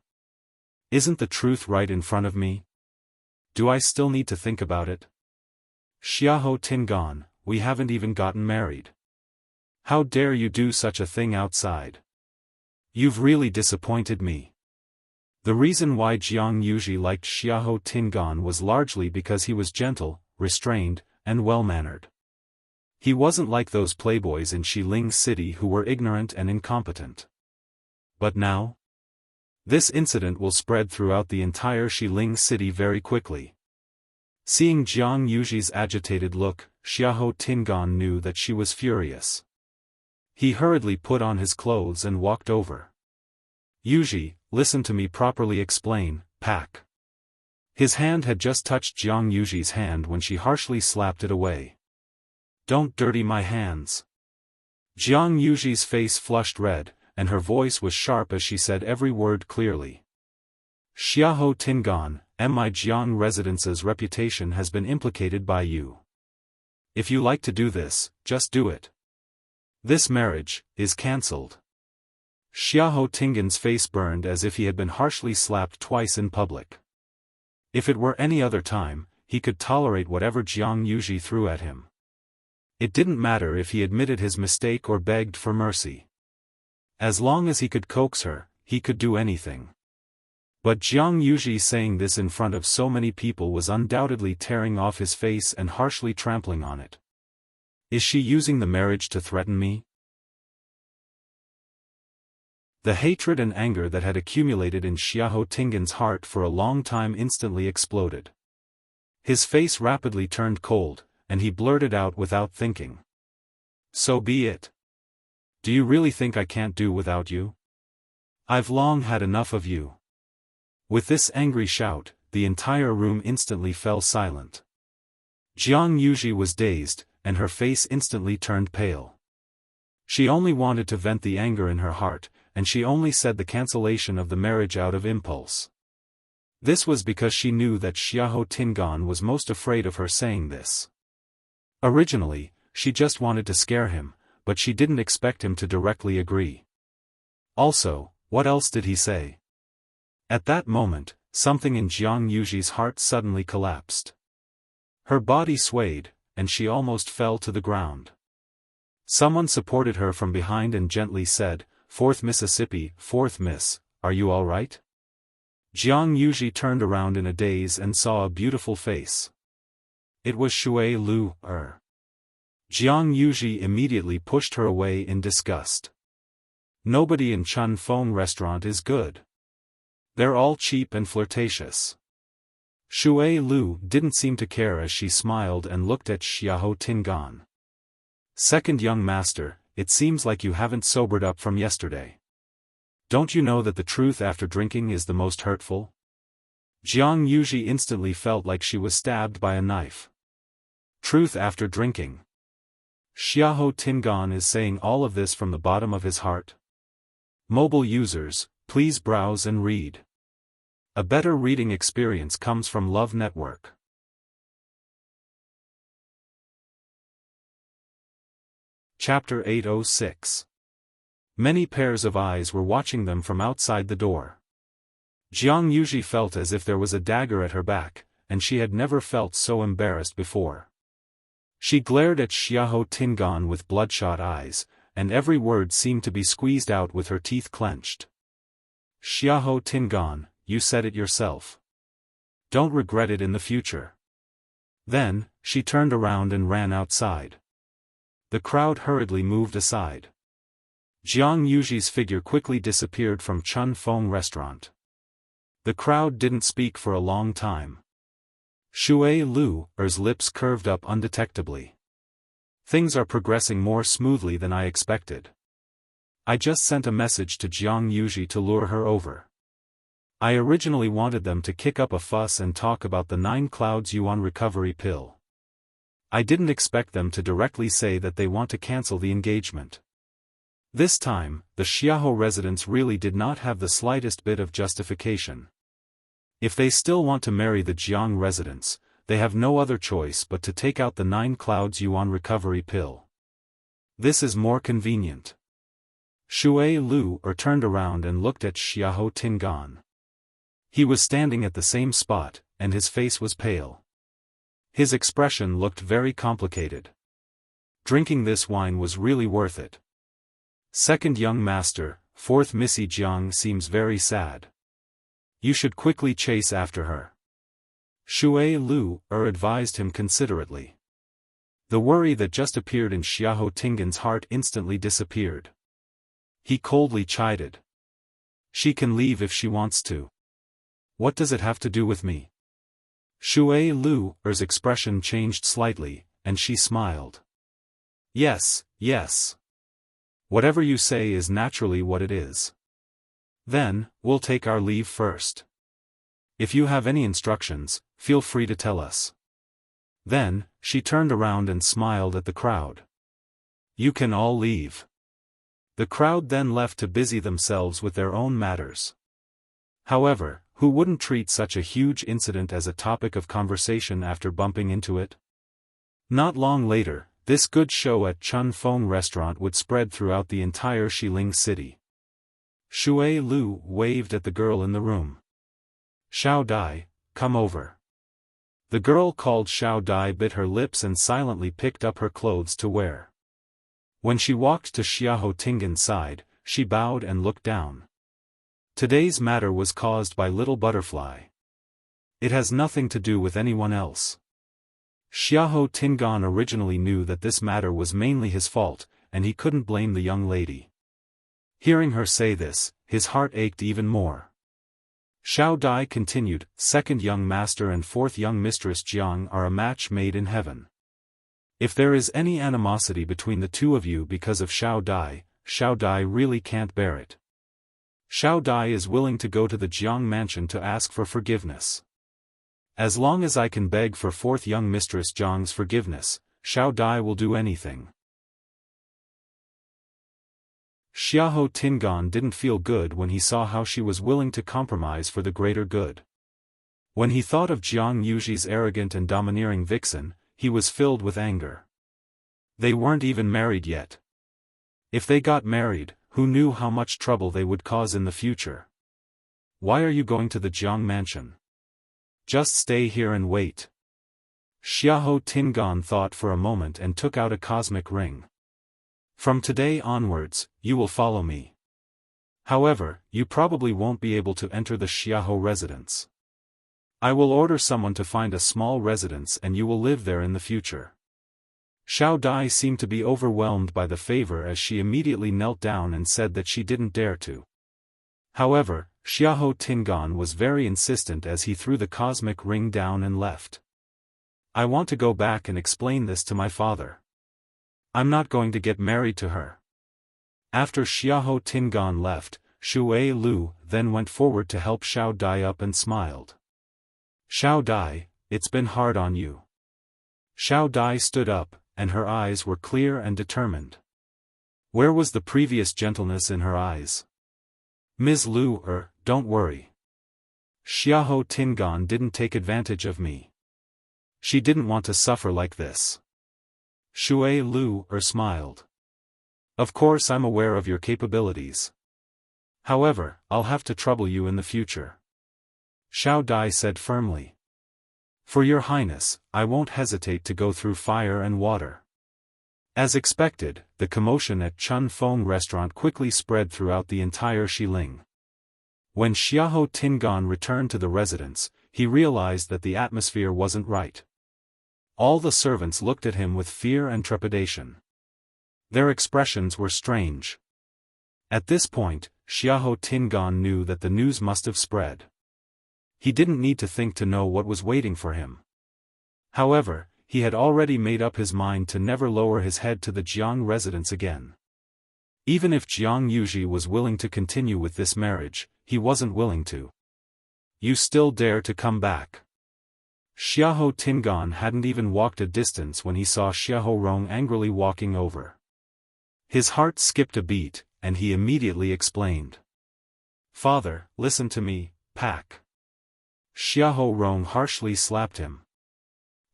Isn't the truth right in front of me? Do I still need to think about it? Xiao Tingan, we haven't even gotten married. How dare you do such a thing outside? You've really disappointed me. The reason why Jiang Yuji liked Xiao Tingan was largely because he was gentle, restrained, and well-mannered. He wasn't like those playboys in Xiling City who were ignorant and incompetent. But now? This incident will spread throughout the entire Xiling City very quickly. Seeing Jiang Yuji's agitated look, Xiao Tingan knew that she was furious. He hurriedly put on his clothes and walked over. Yuji, listen to me properly explain, pack. His hand had just touched Jiang Yuji's hand when she harshly slapped it away. Don't dirty my hands. Jiang Yuji's face flushed red, and her voice was sharp as she said every word clearly. Xiao Tingan, my Jiang residence's reputation has been implicated by you. If you like to do this, just do it. This marriage is cancelled. Xiao Tingan's face burned as if he had been harshly slapped twice in public. If it were any other time, he could tolerate whatever Jiang Yuji threw at him. It didn't matter if he admitted his mistake or begged for mercy. As long as he could coax her, he could do anything. But Jiang Yuji saying this in front of so many people was undoubtedly tearing off his face and harshly trampling on it. Is she using the marriage to threaten me? The hatred and anger that had accumulated in Xiahou Tingan's heart for a long time instantly exploded. His face rapidly turned cold, and he blurted out without thinking. So be it. Do you really think I can't do without you? I've long had enough of you. With this angry shout, the entire room instantly fell silent. Jiang Yuji was dazed, and her face instantly turned pale. She only wanted to vent the anger in her heart, and she only said the cancellation of the marriage out of impulse. This was because she knew that Xiahou Tingan was most afraid of her saying this. Originally, she just wanted to scare him, but she didn't expect him to directly agree. Also, what else did he say? At that moment, something in Jiang Yuji's heart suddenly collapsed. Her body swayed, and she almost fell to the ground. Someone supported her from behind and gently said, "Fourth Mississippi, fourth Miss, are you all right?" Jiang Yuji turned around in a daze and saw a beautiful face. It was Shui Lu. Jiang Yuji immediately pushed her away in disgust. Nobody in Chun Fong restaurant is good. They're all cheap and flirtatious. Shui Lu didn't seem to care as she smiled and looked at Xiahou Tingan. Second young master, it seems like you haven't sobered up from yesterday. Don't you know that the truth after drinking is the most hurtful? Jiang Yuji instantly felt like she was stabbed by a knife. Truth after drinking. Xiahou Tingan is saying all of this from the bottom of his heart. Mobile users, please browse and read. A better reading experience comes from Love Network. Chapter 806. Many pairs of eyes were watching them from outside the door. Jiang Yuji felt as if there was a dagger at her back, and she had never felt so embarrassed before. She glared at Xiahou Tingan with bloodshot eyes, and every word seemed to be squeezed out with her teeth clenched. Xiahou Tingan, you said it yourself. Don't regret it in the future. Then, she turned around and ran outside. The crowd hurriedly moved aside. Jiang Yuji's figure quickly disappeared from Chun Fong restaurant. The crowd didn't speak for a long time. Shui Lu's lips curved up undetectably. Things are progressing more smoothly than I expected. I just sent a message to Jiang Yuji to lure her over. I originally wanted them to kick up a fuss and talk about the 9 clouds yuan recovery pill. I didn't expect them to directly say that they want to cancel the engagement. This time, the Xiahou residents really did not have the slightest bit of justification. If they still want to marry the Jiang residents, they have no other choice but to take out the 9 clouds yuan recovery pill. This is more convenient. Shui Lu turned around and looked at Xiahou Tingan. He was standing at the same spot, and his face was pale. His expression looked very complicated. Drinking this wine was really worth it. Second young master, fourth Missy Jiang seems very sad. You should quickly chase after her. Shui Lu advised him considerately. The worry that just appeared in Xiahou Tingan's heart instantly disappeared. He coldly chided. She can leave if she wants to. What does it have to do with me? Shui Lu's expression changed slightly, and she smiled. Yes, yes. Whatever you say is naturally what it is. Then, we'll take our leave first. If you have any instructions, feel free to tell us. Then, she turned around and smiled at the crowd. You can all leave. The crowd then left to busy themselves with their own matters. However, who wouldn't treat such a huge incident as a topic of conversation after bumping into it? Not long later, this good show at Chun Fong restaurant would spread throughout the entire Xiling city. Shui Lu waved at the girl in the room. Xiao Dai, come over. The girl called Xiao Dai bit her lips and silently picked up her clothes to wear. When she walked to Xiahou Tingan's side, she bowed and looked down. Today's matter was caused by Little Butterfly. It has nothing to do with anyone else. Xiahou Tingan originally knew that this matter was mainly his fault, and he couldn't blame the young lady. Hearing her say this, his heart ached even more. Xiao Dai continued, second young master and fourth young mistress Jiang are a match made in heaven. If there is any animosity between the two of you because of Xiao Dai really can't bear it. Xiao Dai is willing to go to the Jiang mansion to ask for forgiveness. As long as I can beg for fourth young mistress Jiang's forgiveness, Xiao Dai will do anything. Xiahou Tingan didn't feel good when he saw how she was willing to compromise for the greater good. When he thought of Jiang Yuji's arrogant and domineering vixen, he was filled with anger. They weren't even married yet. If they got married, who knew how much trouble they would cause in the future? Why are you going to the Jiang mansion? Just stay here and wait. Xiahou Tingan thought for a moment and took out a cosmic ring. From today onwards, you will follow me. However, you probably won't be able to enter the Xiahou residence. I will order someone to find a small residence and you will live there in the future. Xiao Dai seemed to be overwhelmed by the favor as she immediately knelt down and said that she didn't dare to. However, Xiahou Tingan was very insistent as he threw the cosmic ring down and left. I want to go back and explain this to my father. I'm not going to get married to her. After Xiahou Tingan left, Shui Lu then went forward to help Xiao Dai up and smiled. Xiao Dai, it's been hard on you. Xiao Dai stood up, and her eyes were clear and determined. Where was the previous gentleness in her eyes? Ms. Lu, don't worry. Xiahou Tingan didn't take advantage of me. She didn't want to suffer like this. Shui Lu smiled. Of course I'm aware of your capabilities. However, I'll have to trouble you in the future. Xiao Dai said firmly. For your highness, I won't hesitate to go through fire and water. As expected, the commotion at Chun Fong restaurant quickly spread throughout the entire Xiling. When Xiahou Tingan returned to the residence, he realized that the atmosphere wasn't right. All the servants looked at him with fear and trepidation. Their expressions were strange. At this point, Xiahou Tingan knew that the news must have spread. He didn't need to think to know what was waiting for him. However, he had already made up his mind to never lower his head to the Jiang residence again. Even if Jiang Yuji was willing to continue with this marriage, he wasn't willing to. You still dare to come back? Xiahou Tingan hadn't even walked a distance when he saw Xiahou Rong angrily walking over. His heart skipped a beat, and he immediately explained. Father, listen to me, Pak. Xiahou Rong harshly slapped him.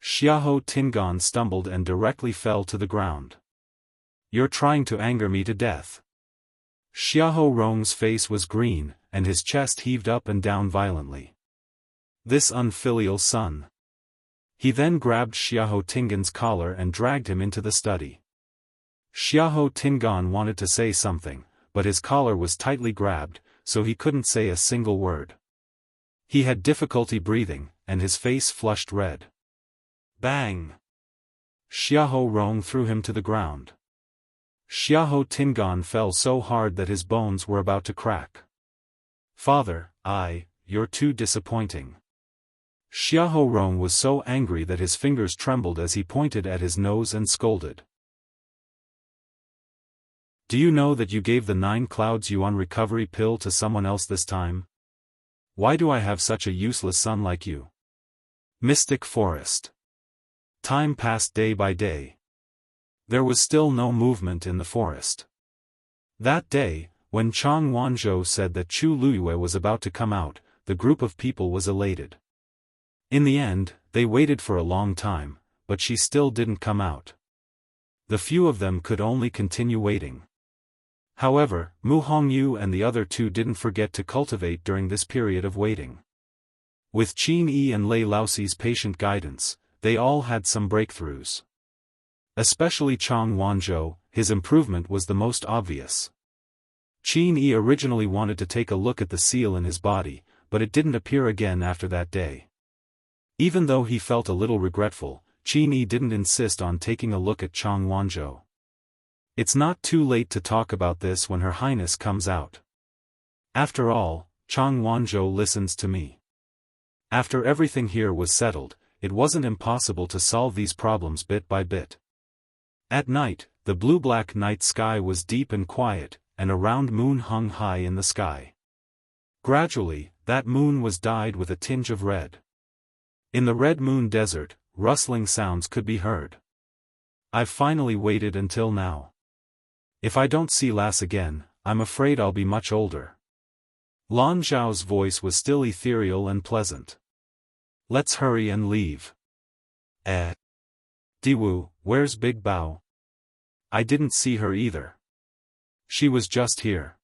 Xiahou Tingan stumbled and directly fell to the ground. You're trying to anger me to death. Xiahou Rong's face was green, and his chest heaved up and down violently. This unfilial son. He then grabbed Xiahou Tingan's collar and dragged him into the study. Xiahou Tingan wanted to say something, but his collar was tightly grabbed, so he couldn't say a single word. He had difficulty breathing, and his face flushed red. Bang! Xiahou Rong threw him to the ground. Xiahou Tingan fell so hard that his bones were about to crack. Father, you're too disappointing. Xiahou Rong was so angry that his fingers trembled as he pointed at his nose and scolded. Do you know that you gave the 9 clouds yuan recovery pill to someone else this time? Why do I have such a useless son like you? Mystic Forest. Time passed day by day. There was still no movement in the forest. That day, when Chang Wanzhou said that Chu Luyue was about to come out, the group of people was elated. In the end, they waited for a long time, but she still didn't come out. The few of them could only continue waiting. However, Mu Hongyu and the other 2 didn't forget to cultivate during this period of waiting. With Qin Yi and Lei Laoxi's patient guidance, they all had some breakthroughs. Especially Chang Wanzhou, his improvement was the most obvious. Qin Yi originally wanted to take a look at the seal in his body, but it didn't appear again after that day. Even though he felt a little regretful, Qin Yi didn't insist on taking a look at Chang Wanzhou. It's not too late to talk about this when Her Highness comes out. After all, Chang Wanzhou listens to me. After everything here was settled, it wasn't impossible to solve these problems bit by bit. At night, the blue-black night sky was deep and quiet, and a round moon hung high in the sky. Gradually, that moon was dyed with a tinge of red. In the Red Moon Desert, rustling sounds could be heard. I've finally waited until now. If I don't see Lass again, I'm afraid I'll be much older. Lan Zhao's voice was still ethereal and pleasant. Let's hurry and leave. Diwu, where's Big Bao? I didn't see her either. She was just here.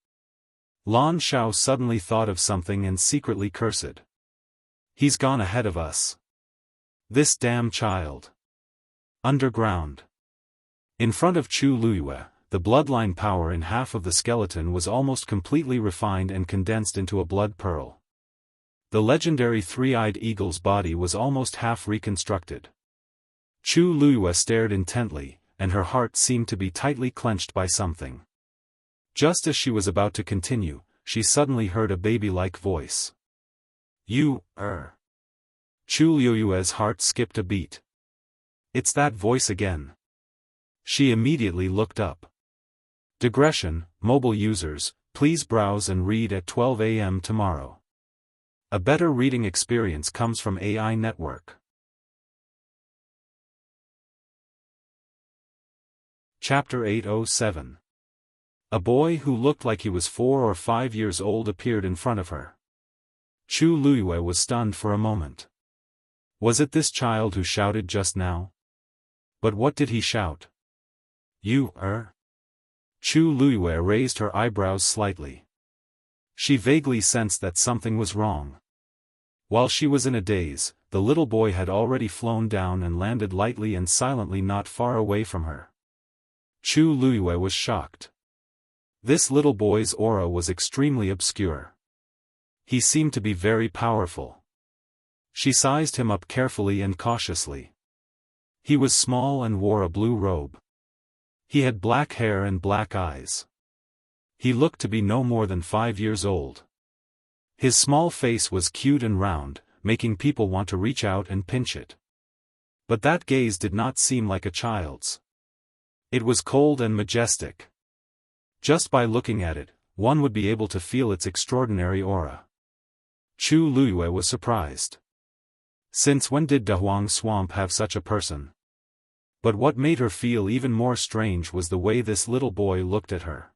Lan Zhao suddenly thought of something and secretly cursed. He's gone ahead of us. This damn child. Underground. In front of Chu Luyue, the bloodline power in half of the skeleton was almost completely refined and condensed into a blood pearl. The legendary three-eyed eagle's body was almost half reconstructed. Chu Luyue stared intently, and her heart seemed to be tightly clenched by something. Just as she was about to continue, she suddenly heard a baby-like voice. You, Chu Luyue's heart skipped a beat. It's that voice again. She immediately looked up. Digression, mobile users, please browse and read at 12 a.m. tomorrow. A better reading experience comes from AI Network. Chapter 807. A boy who looked like he was 4 or 5 years old appeared in front of her. Chu Luyue was stunned for a moment. Was it this child who shouted just now? But what did he shout? You, Chu Luyue raised her eyebrows slightly. She vaguely sensed that something was wrong. While she was in a daze, the little boy had already flown down and landed lightly and silently not far away from her. Chu Luyue was shocked. This little boy's aura was extremely obscure. He seemed to be very powerful. She sized him up carefully and cautiously. He was small and wore a blue robe. He had black hair and black eyes. He looked to be no more than 5 years old. His small face was cute and round, making people want to reach out and pinch it. But that gaze did not seem like a child's. It was cold and majestic. Just by looking at it, one would be able to feel its extraordinary aura. Chu Luyue was surprised. Since when did Dahuang Swamp have such a person? But what made her feel even more strange was the way this little boy looked at her.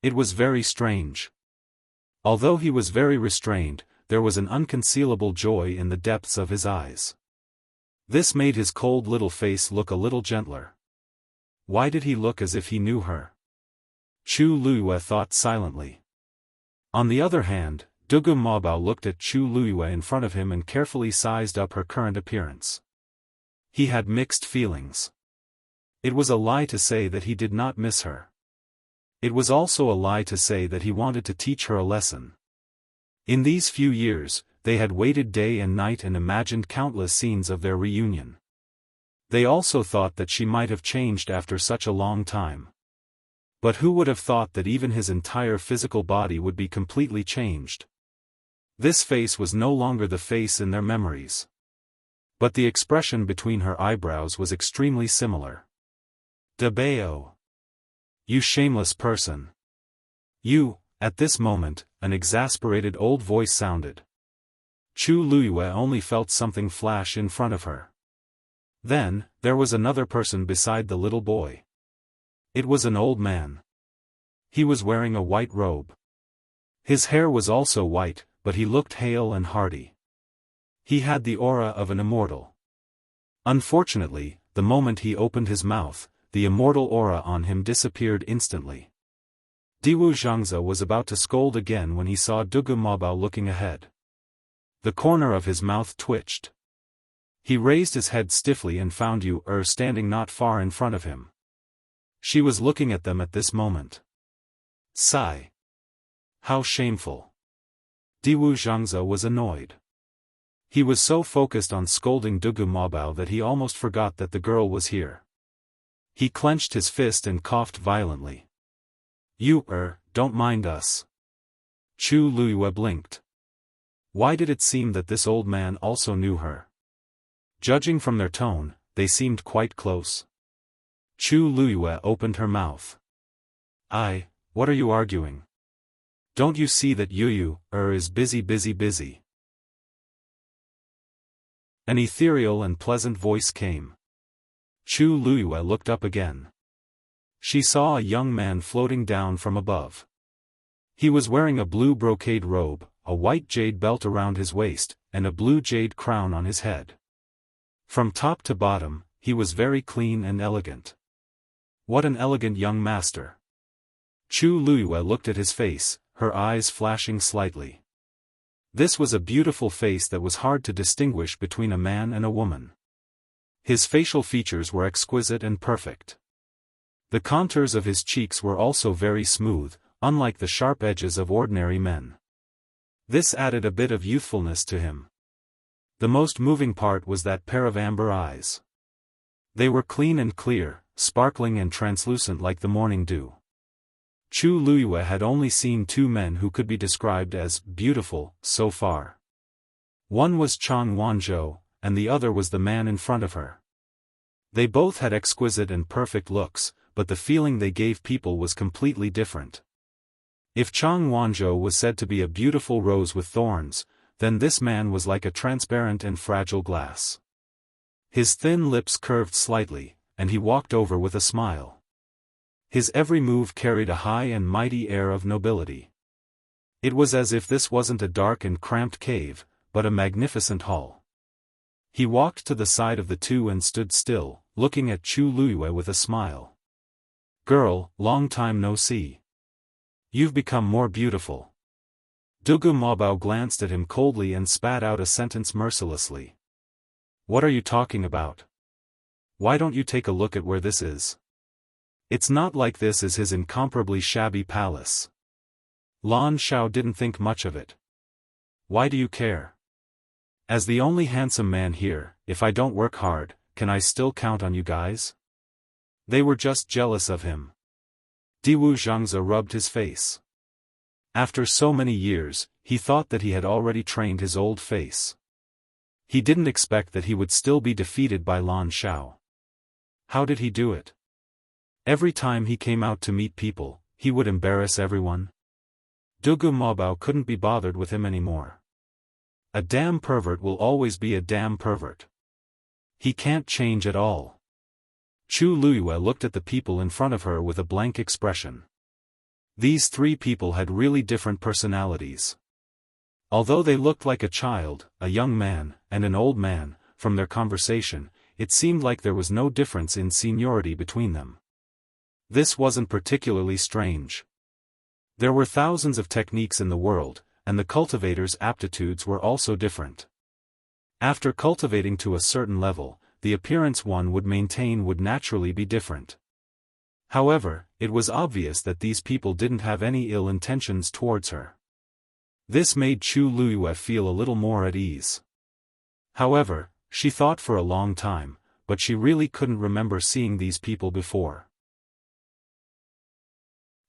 It was very strange. Although he was very restrained, there was an unconcealable joy in the depths of his eyes. This made his cold little face look a little gentler. Why did he look as if he knew her? Chu Luyue thought silently. On the other hand, Dugu Mabao looked at Chu Luyue in front of him and carefully sized up her current appearance. He had mixed feelings. It was a lie to say that he did not miss her. It was also a lie to say that he wanted to teach her a lesson. In these few years, they had waited day and night and imagined countless scenes of their reunion. They also thought that she might have changed after such a long time. But who would have thought that even his entire physical body would be completely changed? This face was no longer the face in their memories. But the expression between her eyebrows was extremely similar. Dabeo. You shameless person. You, at this moment, an exasperated old voice sounded. Chu Luyue only felt something flash in front of her. Then, there was another person beside the little boy. It was an old man. He was wearing a white robe. His hair was also white, but he looked hale and hearty. He had the aura of an immortal. Unfortunately, the moment he opened his mouth, the immortal aura on him disappeared instantly. Diwu Zhangze was about to scold again when he saw Dugu Mabao looking ahead. The corner of his mouth twitched. He raised his head stiffly and found Yu standing not far in front of him. She was looking at them at this moment. Sigh. How shameful. Diwu Zhangze was annoyed. He was so focused on scolding Dugu Mobao that he almost forgot that the girl was here. He clenched his fist and coughed violently. Don't mind us. Chu Luiyue blinked. Why did it seem that this old man also knew her? Judging from their tone, they seemed quite close. Chu Luiyue opened her mouth. What are you arguing? Don't you see that is busy? An ethereal and pleasant voice came. Chu Luiyue looked up again. She saw a young man floating down from above. He was wearing a blue brocade robe, a white jade belt around his waist, and a blue jade crown on his head. From top to bottom, he was very clean and elegant. What an elegant young master. Chu Luiyue looked at his face, her eyes flashing slightly. This was a beautiful face that was hard to distinguish between a man and a woman. His facial features were exquisite and perfect. The contours of his cheeks were also very smooth, unlike the sharp edges of ordinary men. This added a bit of youthfulness to him. The most moving part was that pair of amber eyes. They were clean and clear, sparkling and translucent like the morning dew. Chu Luiyue had only seen two men who could be described as beautiful so far. One was Chang Wanzhou, and the other was the man in front of her. They both had exquisite and perfect looks, but the feeling they gave people was completely different. If Chang Wanzhou was said to be a beautiful rose with thorns, then this man was like a transparent and fragile glass. His thin lips curved slightly, and he walked over with a smile. His every move carried a high and mighty air of nobility. It was as if this wasn't a dark and cramped cave, but a magnificent hall. He walked to the side of the two and stood still, looking at Chu Luiyue with a smile. Girl, long time no see. You've become more beautiful. Dugu Mobao glanced at him coldly and spat out a sentence mercilessly. What are you talking about? Why don't you take a look at where this is? It's not like this is his incomparably shabby palace. Lan Xiao didn't think much of it. Why do you care? As the only handsome man here, if I don't work hard, can I still count on you guys? They were just jealous of him. Diwu Zhangze rubbed his face. After so many years, he thought that he had already trained his old face. He didn't expect that he would still be defeated by Lan Xiao. How did he do it? Every time he came out to meet people, he would embarrass everyone. Dugu Mobao couldn't be bothered with him anymore. A damn pervert will always be a damn pervert. He can't change at all. Chu Luiyue looked at the people in front of her with a blank expression. These three people had really different personalities. Although they looked like a child, a young man, and an old man, from their conversation, it seemed like there was no difference in seniority between them. This wasn't particularly strange. There were thousands of techniques in the world, and the cultivators' aptitudes were also different. After cultivating to a certain level, the appearance one would maintain would naturally be different. However, it was obvious that these people didn't have any ill intentions towards her. This made Chu Luiyue feel a little more at ease. However, she thought for a long time, but she really couldn't remember seeing these people before.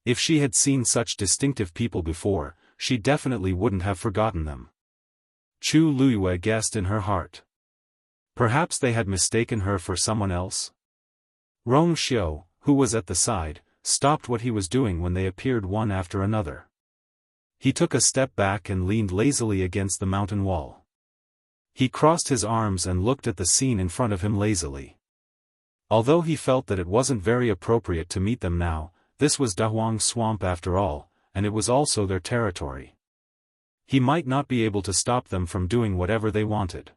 If she had seen such distinctive people before, she definitely wouldn't have forgotten them. Chu Luiyue guessed in her heart. Perhaps they had mistaken her for someone else? Rong Xiu, who was at the side, stopped what he was doing when they appeared one after another. He took a step back and leaned lazily against the mountain wall. He crossed his arms and looked at the scene in front of him lazily. Although he felt that it wasn't very appropriate to meet them now, this was Dahuang Swamp after all, and it was also their territory. He might not be able to stop them from doing whatever they wanted.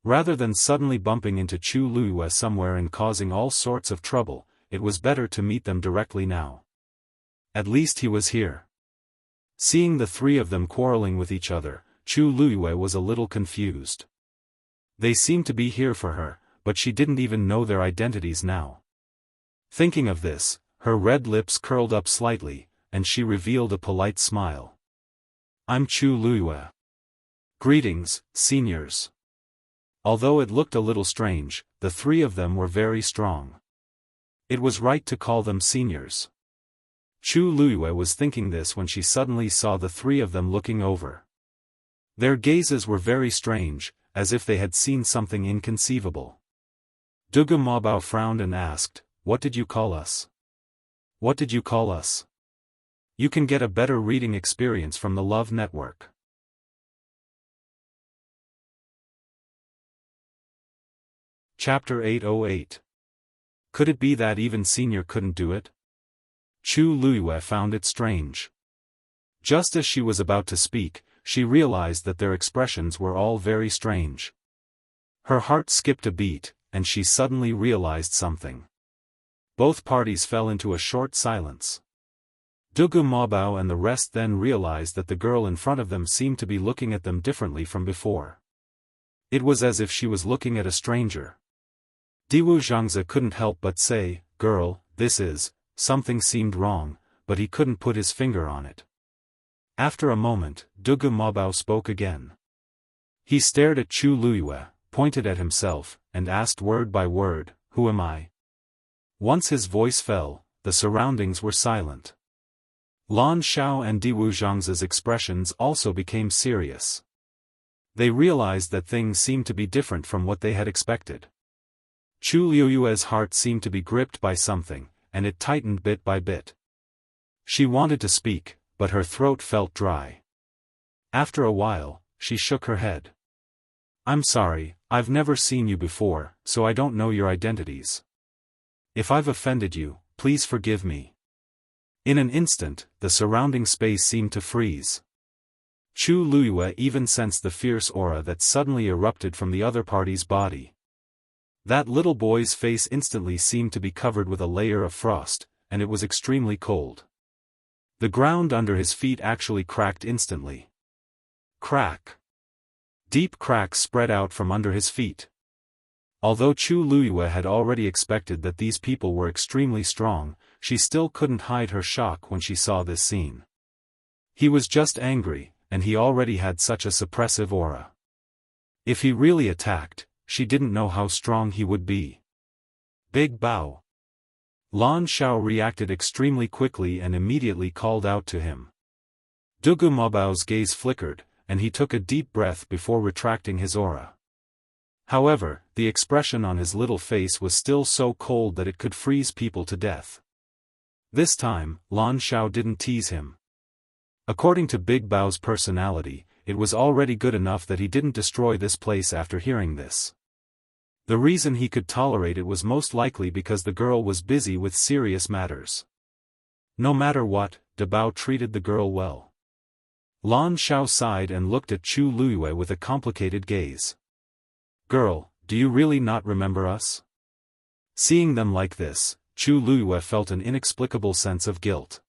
Rather than suddenly bumping into Chu Luiyue somewhere and causing all sorts of trouble, it was better to meet them directly now. At least he was here. Seeing the three of them quarreling with each other, Chu Luiyue was a little confused. They seemed to be here for her, but she didn't even know their identities now. Thinking of this, her red lips curled up slightly, and she revealed a polite smile. I'm Chu Luiyue. Greetings, seniors. Although it looked a little strange, the three of them were very strong. It was right to call them seniors. Chu Luiyue was thinking this when she suddenly saw the three of them looking over. Their gazes were very strange, as if they had seen something inconceivable. Dugu Mabao frowned and asked, "What did you call us? What did you call us?" You can get a better reading experience from the Love Network. Chapter 808. Could it be that even Senior couldn't do it? Chu Luiyue found it strange. Just as she was about to speak, she realized that their expressions were all very strange. Her heart skipped a beat, and she suddenly realized something. Both parties fell into a short silence. Dugu Mabao and the rest then realized that the girl in front of them seemed to be looking at them differently from before. It was as if she was looking at a stranger. Diwu Zhangzi couldn't help but say, "Girl, something seemed wrong," but he couldn't put his finger on it. After a moment, Dugu Mabao spoke again. He stared at Chu Luiyue, pointed at himself, and asked word by word, "Who am I?" Once his voice fell, the surroundings were silent. Lan Xiao and Diwu Zhangzi's expressions also became serious. They realized that things seemed to be different from what they had expected. Chu Luiyue's heart seemed to be gripped by something, and it tightened bit by bit. She wanted to speak, but her throat felt dry. After a while, she shook her head. "I'm sorry, I've never seen you before, so I don't know your identities. If I've offended you, please forgive me." In an instant, the surrounding space seemed to freeze. Chu Luiyue even sensed the fierce aura that suddenly erupted from the other party's body. That little boy's face instantly seemed to be covered with a layer of frost, and it was extremely cold. The ground under his feet actually cracked instantly. Crack! Deep cracks spread out from under his feet. Although Chu Luiyue had already expected that these people were extremely strong, she still couldn't hide her shock when she saw this scene. He was just angry, and he already had such a suppressive aura. If he really attacked, she didn't know how strong he would be. Big Bao. Lan Xiao reacted extremely quickly and immediately called out to him. Dugu Mabao's gaze flickered, and he took a deep breath before retracting his aura. However, the expression on his little face was still so cold that it could freeze people to death. This time, Lan Xiao didn't tease him. According to Big Bao's personality, it was already good enough that he didn't destroy this place after hearing this. The reason he could tolerate it was most likely because the girl was busy with serious matters. No matter what, De Bao treated the girl well. Lan Xiao sighed and looked at Chu Luiyue with a complicated gaze. "Girl, do you really not remember us?" Seeing them like this, Chu Luiyue felt an inexplicable sense of guilt.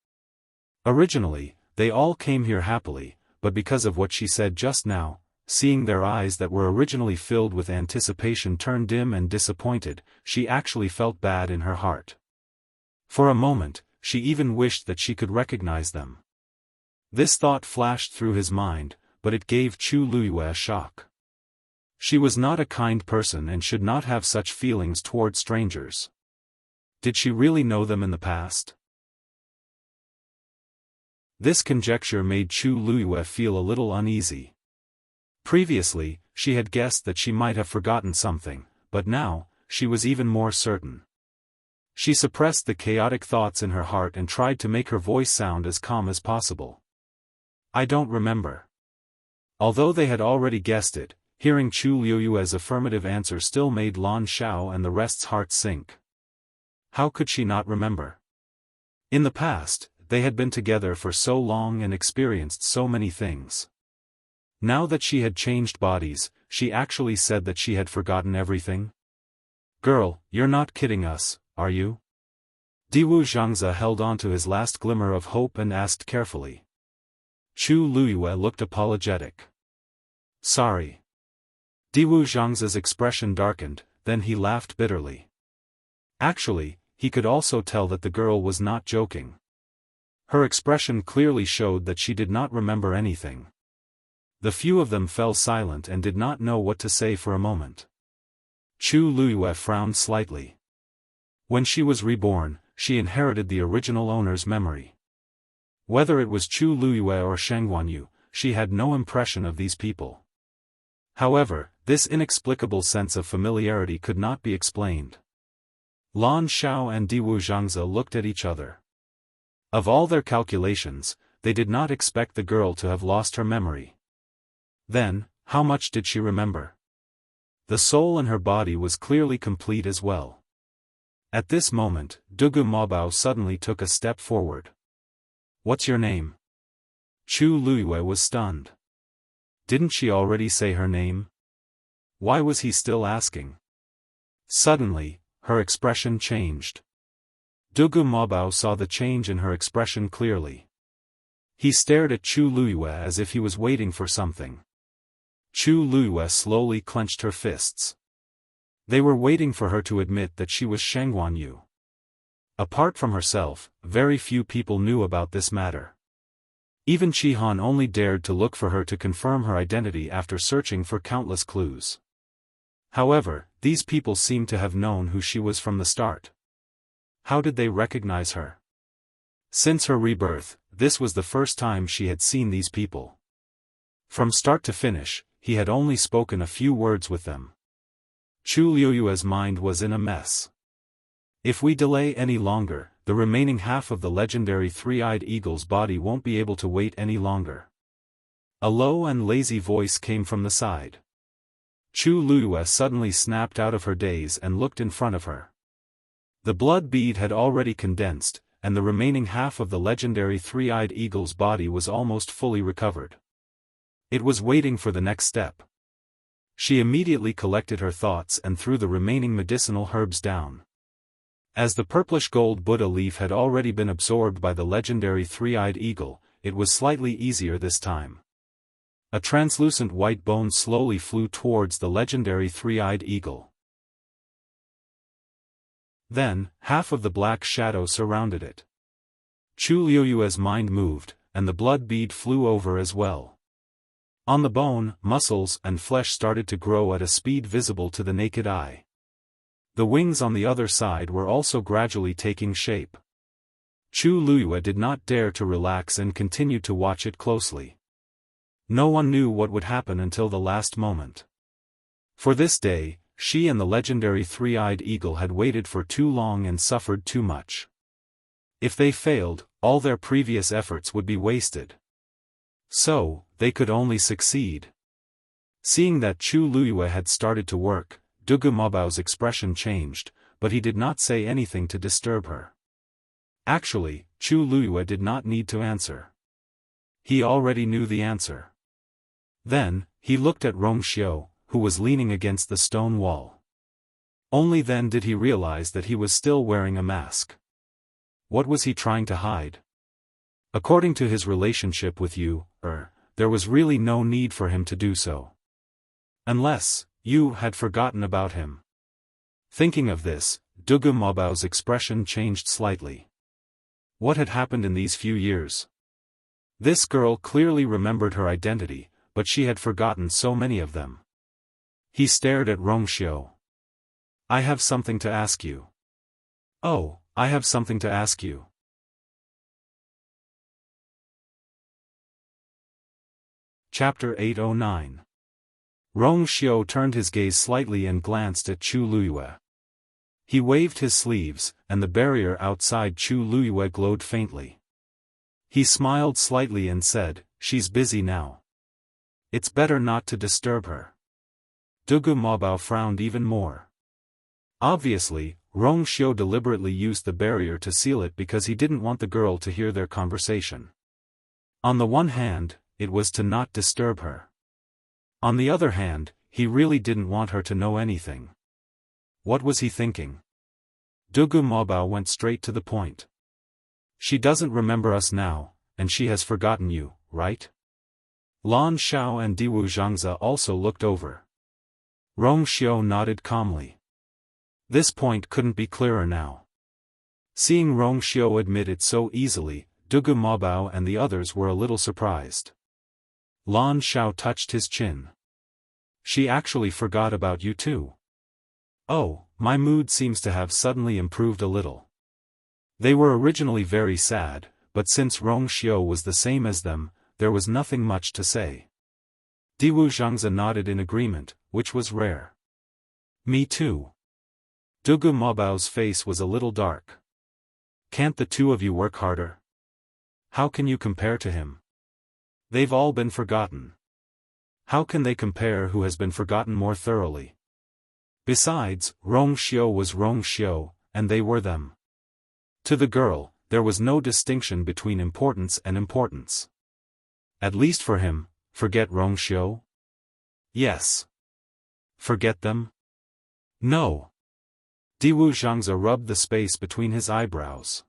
Originally, they all came here happily, but because of what she said just now, seeing their eyes that were originally filled with anticipation turn dim and disappointed, she actually felt bad in her heart. For a moment, she even wished that she could recognize them. This thought flashed through his mind, but it gave Chu Luiyue a shock. She was not a kind person and should not have such feelings toward strangers. Did she really know them in the past? This conjecture made Chu Luiyue feel a little uneasy. Previously, she had guessed that she might have forgotten something, but now, she was even more certain. She suppressed the chaotic thoughts in her heart and tried to make her voice sound as calm as possible. "I don't remember." Although they had already guessed it, hearing Chu Luiyue's affirmative answer still made Lan Xiao and the rest's hearts sink. How could she not remember? In the past, they had been together for so long and experienced so many things. Now that she had changed bodies, she actually said that she had forgotten everything? "Girl, you're not kidding us, are you?" Diwu Zhangzi held on to his last glimmer of hope and asked carefully. Chu Luiyue looked apologetic. "Sorry." Diwu Zhangzi's expression darkened, then he laughed bitterly. Actually, he could also tell that the girl was not joking. Her expression clearly showed that she did not remember anything. The few of them fell silent and did not know what to say for a moment. Chu Luiyue frowned slightly. When she was reborn, she inherited the original owner's memory. Whether it was Chu Luiyue or Sheng Guanyu, she had no impression of these people. However, this inexplicable sense of familiarity could not be explained. Lan Xiao and Diwu Zhangze looked at each other. Of all their calculations, they did not expect the girl to have lost her memory. Then, how much did she remember? The soul in her body was clearly complete as well. At this moment, Dugu Mobao suddenly took a step forward. "What's your name?" Chu Luiyue was stunned. Didn't she already say her name? Why was he still asking? Suddenly, her expression changed. Dugu Mobao saw the change in her expression clearly. He stared at Chu Luiyue as if he was waiting for something. Chu Luiyue slowly clenched her fists. They were waiting for her to admit that she was Sheng Guanyu. Apart from herself, very few people knew about this matter. Even Qihan only dared to look for her to confirm her identity after searching for countless clues. However, these people seemed to have known who she was from the start. How did they recognize her? Since her rebirth, this was the first time she had seen these people. From start to finish, he had only spoken a few words with them. Chu Luiyue's mind was in a mess. If we delay any longer, the remaining half of the legendary three-eyed eagle's body won't be able to wait any longer. A low and lazy voice came from the side. Chu Luiyue suddenly snapped out of her daze and looked in front of her. The blood bead had already condensed, and the remaining half of the legendary three-eyed eagle's body was almost fully recovered. It was waiting for the next step. She immediately collected her thoughts and threw the remaining medicinal herbs down. As the purplish gold Buddha leaf had already been absorbed by the legendary three-eyed eagle, it was slightly easier this time. A translucent white bone slowly flew towards the legendary three-eyed eagle. Then, half of the black shadow surrounded it. Chu Luiyue's mind moved, and the blood bead flew over as well. On the bone, muscles and flesh started to grow at a speed visible to the naked eye. The wings on the other side were also gradually taking shape. Chu Luiyue did not dare to relax and continued to watch it closely. No one knew what would happen until the last moment. For this day, she and the legendary three-eyed eagle had waited for too long and suffered too much. If they failed, all their previous efforts would be wasted. So, they could only succeed. Seeing that Chu Luiyue had started to work, Dugu Mobao's expression changed, but he did not say anything to disturb her. Actually, Chu Luiyue did not need to answer. He already knew the answer. Then, he looked at Rongxiu, who was leaning against the stone wall. Only then did he realize that he was still wearing a mask. What was he trying to hide? According to his relationship with you, there was really no need for him to do so. Unless, you had forgotten about him. Thinking of this, Dugu Mobao's expression changed slightly. What had happened in these few years? This girl clearly remembered her identity, but she had forgotten so many of them. He stared at Rongxiu. I have something to ask you. Oh, I have something to ask you. Chapter 809. Rongxiu turned his gaze slightly and glanced at Chu Luiyue. He waved his sleeves, and the barrier outside Chu Luiyue glowed faintly. He smiled slightly and said, "She's busy now. It's better not to disturb her." Dugu Mobao frowned even more. Obviously, Rongxiu deliberately used the barrier to seal it because he didn't want the girl to hear their conversation. On the one hand, it was to not disturb her. On the other hand, he really didn't want her to know anything. What was he thinking? Dugu Mobao went straight to the point. She doesn't remember us now, and she has forgotten you, right? Lan Xiao and Diwu Zhangze also looked over. Rongxiu nodded calmly. This point couldn't be clearer now. Seeing Rongxiu admit it so easily, Dugu Mabao and the others were a little surprised. Lan Xiao touched his chin. She actually forgot about you too. Oh, my mood seems to have suddenly improved a little. They were originally very sad, but since Rong Xiao was the same as them, there was nothing much to say. Diwu Zhangzi nodded in agreement, which was rare. Me too. Dugu Mabao's face was a little dark. Can't the two of you work harder? How can you compare to him? They've all been forgotten. How can they compare who has been forgotten more thoroughly? Besides, Rong Xiao was Rong Xiao, and they were them. To the girl, there was no distinction between importance and importance. At least for him, forget Rong Xiao? Yes. Forget them? No. Diwu Zhangzi rubbed the space between his eyebrows.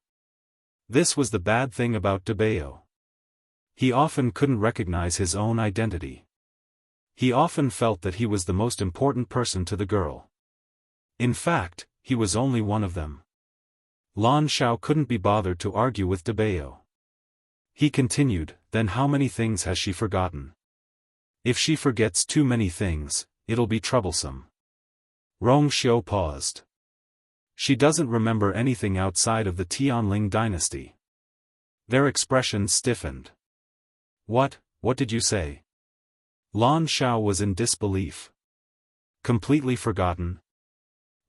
This was the bad thing about Debao. He often couldn't recognize his own identity. He often felt that he was the most important person to the girl. In fact, he was only one of them. Lan Xiao couldn't be bothered to argue with Debao. He continued, then how many things has she forgotten? If she forgets too many things, it'll be troublesome. Rong Xiao paused. She doesn't remember anything outside of the Tianling dynasty. Their expressions stiffened. What did you say? Lan Xiao was in disbelief. Completely forgotten?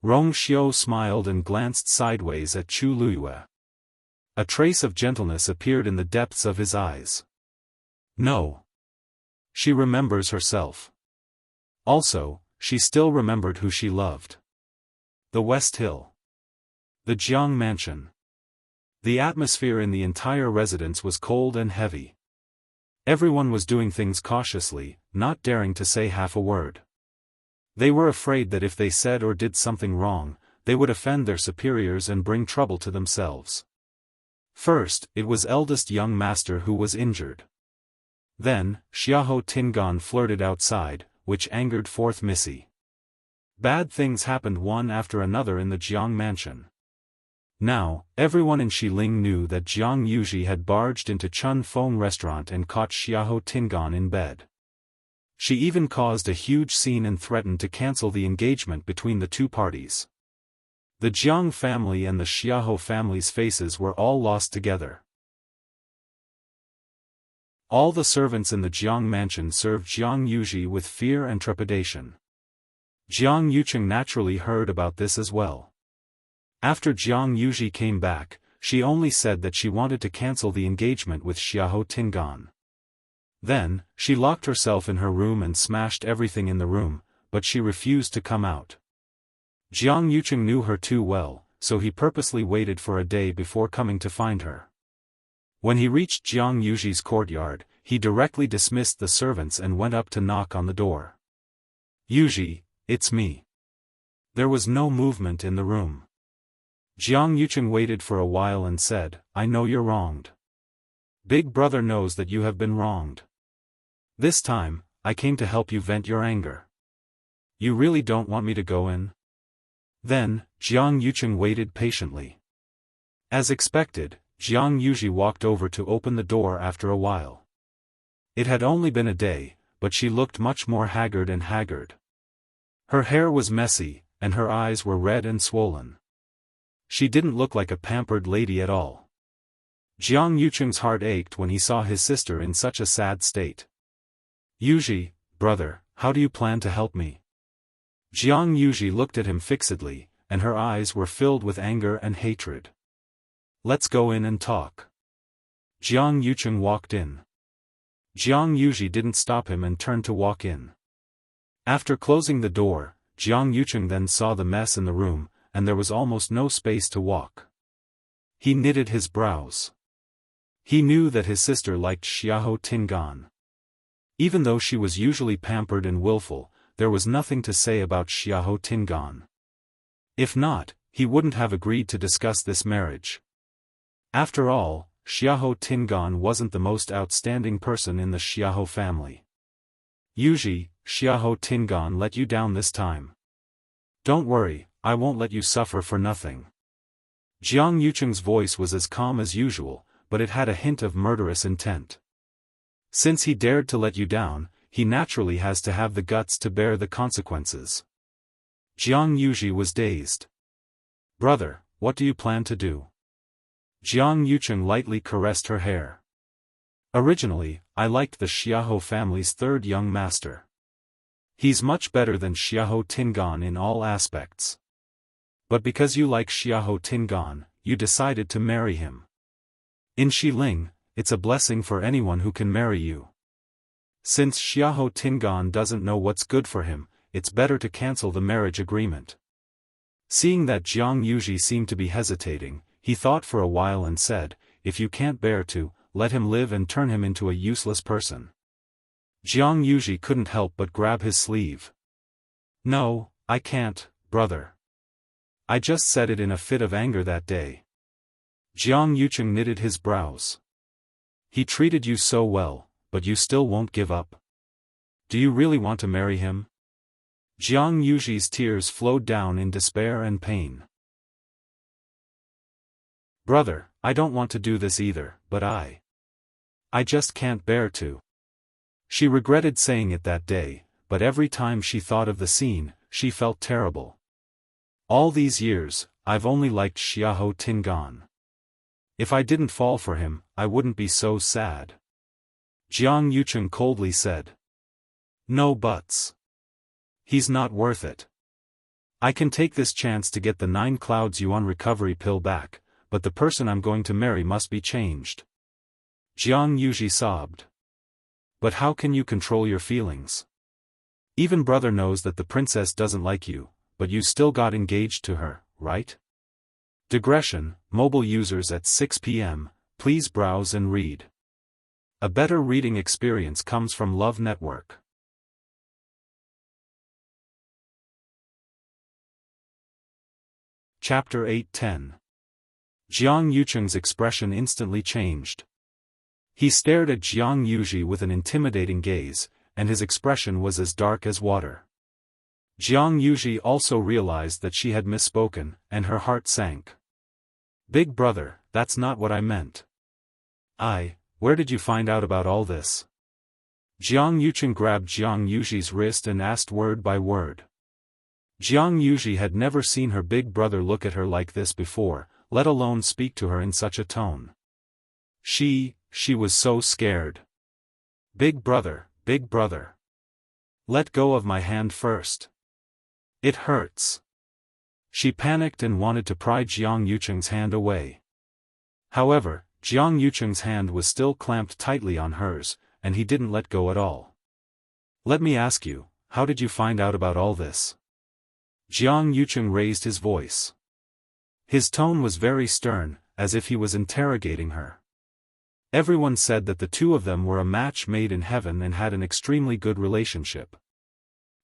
Rong Xiao smiled and glanced sideways at Chu Luyue. A trace of gentleness appeared in the depths of his eyes. No. She remembers herself. Also, she still remembered who she loved. The West Hill. The Jiang Mansion. The atmosphere in the entire residence was cold and heavy. Everyone was doing things cautiously, not daring to say half a word. They were afraid that if they said or did something wrong, they would offend their superiors and bring trouble to themselves. First, it was eldest young master who was injured. Then, Xiahou Tingan flirted outside, which angered fourth Missy. Bad things happened one after another in the Jiang Mansion. Now, everyone in Xiling knew that Jiang Yuji had barged into Chun Feng restaurant and caught Xiahou Tingan in bed. She even caused a huge scene and threatened to cancel the engagement between the two parties. The Jiang family and the Xiahou family's faces were all lost together. All the servants in the Jiang mansion served Jiang Yuji with fear and trepidation. Jiang Yucheng naturally heard about this as well. After Jiang Yuji came back, she only said that she wanted to cancel the engagement with Xiahou Tingan. Then, she locked herself in her room and smashed everything in the room, but she refused to come out. Jiang Yucheng knew her too well, so he purposely waited for a day before coming to find her. When he reached Jiang Yuji's courtyard, he directly dismissed the servants and went up to knock on the door. Yuji, it's me. There was no movement in the room. Jiang Yucheng waited for a while and said, I know you're wronged. Big brother knows that you have been wronged. This time, I came to help you vent your anger. You really don't want me to go in? Then, Jiang Yucheng waited patiently. As expected, Jiang Yuji walked over to open the door after a while. It had only been a day, but she looked much more haggard and haggard. Her hair was messy, and her eyes were red and swollen. She didn't look like a pampered lady at all. Jiang Yucheng's heart ached when he saw his sister in such a sad state. Yuji, brother, how do you plan to help me? Jiang Yuji looked at him fixedly, and her eyes were filled with anger and hatred. Let's go in and talk. Jiang Yucheng walked in. Jiang Yuji didn't stop him and turned to walk in. After closing the door, Jiang Yucheng then saw the mess in the room, and there was almost no space to walk. He knitted his brows. He knew that his sister liked Xiahou Tingan. Even though she was usually pampered and willful, there was nothing to say about Xiahou Tingan. If not, he wouldn't have agreed to discuss this marriage. After all, Xiahou Tingan wasn't the most outstanding person in the Xiahou family. Yuji, Xiahou Tingan let you down this time. Don't worry, I won't let you suffer for nothing. Jiang Yucheng's voice was as calm as usual, but it had a hint of murderous intent. Since he dared to let you down, he naturally has to have the guts to bear the consequences. Jiang Yuji was dazed. Brother, what do you plan to do? Jiang Yucheng lightly caressed her hair. Originally, I liked the Xiahou family's third young master. He's much better than Xiahou Tingan in all aspects. But because you like Xiahou Tingan, you decided to marry him. In Xiling, it's a blessing for anyone who can marry you. Since Xiahou Tingan doesn't know what's good for him, it's better to cancel the marriage agreement. Seeing that Jiang Yuji seemed to be hesitating, he thought for a while and said, if you can't bear to, let him live and turn him into a useless person. Jiang Yuji couldn't help but grab his sleeve. No, I can't, brother. I just said it in a fit of anger that day. Jiang Yucheng knitted his brows. He treated you so well, but you still won't give up. Do you really want to marry him? Jiang Yuji's tears flowed down in despair and pain. Brother, I don't want to do this either, but I just can't bear to. She regretted saying it that day, but every time she thought of the scene, she felt terrible. All these years, I've only liked Xiahou Tingan. If I didn't fall for him, I wouldn't be so sad. Jiang Yucheng coldly said. No buts. He's not worth it. I can take this chance to get the 9 Clouds Yuan recovery pill back, but the person I'm going to marry must be changed. Jiang Yuji sobbed. But how can you control your feelings? Even brother knows that the princess doesn't like you, but you still got engaged to her, right? Digression, mobile users at 6 p.m., please browse and read. A better reading experience comes from Love Network. Chapter 8:10. Jiang Yucheng's expression instantly changed. He stared at Jiang Yuji with an intimidating gaze, and his expression was as dark as water. Jiang Yuji also realized that she had misspoken, and her heart sank. Big brother, that's not what I meant. Where did you find out about all this? Jiang Yucheng grabbed Jiang Yuji's wrist and asked word by word. Jiang Yuji had never seen her big brother look at her like this before, let alone speak to her in such a tone. She was so scared. Big brother, let go of my hand first. It hurts. She panicked and wanted to pry Jiang Yucheng's hand away. However, Jiang Yucheng's hand was still clamped tightly on hers, and he didn't let go at all. Let me ask you, how did you find out about all this? Jiang Yucheng raised his voice. His tone was very stern, as if he was interrogating her. Everyone said that the two of them were a match made in heaven and had an extremely good relationship.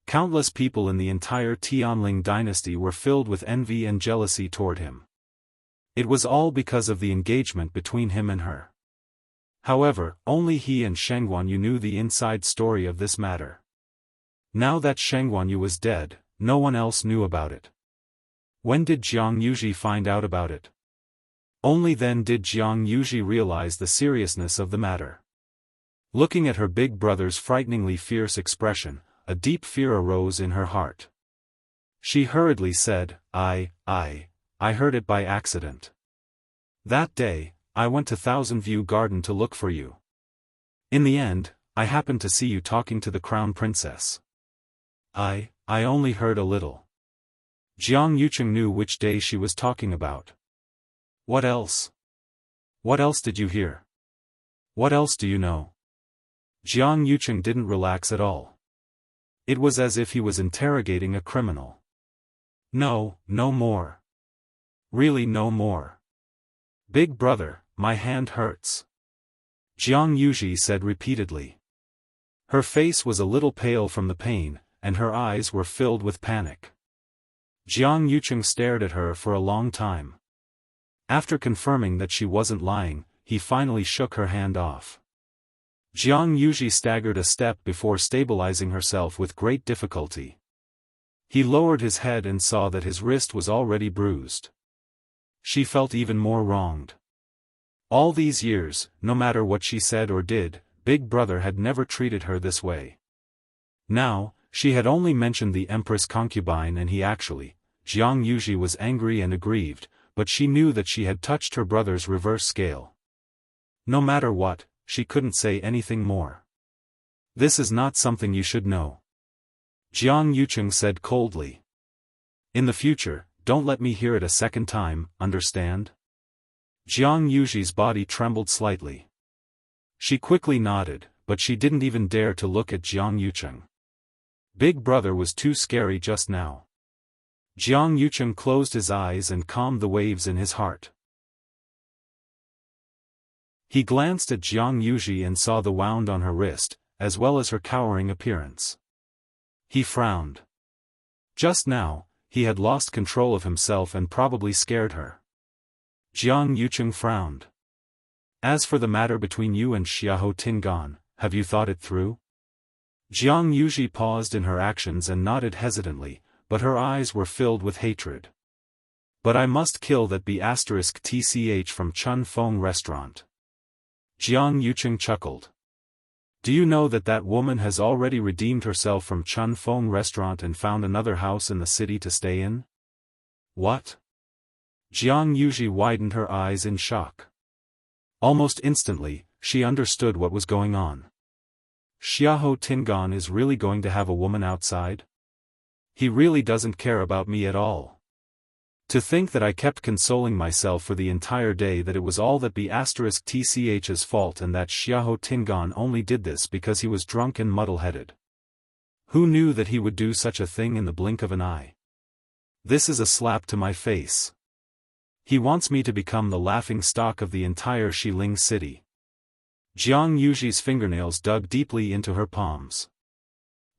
Countless people in the entire Tianling dynasty were filled with envy and jealousy toward him. It was all because of the engagement between him and her. However, only he and Sheng Guanyu knew the inside story of this matter. Now that Sheng Guanyu was dead, no one else knew about it. When did Jiang Yuji find out about it? Only then did Jiang Yuji realize the seriousness of the matter. Looking at her big brother's frighteningly fierce expression, a deep fear arose in her heart. She hurriedly said, I heard it by accident. That day, I went to Thousand View Garden to look for you. In the end, I happened to see you talking to the crown princess. I only heard a little. Jiang Yucheng knew which day she was talking about. What else? What else did you hear? What else do you know? Jiang Yucheng didn't relax at all. It was as if he was interrogating a criminal. No more. Really no more. Big brother, my hand hurts. Jiang Yuji said repeatedly. Her face was a little pale from the pain, and her eyes were filled with panic. Jiang Yucheng stared at her for a long time. After confirming that she wasn't lying, he finally shook her hand off. Jiang Yuji staggered a step before stabilizing herself with great difficulty. He lowered his head and saw that his wrist was already bruised. She felt even more wronged. All these years, no matter what she said or did, Big Brother had never treated her this way. Now, she had only mentioned the Empress concubine and he actually, Jiang Yuji was angry and aggrieved, but she knew that she had touched her brother's reverse scale. No matter what, she couldn't say anything more. This is not something you should know. Jiang Yucheng said coldly. In the future, don't let me hear it a second time, understand? Jiang Yuji's body trembled slightly. She quickly nodded, but she didn't even dare to look at Jiang Yucheng. Big Brother was too scary just now. Jiang Yucheng closed his eyes and calmed the waves in his heart. He glanced at Jiang Yuji and saw the wound on her wrist, as well as her cowering appearance. He frowned. Just now, he had lost control of himself and probably scared her. Jiang Yucheng frowned. As for the matter between you and Xiao Tingan, have you thought it through? Jiang Yuji paused in her actions and nodded hesitantly, but her eyes were filled with hatred. But I must kill that B*TCH from Chun Fong restaurant. Jiang Yucheng chuckled. Do you know that that woman has already redeemed herself from Chun Fong restaurant and found another house in the city to stay in? What? Jiang Yuji widened her eyes in shock. Almost instantly, she understood what was going on. Xiao Tingan is really going to have a woman outside? He really doesn't care about me at all. To think that I kept consoling myself for the entire day that it was all that B*TCH's fault and that Xiao Tingan only did this because he was drunk and muddle-headed. Who knew that he would do such a thing in the blink of an eye? This is a slap to my face. He wants me to become the laughing stock of the entire Xiling city. Jiang Yuji's fingernails dug deeply into her palms.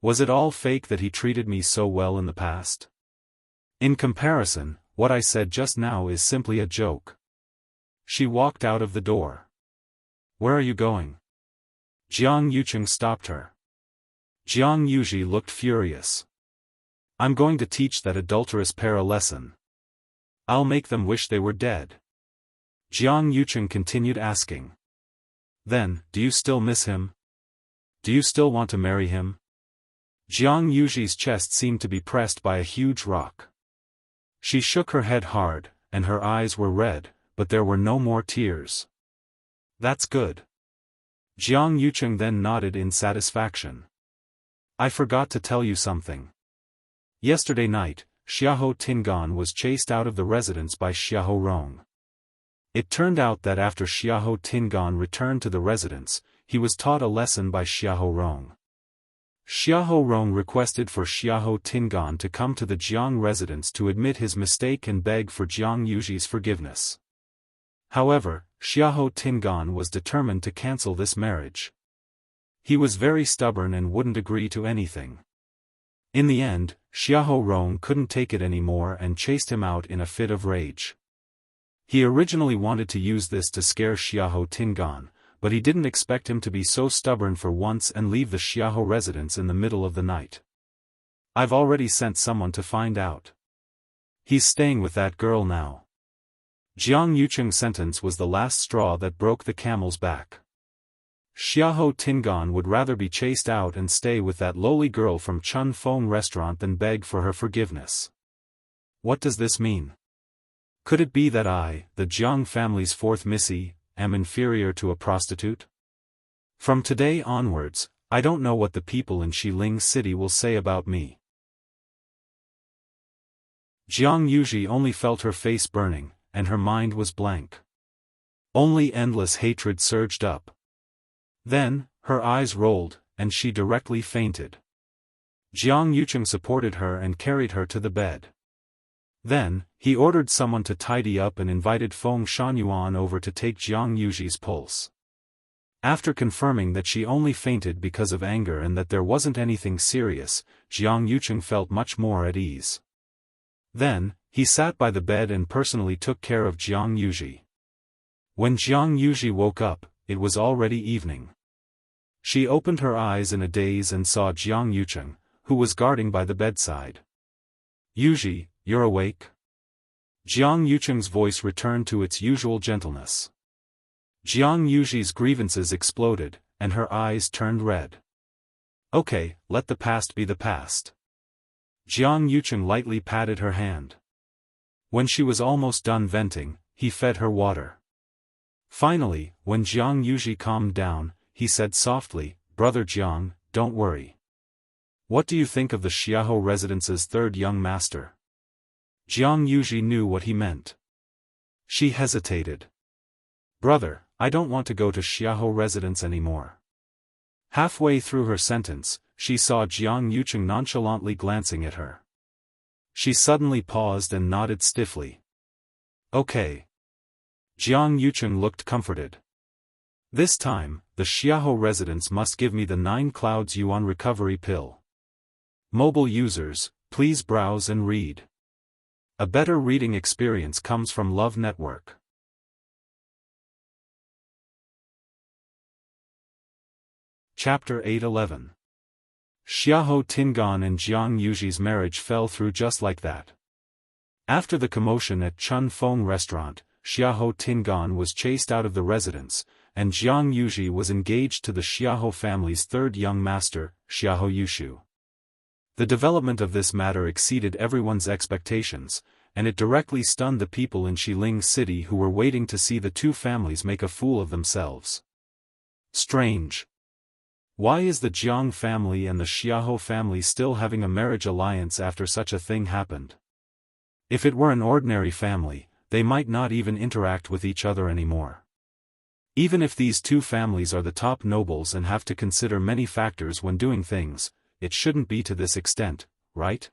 Was it all fake that he treated me so well in the past? In comparison, what I said just now is simply a joke. She walked out of the door. Where are you going? Jiang Yucheng stopped her. Jiang Yuji looked furious. I'm going to teach that adulterous pair a lesson. I'll make them wish they were dead. Jiang Yucheng continued asking. Then, do you still miss him? Do you still want to marry him? Jiang Yuji's chest seemed to be pressed by a huge rock. She shook her head hard, and her eyes were red, but there were no more tears. That's good. Jiang Yucheng then nodded in satisfaction. I forgot to tell you something. Yesterday night, Xiao Tingan was chased out of the residence by Xiao Rong. It turned out that after Xiao Tingan returned to the residence, he was taught a lesson by Xiao Rong. Xiao Rong requested for Xiao Tingan to come to the Jiang residence to admit his mistake and beg for Jiang Yuji's forgiveness. However, Xiao Tingan was determined to cancel this marriage. He was very stubborn and wouldn't agree to anything. In the end, Xiao Rong couldn't take it anymore and chased him out in a fit of rage. He originally wanted to use this to scare Xiao Tingan, but he didn't expect him to be so stubborn for once and leave the Xiao residence in the middle of the night. I've already sent someone to find out. He's staying with that girl now. Jiang Yucheng's sentence was the last straw that broke the camel's back. Xiao Tingan would rather be chased out and stay with that lowly girl from Chun Fong restaurant than beg for her forgiveness. What does this mean? Could it be that I, the Jiang family's fourth Missy, am inferior to a prostitute? From today onwards, I don't know what the people in Xiling City will say about me. Jiang Yuji only felt her face burning, and her mind was blank. Only endless hatred surged up. Then, her eyes rolled, and she directly fainted. Jiang Yucheng supported her and carried her to the bed. Then, he ordered someone to tidy up and invited Feng Shunyuan over to take Jiang Yuji's pulse. After confirming that she only fainted because of anger and that there wasn't anything serious, Jiang Yucheng felt much more at ease. Then, he sat by the bed and personally took care of Jiang Yuji. When Jiang Yuji woke up, it was already evening. She opened her eyes in a daze and saw Jiang Yucheng, who was guarding by the bedside. Yuji, you're awake? Jiang Yucheng's voice returned to its usual gentleness. Jiang Yuji's grievances exploded, and her eyes turned red. Okay, let the past be the past. Jiang Yucheng lightly patted her hand. When she was almost done venting, he fed her water. Finally, when Jiang Yuji calmed down, he said softly, "Brother Jiang, don't worry. What do you think of the Xiahou residence's third young master?" Jiang Yuji knew what he meant. She hesitated. "Brother, I don't want to go to Xiahou residence anymore." Halfway through her sentence, she saw Jiang Yucheng nonchalantly glancing at her. She suddenly paused and nodded stiffly. Okay. Jiang Yucheng looked comforted. This time, the Xiahou residence must give me the 9 Clouds Yuan recovery pill. Mobile users, please browse and read. A better reading experience comes from Love Network. Chapter 811. Xiahou Tingan and Jiang Yuji's marriage fell through just like that. After the commotion at Chun Feng restaurant, Xiahou Tingan was chased out of the residence, and Jiang Yuji was engaged to the Xiahou family's third young master, Xiahou Yushu. The development of this matter exceeded everyone's expectations, and it directly stunned the people in Xiling City who were waiting to see the two families make a fool of themselves. Strange. Why is the Jiang family and the Xiahou family still having a marriage alliance after such a thing happened? If it were an ordinary family, they might not even interact with each other anymore. Even if these two families are the top nobles and have to consider many factors when doing things, it shouldn't be to this extent, right?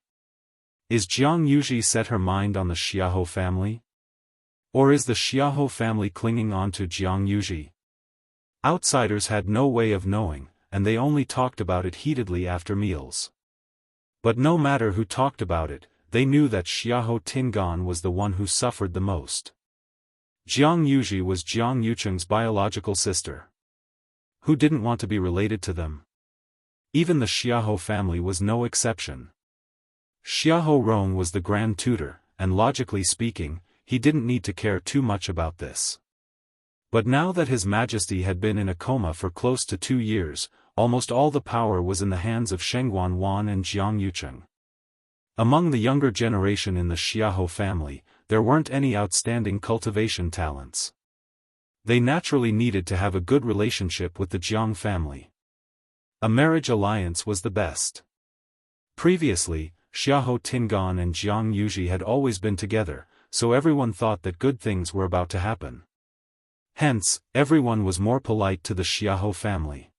Is Jiang Yuji set her mind on the Xiahou family? Or is the Xiahou family clinging on to Jiang Yuji? Outsiders had no way of knowing, and they only talked about it heatedly after meals. But no matter who talked about it, they knew that Xiahou Tingan was the one who suffered the most. Jiang Yuji was Jiang Yucheng's biological sister. Who didn't want to be related to them? Even the Xiahou family was no exception. Xiahou Rong was the grand tutor, and logically speaking, he didn't need to care too much about this. But now that His Majesty had been in a coma for close to 2 years, almost all the power was in the hands of Shengguan Wan and Jiang Yucheng. Among the younger generation in the Xiahou family, there weren't any outstanding cultivation talents. They naturally needed to have a good relationship with the Jiang family. A marriage alliance was the best. Previously, Xiahou Tingan and Jiang Yuji had always been together, so everyone thought that good things were about to happen. Hence, everyone was more polite to the Xiahou family.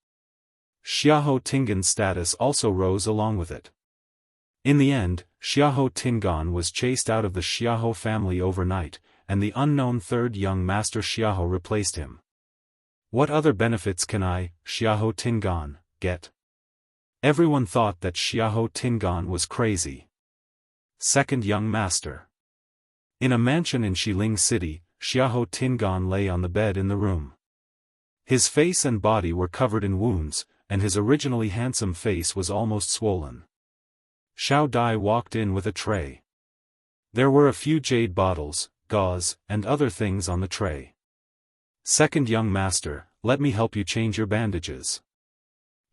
Xiahou Tingan's status also rose along with it. In the end, Xiahou Tingan was chased out of the Xiahou family overnight, and the unknown third young master Xiahou replaced him. What other benefits can I, Xiahou Tingan, get? Everyone thought that Xiahou Tingan was crazy. Second young master. In a mansion in Xiling City, Xiahou Tingan lay on the bed in the room. His face and body were covered in wounds, and his originally handsome face was almost swollen. Xiao Dai walked in with a tray. There were a few jade bottles, gauze, and other things on the tray. Second young master, let me help you change your bandages.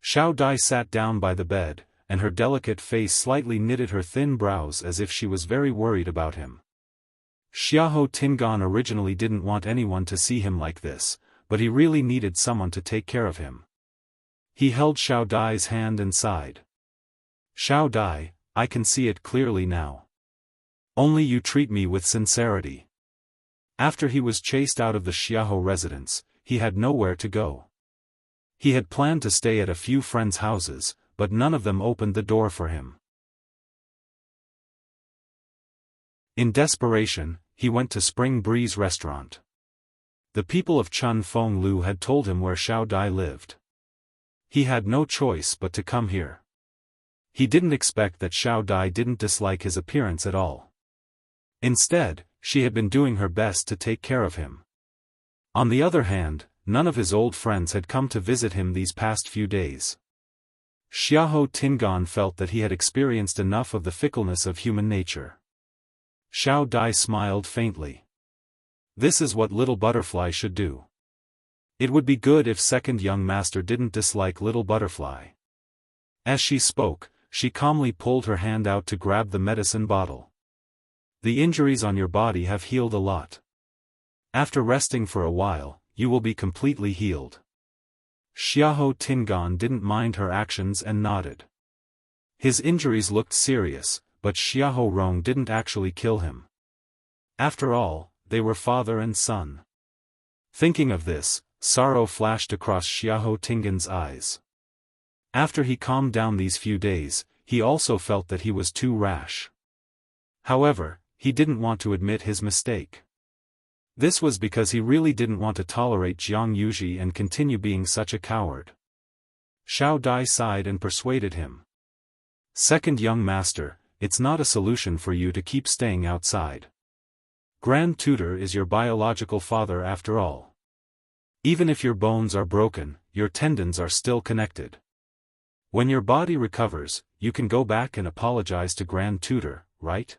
Xiao Dai sat down by the bed, and her delicate face slightly knitted her thin brows as if she was very worried about him. Xiahou Tingan originally didn't want anyone to see him like this, but he really needed someone to take care of him. He held Xiao Dai's hand and sighed. Xiao Dai, I can see it clearly now. Only you treat me with sincerity. After he was chased out of the Xiahou residence, he had nowhere to go. He had planned to stay at a few friends' houses, but none of them opened the door for him. In desperation, he went to Spring Breeze restaurant. The people of Chun Feng Lu had told him where Xiao Dai lived. He had no choice but to come here. He didn't expect that Xiao Dai didn't dislike his appearance at all. Instead, she had been doing her best to take care of him. On the other hand, none of his old friends had come to visit him these past few days. Xiahou Tingan felt that he had experienced enough of the fickleness of human nature. Xiao Dai smiled faintly. This is what little butterfly should do. It would be good if second young master didn't dislike little butterfly. As she spoke, she calmly pulled her hand out to grab the medicine bottle. The injuries on your body have healed a lot. After resting for a while, you will be completely healed. Xiahou Tingan didn't mind her actions and nodded. His injuries looked serious, but Xiahou Rong didn't actually kill him. After all, they were father and son. Thinking of this, sorrow flashed across Xiahou Tingan's eyes. After he calmed down these few days, he also felt that he was too rash. However, he didn't want to admit his mistake. This was because he really didn't want to tolerate Jiang Yuji and continue being such a coward. Xiao Dai sighed and persuaded him. Second young master, it's not a solution for you to keep staying outside. Grand Tutor is your biological father after all. Even if your bones are broken, your tendons are still connected. When your body recovers, you can go back and apologize to Grand Tutor, right?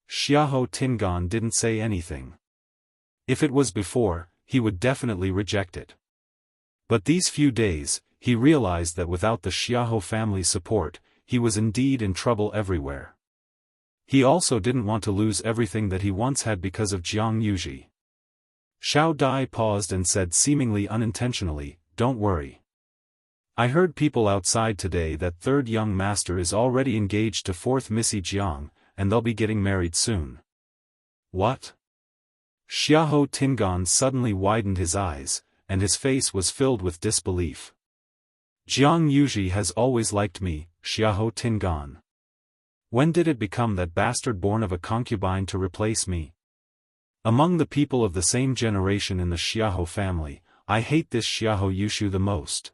Xiahou Tingan didn't say anything. If it was before, he would definitely reject it. But these few days, he realized that without the Xiahou family's support, he was indeed in trouble everywhere. He also didn't want to lose everything that he once had because of Jiang Yuji. Xiao Dai paused and said seemingly unintentionally, "Don't worry. I heard people outside today that third young master is already engaged to fourth Missy Jiang, and they'll be getting married soon." What? Xiahou Tingan suddenly widened his eyes, and his face was filled with disbelief. Jiang Yuji has always liked me, Xiahou Tingan. When did it become that bastard born of a concubine to replace me? Among the people of the same generation in the Xiahou family, I hate this Xiahou Yushu the most.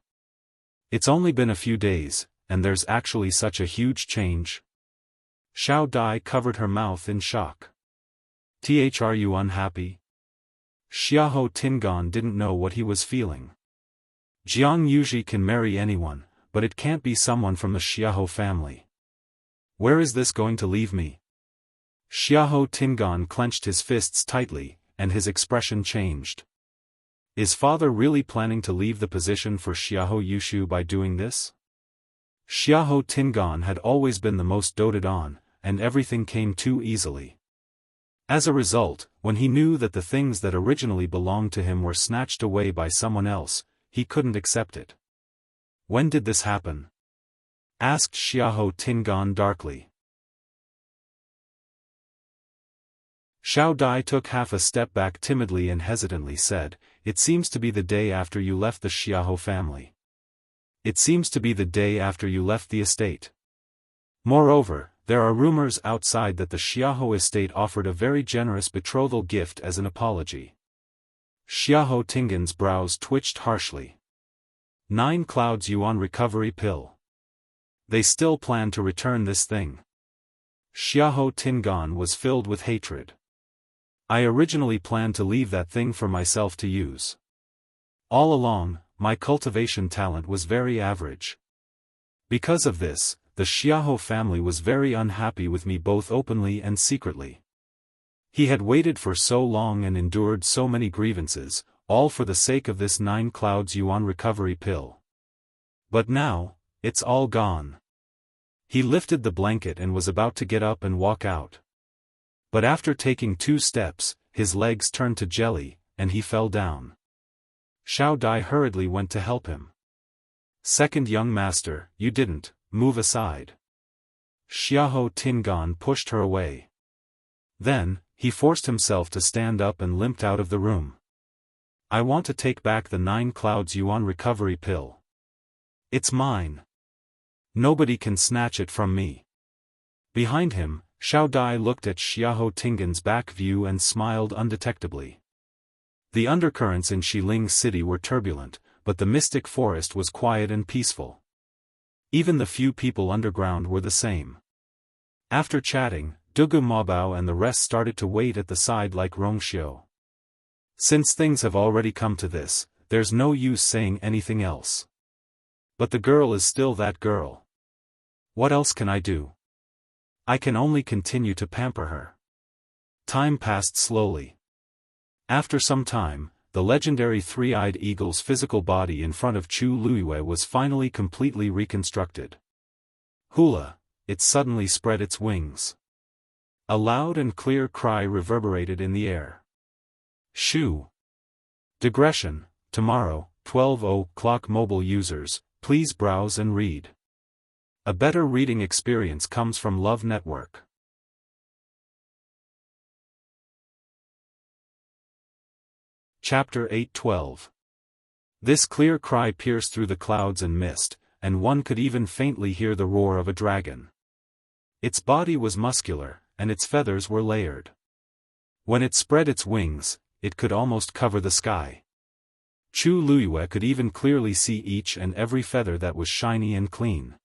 It's only been a few days, and there's actually such a huge change. Xiao Dai covered her mouth in shock. Are you unhappy? Xiahou Tingan didn't know what he was feeling. Jiang Yuji can marry anyone, but it can't be someone from the Xiahou family. Where is this going to leave me? Xiahou Tingan clenched his fists tightly, and his expression changed. Is father really planning to leave the position for Xiahou Yushu by doing this? Xiahou Tingan had always been the most doted on, and everything came too easily. As a result, when he knew that the things that originally belonged to him were snatched away by someone else, he couldn't accept it. When did this happen? Asked Xiahou Tingan darkly. Xiao Dai took half a step back timidly and hesitantly said, "It seems to be the day after you left the Xiahou family. It seems to be the day after you left the estate. Moreover, there are rumors outside that the Xiahou estate offered a very generous betrothal gift as an apology." Xiahou Tingan's brows twitched harshly. 9 Clouds Yuan recovery pill. They still plan to return this thing. Xiahou Tingan was filled with hatred. I originally planned to leave that thing for myself to use. All along, my cultivation talent was very average. Because of this, the Xiahou family was very unhappy with me both openly and secretly. He had waited for so long and endured so many grievances, all for the sake of this 9 Clouds Yuan recovery pill. But now, it's all gone. He lifted the blanket and was about to get up and walk out. But after taking 2 steps, his legs turned to jelly, and he fell down. Xiao Dai hurriedly went to help him. "Second young master, you didn't, move aside." Xiahou Tingan pushed her away. Then, he forced himself to stand up and limped out of the room. "I want to take back the 9 Clouds Yuan recovery pill. It's mine. Nobody can snatch it from me." Behind him, Xiao Dai looked at Xiahou Tingan's back view and smiled undetectably. The undercurrents in Xiling City were turbulent, but the mystic forest was quiet and peaceful. Even the few people underground were the same. After chatting, Dugu Mabao and the rest started to wait at the side like Rongxiu. Since things have already come to this, there's no use saying anything else. But the girl is still that girl. What else can I do? I can only continue to pamper her. Time passed slowly. After some time, the legendary three-eyed eagle's physical body in front of Chu Luiyue was finally completely reconstructed. Hula! It suddenly spread its wings. A loud and clear cry reverberated in the air. Shoo! Digression, tomorrow, 12:00 mobile users, please browse and read. A better reading experience comes from Love Network. Chapter 8:12. This clear cry pierced through the clouds and mist, and one could even faintly hear the roar of a dragon. Its body was muscular, and its feathers were layered. When it spread its wings, it could almost cover the sky. Chu Luiyue could even clearly see each and every feather that was shiny and clean.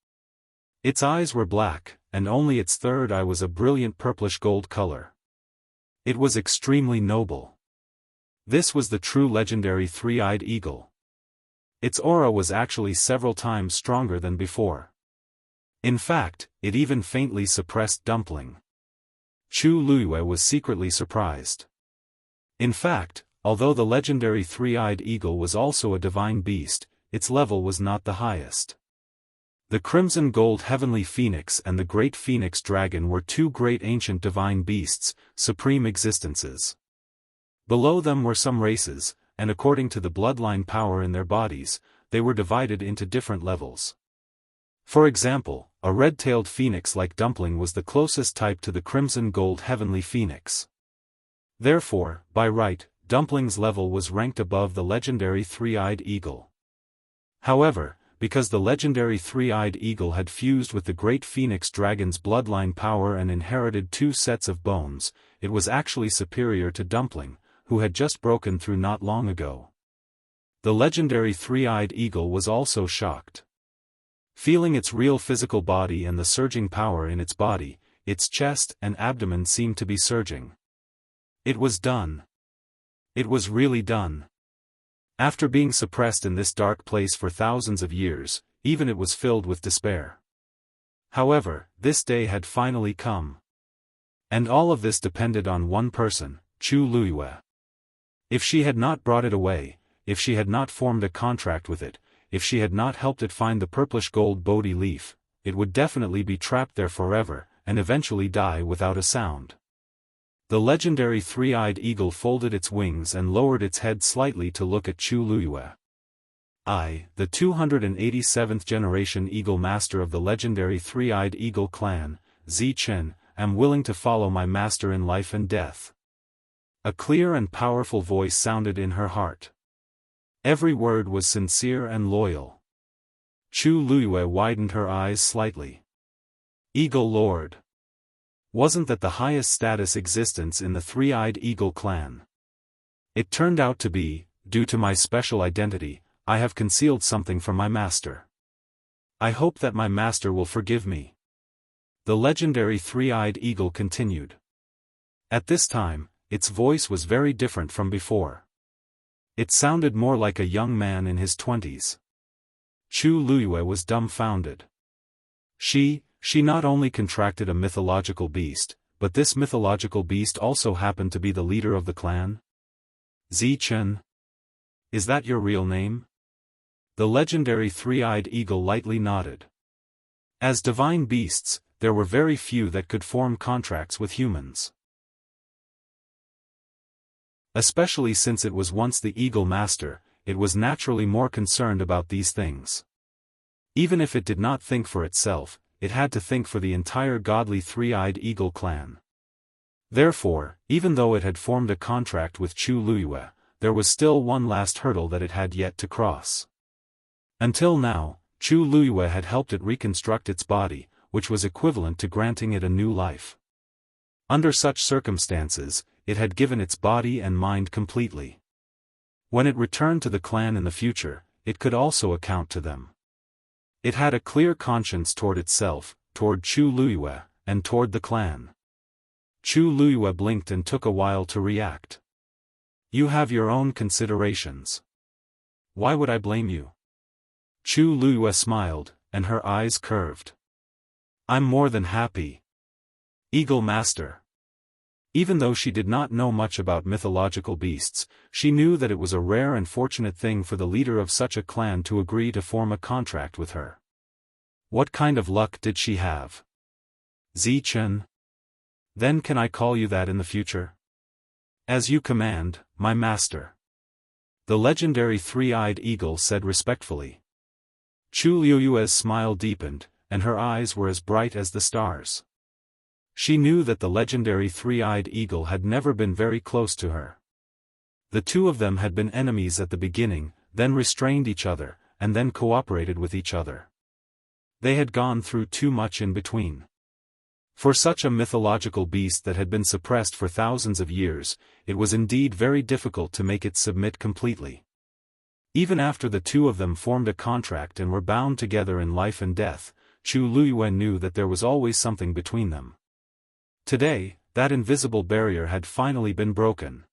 Its eyes were black, and only its third eye was a brilliant purplish gold color. It was extremely noble. This was the true legendary three-eyed eagle. Its aura was actually several times stronger than before. In fact, it even faintly suppressed Dumpling. Chu Luiyue was secretly surprised. In fact, although the legendary three-eyed eagle was also a divine beast, its level was not the highest. The crimson gold heavenly phoenix and the great phoenix dragon were two great ancient divine beasts, supreme existences. Below them were some races, and according to the bloodline power in their bodies, they were divided into different levels. For example, a red-tailed phoenix like Dumpling was the closest type to the crimson gold heavenly phoenix. Therefore, by right, Dumpling's level was ranked above the legendary three-eyed eagle. However, because the legendary three-eyed eagle had fused with the great phoenix dragon's bloodline power and inherited two sets of bones, it was actually superior to Dumpling, who had just broken through not long ago. The legendary three-eyed eagle was also shocked. Feeling its real physical body and the surging power in its body, its chest and abdomen seemed to be surging. It was done. It was really done. After being suppressed in this dark place for thousands of years, even it was filled with despair. However, this day had finally come. And all of this depended on one person, Chu Luiyue. If she had not brought it away, if she had not formed a contract with it, if she had not helped it find the purplish gold Bodhi leaf, it would definitely be trapped there forever, and eventually die without a sound. The legendary three-eyed eagle folded its wings and lowered its head slightly to look at Chu Luiyue. I, the 287th generation Eagle Master of the legendary three-eyed eagle clan, Zichen, am willing to follow my master in life and death. A clear and powerful voice sounded in her heart. Every word was sincere and loyal. Chu Luiyue widened her eyes slightly. Eagle Lord. Wasn't that the highest status existence in the three-eyed eagle clan? It turned out to be, due to my special identity, I have concealed something from my master. I hope that my master will forgive me. The legendary three-eyed eagle continued. At this time, its voice was very different from before. It sounded more like a young man in his 20s. Chu Luiyue was dumbfounded. She not only contracted a mythological beast, but this mythological beast also happened to be the leader of the clan? Zichen? Is that your real name? The legendary three-eyed eagle lightly nodded. As divine beasts, there were very few that could form contracts with humans. Especially since it was once the Eagle Master, it was naturally more concerned about these things. Even if it did not think for itself, it had to think for the entire godly three-eyed eagle clan. Therefore, even though it had formed a contract with Chu Luiyue, there was still one last hurdle that it had yet to cross. Until now, Chu Luiyue had helped it reconstruct its body, which was equivalent to granting it a new life. Under such circumstances, it had given its body and mind completely. When it returned to the clan in the future, it could also account to them. It had a clear conscience toward itself, toward Chu Luiyue, and toward the clan. Chu Luiyue blinked and took a while to react. You have your own considerations. Why would I blame you? Chu Luiyue smiled, and her eyes curved. I'm more than happy. Eagle Master. Even though she did not know much about mythological beasts, she knew that it was a rare and fortunate thing for the leader of such a clan to agree to form a contract with her. What kind of luck did she have? Zichen? Then can I call you that in the future? As you command, my master. The legendary three-eyed eagle said respectfully. Chu Liuyue's smile deepened, and her eyes were as bright as the stars. She knew that the legendary three-eyed eagle had never been very close to her. The two of them had been enemies at the beginning, then restrained each other, and then cooperated with each other. They had gone through too much in between. For such a mythological beast that had been suppressed for thousands of years, it was indeed very difficult to make it submit completely. Even after the two of them formed a contract and were bound together in life and death, Chu Luyue knew that there was always something between them. Today, that invisible barrier had finally been broken.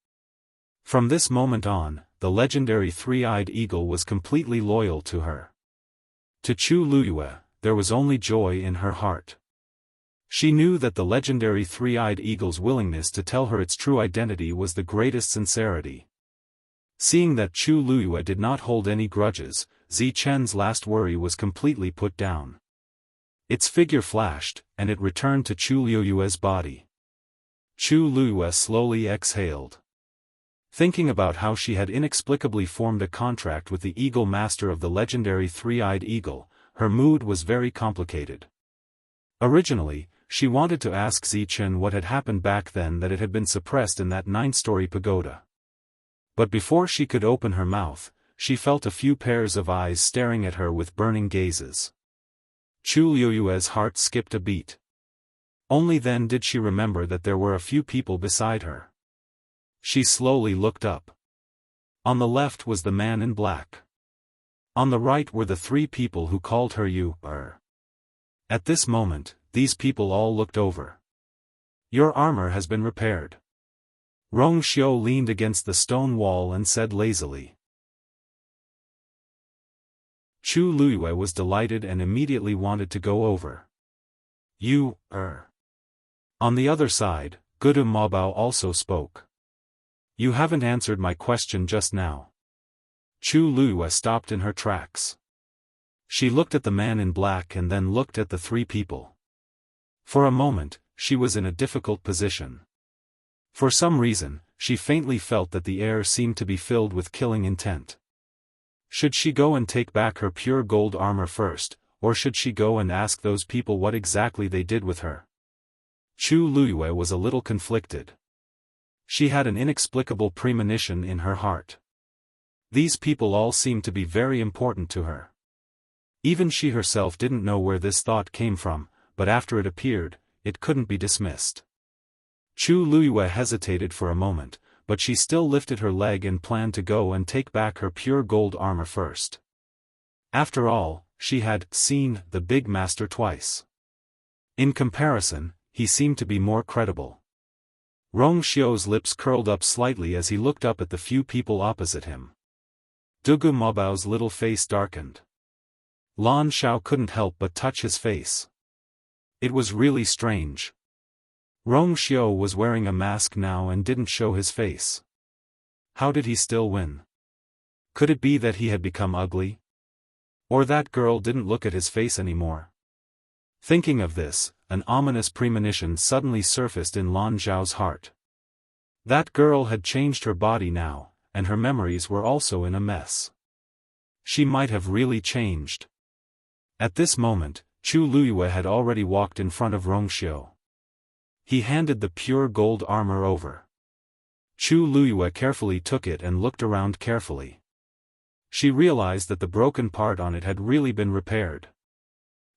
From this moment on, the legendary three-eyed eagle was completely loyal to her. To Chu Luyue, there was only joy in her heart. She knew that the legendary three-eyed eagle's willingness to tell her its true identity was the greatest sincerity. Seeing that Chu Luyue did not hold any grudges, Zichen's last worry was completely put down. Its figure flashed, and it returned to Chu Luyue's body. Chu Luyue slowly exhaled. Thinking about how she had inexplicably formed a contract with the Eagle Master of the legendary three-eyed eagle, her mood was very complicated. Originally, she wanted to ask Zichen what had happened back then, that it had been suppressed in that 9-story pagoda. But before she could open her mouth, she felt a few pairs of eyes staring at her with burning gazes. Chu Luyue's heart skipped a beat. Only then did she remember that there were a few people beside her. She slowly looked up. On the left was the man in black. On the right were the three people who called her you-er. At this moment, these people all looked over. Your armor has been repaired. Rong Xiao leaned against the stone wall and said lazily. Chu Luyue was delighted and immediately wanted to go over. You-er. On the other side, Gudu Mabao also spoke. You haven't answered my question just now. Chu Luyue stopped in her tracks. She looked at the man in black and then looked at the three people. For a moment, she was in a difficult position. For some reason, she faintly felt that the air seemed to be filled with killing intent. Should she go and take back her pure gold armor first, or should she go and ask those people what exactly they did with her? Chu Luyue was a little conflicted. She had an inexplicable premonition in her heart. These people all seemed to be very important to her. Even she herself didn't know where this thought came from, but after it appeared, it couldn't be dismissed. Chu Luyue hesitated for a moment, but she still lifted her leg and planned to go and take back her pure gold armor first. After all, she had seen the big master twice. In comparison, he seemed to be more credible. Rong Xiao's lips curled up slightly as he looked up at the few people opposite him. Dugu Mabao's little face darkened. Lan Xiao couldn't help but touch his face. It was really strange. Rong Xiao was wearing a mask now and didn't show his face. How did he still win? Could it be that he had become ugly? Or that girl didn't look at his face anymore? Thinking of this, an ominous premonition suddenly surfaced in Lan Xiao's heart. That girl had changed her body now, and her memories were also in a mess. She might have really changed. At this moment, Chu Luyue had already walked in front of Rong Xiao. He handed the pure gold armor over. Chu Luyue carefully took it and looked around carefully. She realized that the broken part on it had really been repaired.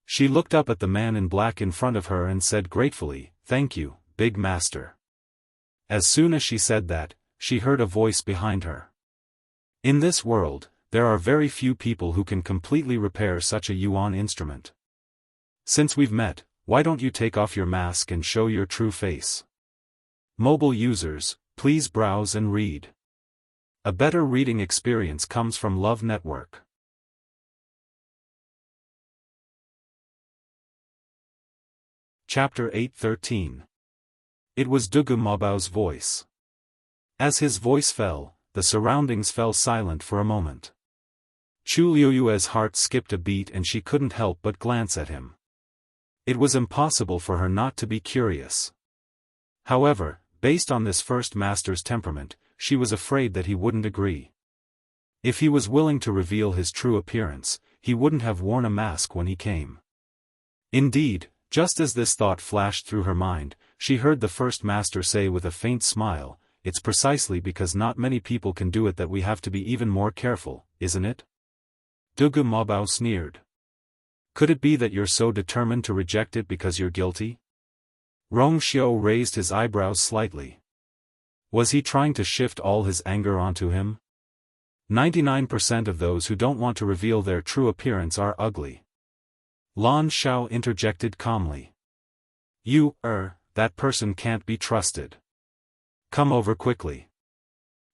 She looked up at the man in black in front of her and said gratefully, "Thank you, big master." As soon as she said that, she heard a voice behind her. In this world, there are very few people who can completely repair such a yuan instrument. Since we've met, why don't you take off your mask and show your true face? Mobile users, please browse and read. A better reading experience comes from Love Network. Chapter 8:13. It was Dugu Mabao's voice. As his voice fell, the surroundings fell silent for a moment. Chu Liuyue's heart skipped a beat and she couldn't help but glance at him. It was impossible for her not to be curious. However, based on this first master's temperament, she was afraid that he wouldn't agree. If he was willing to reveal his true appearance, he wouldn't have worn a mask when he came. Indeed, just as this thought flashed through her mind, she heard the first master say with a faint smile, "It's precisely because not many people can do it that we have to be even more careful, isn't it?" Dugu Mabao sneered. "Could it be that you're so determined to reject it because you're guilty?" Rong Xiao raised his eyebrows slightly. Was he trying to shift all his anger onto him? 99% of those who don't want to reveal their true appearance are ugly. Lan Xiao interjected calmly. That person can't be trusted. Come over quickly."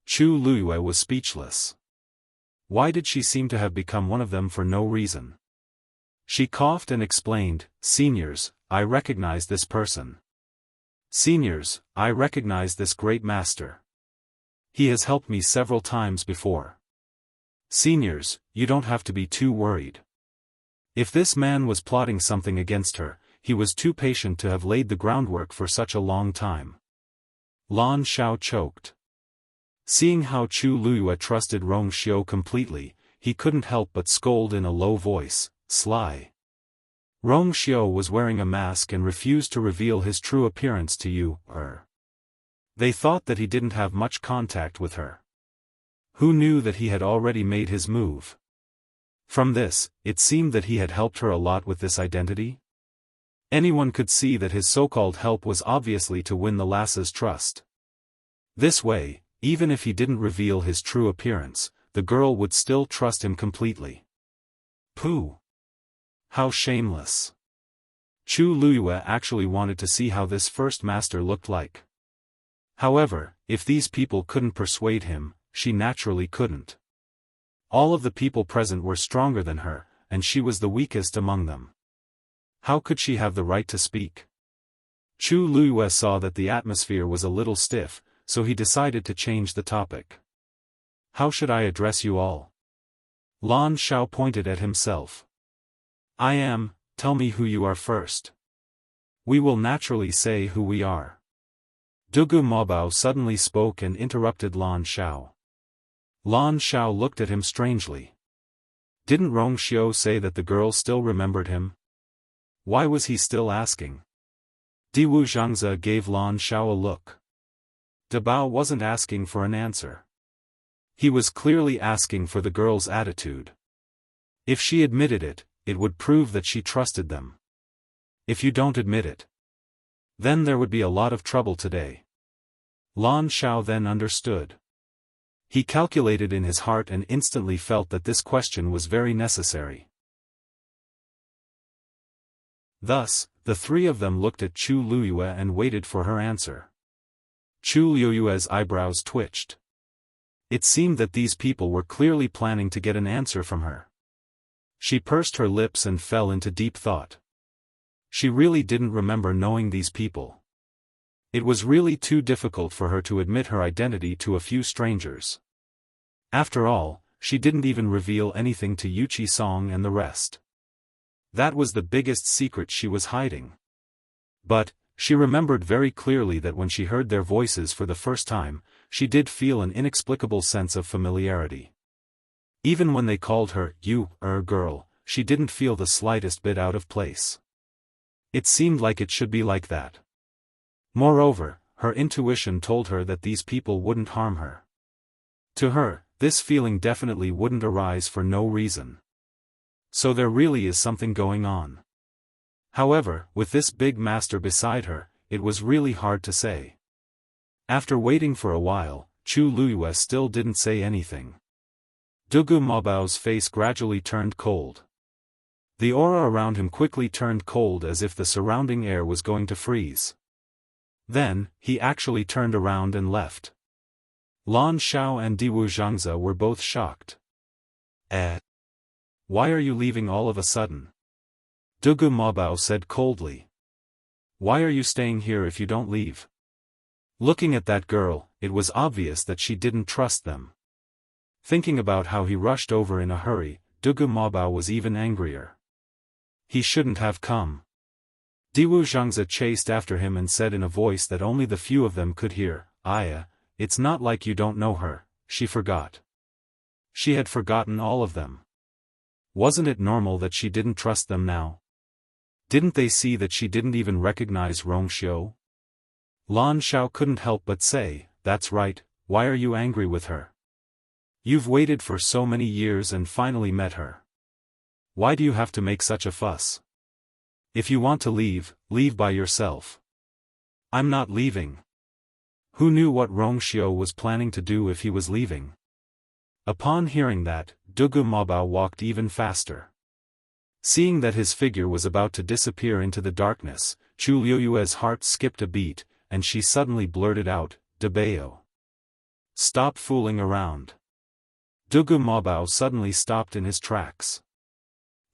Chu Luyue was speechless. Why did she seem to have become one of them for no reason? She coughed and explained, "Seniors, I recognize this person. Seniors, I recognize this great master. He has helped me several times before. Seniors, you don't have to be too worried." If this man was plotting something against her, he was too patient to have laid the groundwork for such a long time. Lan Xiao choked. Seeing how Chu Luyue trusted Rong Xiao completely, he couldn't help but scold in a low voice, "Sly. Rong Xiao was wearing a mask and refused to reveal his true appearance to you, They thought that he didn't have much contact with her. Who knew that he had already made his move? From this, it seemed that he had helped her a lot with this identity. Anyone could see that his so-called help was obviously to win the lass's trust. This way, even if he didn't reveal his true appearance, the girl would still trust him completely. Pooh! How shameless! Chu Luyue actually wanted to see how this first master looked like. However, if these people couldn't persuade him, she naturally couldn't. All of the people present were stronger than her, and she was the weakest among them. How could she have the right to speak? Chu Luyue saw that the atmosphere was a little stiff, so he decided to change the topic. "How should I address you all?" Lan Xiao pointed at himself. Tell me who you are first. We will naturally say who we are." Dugu Mabao suddenly spoke and interrupted Lan Xiao. Lan Xiao looked at him strangely. Didn't Rong Xiao say that the girl still remembered him? Why was he still asking? Diwu Zhangze gave Lan Xiao a look. Dabao wasn't asking for an answer. He was clearly asking for the girl's attitude. If she admitted it, it would prove that she trusted them. If you don't admit it, then there would be a lot of trouble today. Lan Xiao then understood. He calculated in his heart and instantly felt that this question was very necessary. Thus, the three of them looked at Chu Luyue and waited for her answer. Chu Liuyue's eyebrows twitched. It seemed that these people were clearly planning to get an answer from her. She pursed her lips and fell into deep thought. She really didn't remember knowing these people. It was really too difficult for her to admit her identity to a few strangers. After all, she didn't even reveal anything to Yuchi Song and the rest. That was the biggest secret she was hiding. But, she remembered very clearly that when she heard their voices for the first time, she did feel an inexplicable sense of familiarity. Even when they called her, girl, she didn't feel the slightest bit out of place. It seemed like it should be like that. Moreover, her intuition told her that these people wouldn't harm her. To her, this feeling definitely wouldn't arise for no reason. So there really is something going on. However, with this big master beside her, it was really hard to say. After waiting for a while, Chu Luyue still didn't say anything. Dugu Mabao's face gradually turned cold. The aura around him quickly turned cold as if the surrounding air was going to freeze. Then, he actually turned around and left. Lan Xiao and Diwu Zhangze were both shocked. Why are you leaving all of a sudden? Dugu Mabao said coldly. Why are you staying here if you don't leave? Looking at that girl, it was obvious that she didn't trust them. Thinking about how he rushed over in a hurry, Dugu Mabao was even angrier. He shouldn't have come. Diwu Zhangzi chased after him and said in a voice that only the few of them could hear, "Aya, it's not like you don't know her, she forgot." She had forgotten all of them. Wasn't it normal that she didn't trust them now? Didn't they see that she didn't even recognize Rongxiu? Lan Xiao couldn't help but say, "That's right, why are you angry with her? You've waited for so many years and finally met her. Why do you have to make such a fuss? If you want to leave, leave by yourself." "I'm not leaving." Who knew what Rongxiu was planning to do if he was leaving? Upon hearing that, Dugu Mabao walked even faster. Seeing that his figure was about to disappear into the darkness, Chu Liuyue's heart skipped a beat, and she suddenly blurted out, "Dabeo. Stop fooling around." Dugu Mabao suddenly stopped in his tracks.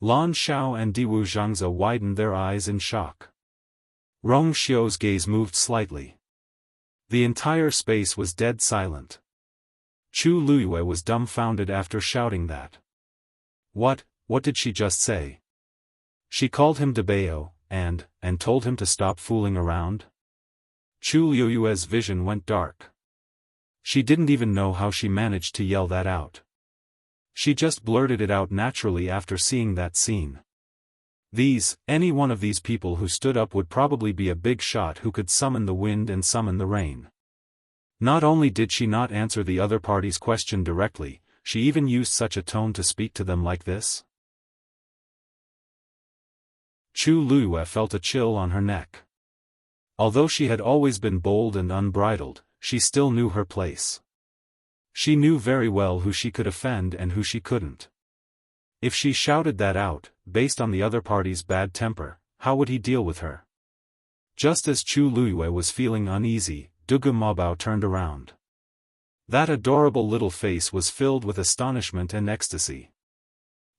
Lan Xiao and Diwu Zhangzi widened their eyes in shock. Rongxiu's gaze moved slightly. The entire space was dead silent. Chu Luyue was dumbfounded after shouting that. What did she just say? She called him Dabeo, and told him to stop fooling around? Chu Luyue's vision went dark. She didn't even know how she managed to yell that out. She just blurted it out naturally after seeing that scene. Any one of these people who stood up would probably be a big shot who could summon the wind and summon the rain. Not only did she not answer the other party's question directly, she even used such a tone to speak to them like this. Chu Luyue felt a chill on her neck. Although she had always been bold and unbridled, she still knew her place. She knew very well who she could offend and who she couldn't. If she shouted that out, based on the other party's bad temper, how would he deal with her? Just as Chu Luyue was feeling uneasy, Dugu Mabao turned around. That adorable little face was filled with astonishment and ecstasy.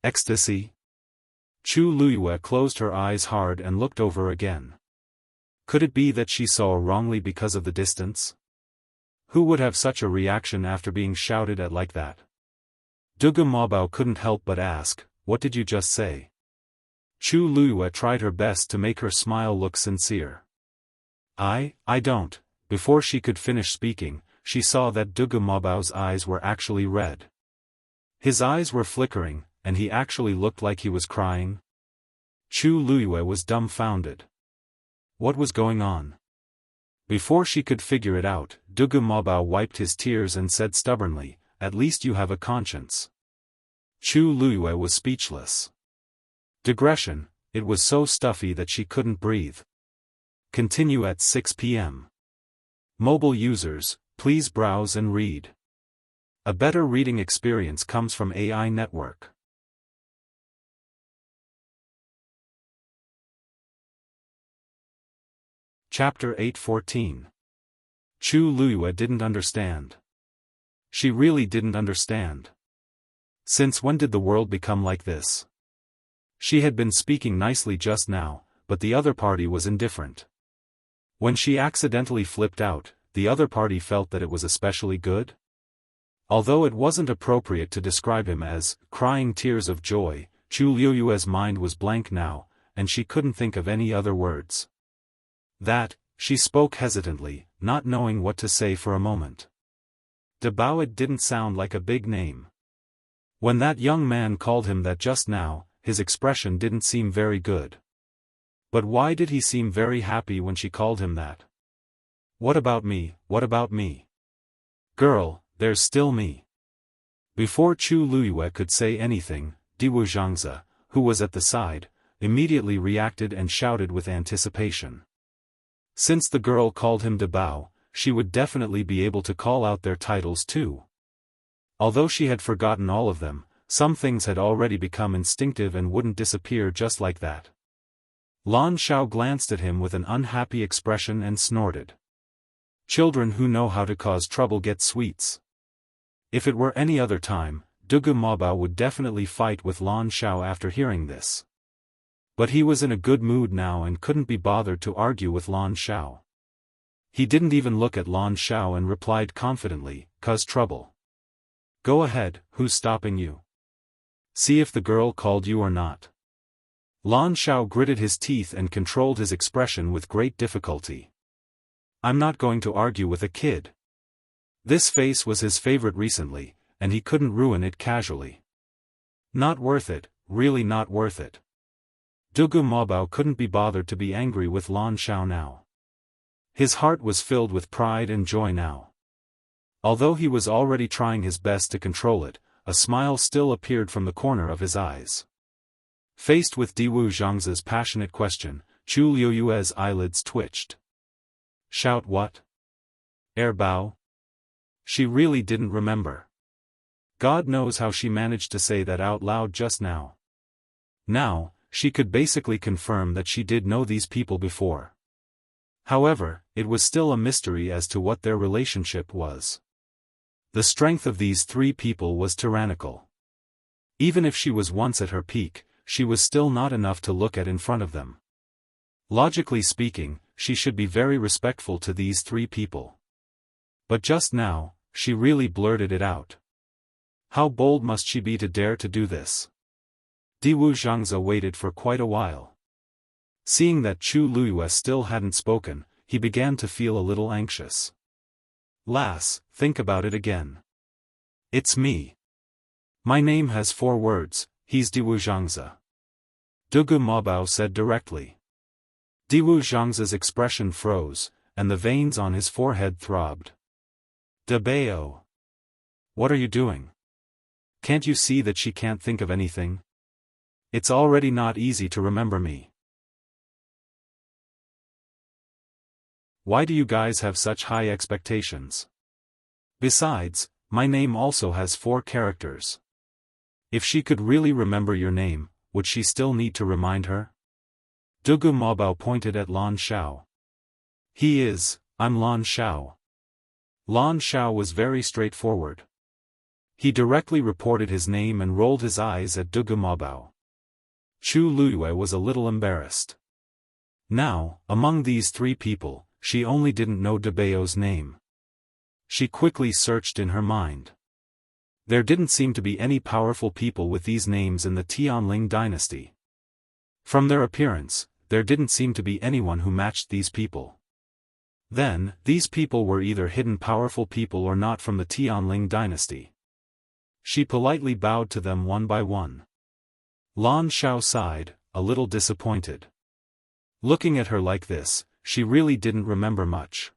Ecstasy? Chu Luyue closed her eyes hard and looked over again. Could it be that she saw wrongly because of the distance? Who would have such a reaction after being shouted at like that? Dugu Mabao couldn't help but ask, "What did you just say?" Chu Luyue tried her best to make her smile look sincere. I don't." Before she could finish speaking, she saw that Dugu Mabao's eyes were actually red. His eyes were flickering, and he actually looked like he was crying. Chu Luyue was dumbfounded. What was going on? Before she could figure it out, Dugu Mabao wiped his tears and said stubbornly, "At least you have a conscience." Chu Luyue was speechless. Digression, it was so stuffy that she couldn't breathe. Continue at 6 p.m. Mobile users, please browse and read. A better reading experience comes from AI Network. Chapter 8:14. Chu Luyue didn't understand. She really didn't understand. Since when did the world become like this? She had been speaking nicely just now, but the other party was indifferent. When she accidentally flipped out, the other party felt that it was especially good? Although it wasn't appropriate to describe him as crying tears of joy, Chu Luyue's mind was blank now, and she couldn't think of any other words. She spoke hesitantly, not knowing what to say for a moment. Dabao, it didn't sound like a big name. When that young man called him that just now, his expression didn't seem very good. But why did he seem very happy when she called him that? What about me, what about me? Girl, there's still me. Before Chu Luyue could say anything, Diwu Zhangzi, who was at the side, immediately reacted and shouted with anticipation. Since the girl called him Dabao, she would definitely be able to call out their titles too. Although she had forgotten all of them, some things had already become instinctive and wouldn't disappear just like that. Lan Xiao glanced at him with an unhappy expression and snorted. Children who know how to cause trouble get sweets. If it were any other time, Dugu Mabao would definitely fight with Lan Xiao after hearing this. But he was in a good mood now and couldn't be bothered to argue with Lan Xiao. He didn't even look at Lan Xiao and replied confidently, "'Cause trouble." "Go ahead, who's stopping you? See if the girl called you or not." Lan Xiao gritted his teeth and controlled his expression with great difficulty. "I'm not going to argue with a kid." This face was his favorite recently, and he couldn't ruin it casually. Not worth it, really not worth it. Dugu Mobao couldn't be bothered to be angry with Lan Xiao now. His heart was filled with pride and joy now. Although he was already trying his best to control it, a smile still appeared from the corner of his eyes. Faced with Diwu Zhangzi's passionate question, Chu Liuyue's eyelids twitched. Shout what? Bao? She really didn't remember. God knows how she managed to say that out loud just now. Now, she could basically confirm that she did know these people before. However, it was still a mystery as to what their relationship was. The strength of these three people was tyrannical. Even if she was once at her peak, she was still not enough to look at in front of them. Logically speaking, she should be very respectful to these three people. But just now, she really blurted it out. How bold must she be to dare to do this? Diwu Zhangzi waited for quite a while. Seeing that Chu Luyue still hadn't spoken, he began to feel a little anxious. Lass, think about it again. It's me. My name has 4 words, he's Diwu Zhangzi. Dugu Mobao said directly. Diwu Zhangzi's expression froze, and the veins on his forehead throbbed. Dabao. What are you doing? Can't you see that she can't think of anything? It's already not easy to remember me. Why do you guys have such high expectations? Besides, my name also has 4 characters. If she could really remember your name, would she still need to remind her? Dugu Mobao pointed at Lan Xiao. I'm Lan Xiao. Lan Xiao was very straightforward. He directly reported his name and rolled his eyes at Dugu Mobao. Chu Luyue was a little embarrassed. Now, among these 3 people, she only didn't know Dabao's name. She quickly searched in her mind. There didn't seem to be any powerful people with these names in the Tianling dynasty. From their appearance, there didn't seem to be anyone who matched these people. Then, these people were either hidden powerful people or not from the Tianling dynasty. She politely bowed to them one by one. Lan Xiao sighed, a little disappointed. Looking at her like this, she really didn't remember much.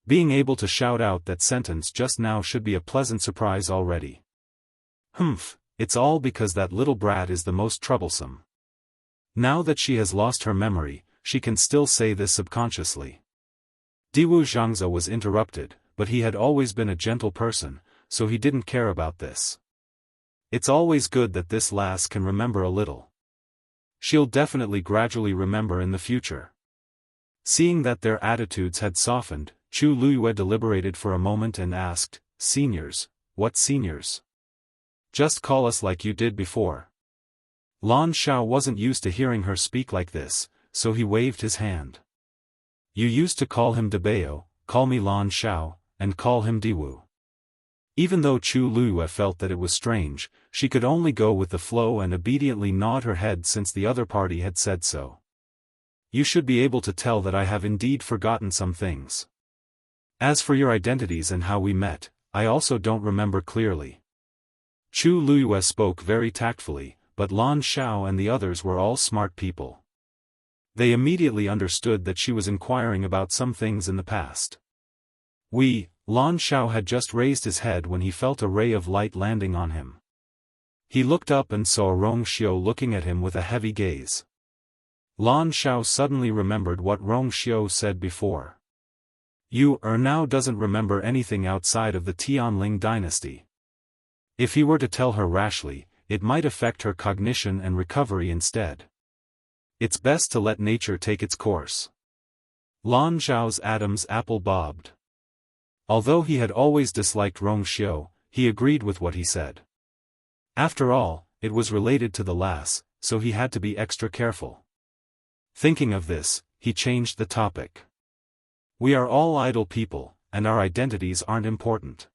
Being able to shout out that sentence just now should be a pleasant surprise already. It's all because that little brat is the most troublesome. Now that she has lost her memory, she can still say this subconsciously. Diwu Zhangzi was interrupted, but he had always been a gentle person, so he didn't care about this. It's always good that this lass can remember a little. She'll definitely gradually remember in the future. Seeing that their attitudes had softened, Chu Luyue deliberated for a moment and asked, "Seniors, what seniors? Just call us like you did before." Lan Xiao wasn't used to hearing her speak like this, so he waved his hand. "You used to call him Dabao, call me Lan Xiao, and call him Diwu." Even though Chu Luyue felt that it was strange, she could only go with the flow and obediently nod her head since the other party had said so. "You should be able to tell that I have indeed forgotten some things. As for your identities and how we met, I also don't remember clearly." Chu Luyue spoke very tactfully, but Lan Xiao and the others were all smart people. They immediately understood that she was inquiring about some things in the past. Lan Xiao had just raised his head when he felt a ray of light landing on him. He looked up and saw Rong Xiu looking at him with a heavy gaze. Lan Xiao suddenly remembered what Rong Xiu said before. You now doesn't remember anything outside of the Tianling dynasty. If he were to tell her rashly, it might affect her cognition and recovery instead. It's best to let nature take its course. Lan Xiao's Adam's apple bobbed. Although he had always disliked Rong Xiu, he agreed with what he said. After all, it was related to the lass, so he had to be extra careful. Thinking of this, he changed the topic. We are all idle people, and our identities aren't important.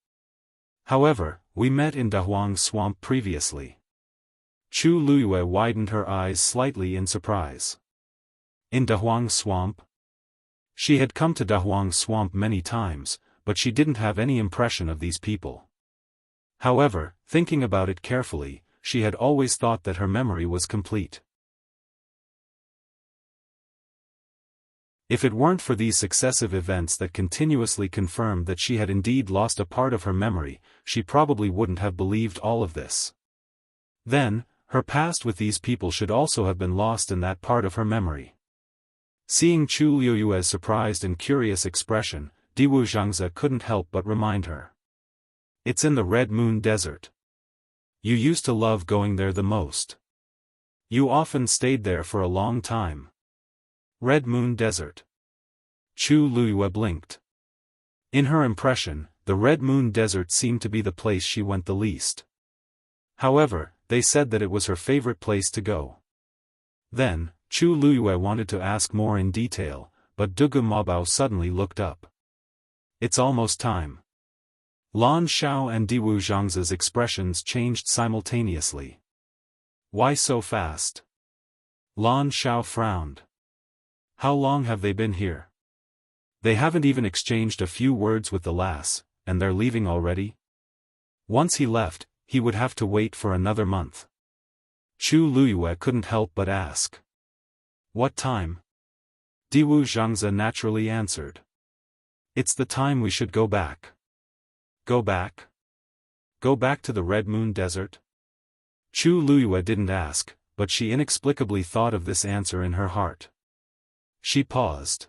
However, we met in Dahuang Swamp previously. Chu Luyue widened her eyes slightly in surprise. In Dahuang Swamp? She had come to Dahuang Swamp many times, but she didn't have any impression of these people. However, thinking about it carefully, she had always thought that her memory was complete. If it weren't for these successive events that continuously confirmed that she had indeed lost a part of her memory, she probably wouldn't have believed all of this. Then, her past with these people should also have been lost in that part of her memory. Seeing Chu Liyue's surprised and curious expression, Diwu Zhangze couldn't help but remind her. It's in the Red Moon Desert. You used to love going there the most. You often stayed there for a long time. Red Moon Desert. Chu Liyue blinked. In her impression, the Red Moon Desert seemed to be the place she went the least. However, they said that it was her favorite place to go. Then, Chu Liyue wanted to ask more in detail, but Dugu Mabao suddenly looked up. It's almost time. Lan Xiao and Diwu Zhangze's expressions changed simultaneously. Why so fast? Lan Xiao frowned. How long have they been here? They haven't even exchanged a few words with the lass, and they're leaving already? Once he left, he would have to wait for another month. Chu Liyue couldn't help but ask. What time? Diwu Zhangze naturally answered. It's the time we should go back. Go back? Go back to the Red Moon Desert? Chu Liyue didn't ask, but she inexplicably thought of this answer in her heart. She paused.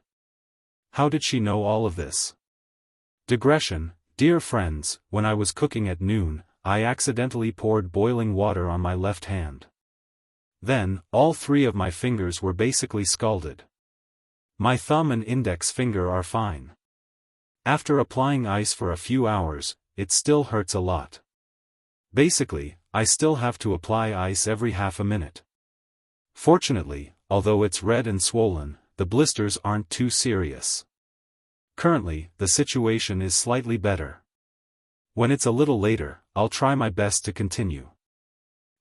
How did she know all of this? Digression, dear friends, when I was cooking at noon, I accidentally poured boiling water on my left hand. Then, all three of my fingers were basically scalded. My thumb and index finger are fine. After applying ice for a few hours, it still hurts a lot. Basically, I still have to apply ice every half a minute. Fortunately, although it's red and swollen, the blisters aren't too serious. Currently, the situation is slightly better. When it's a little later, I'll try my best to continue.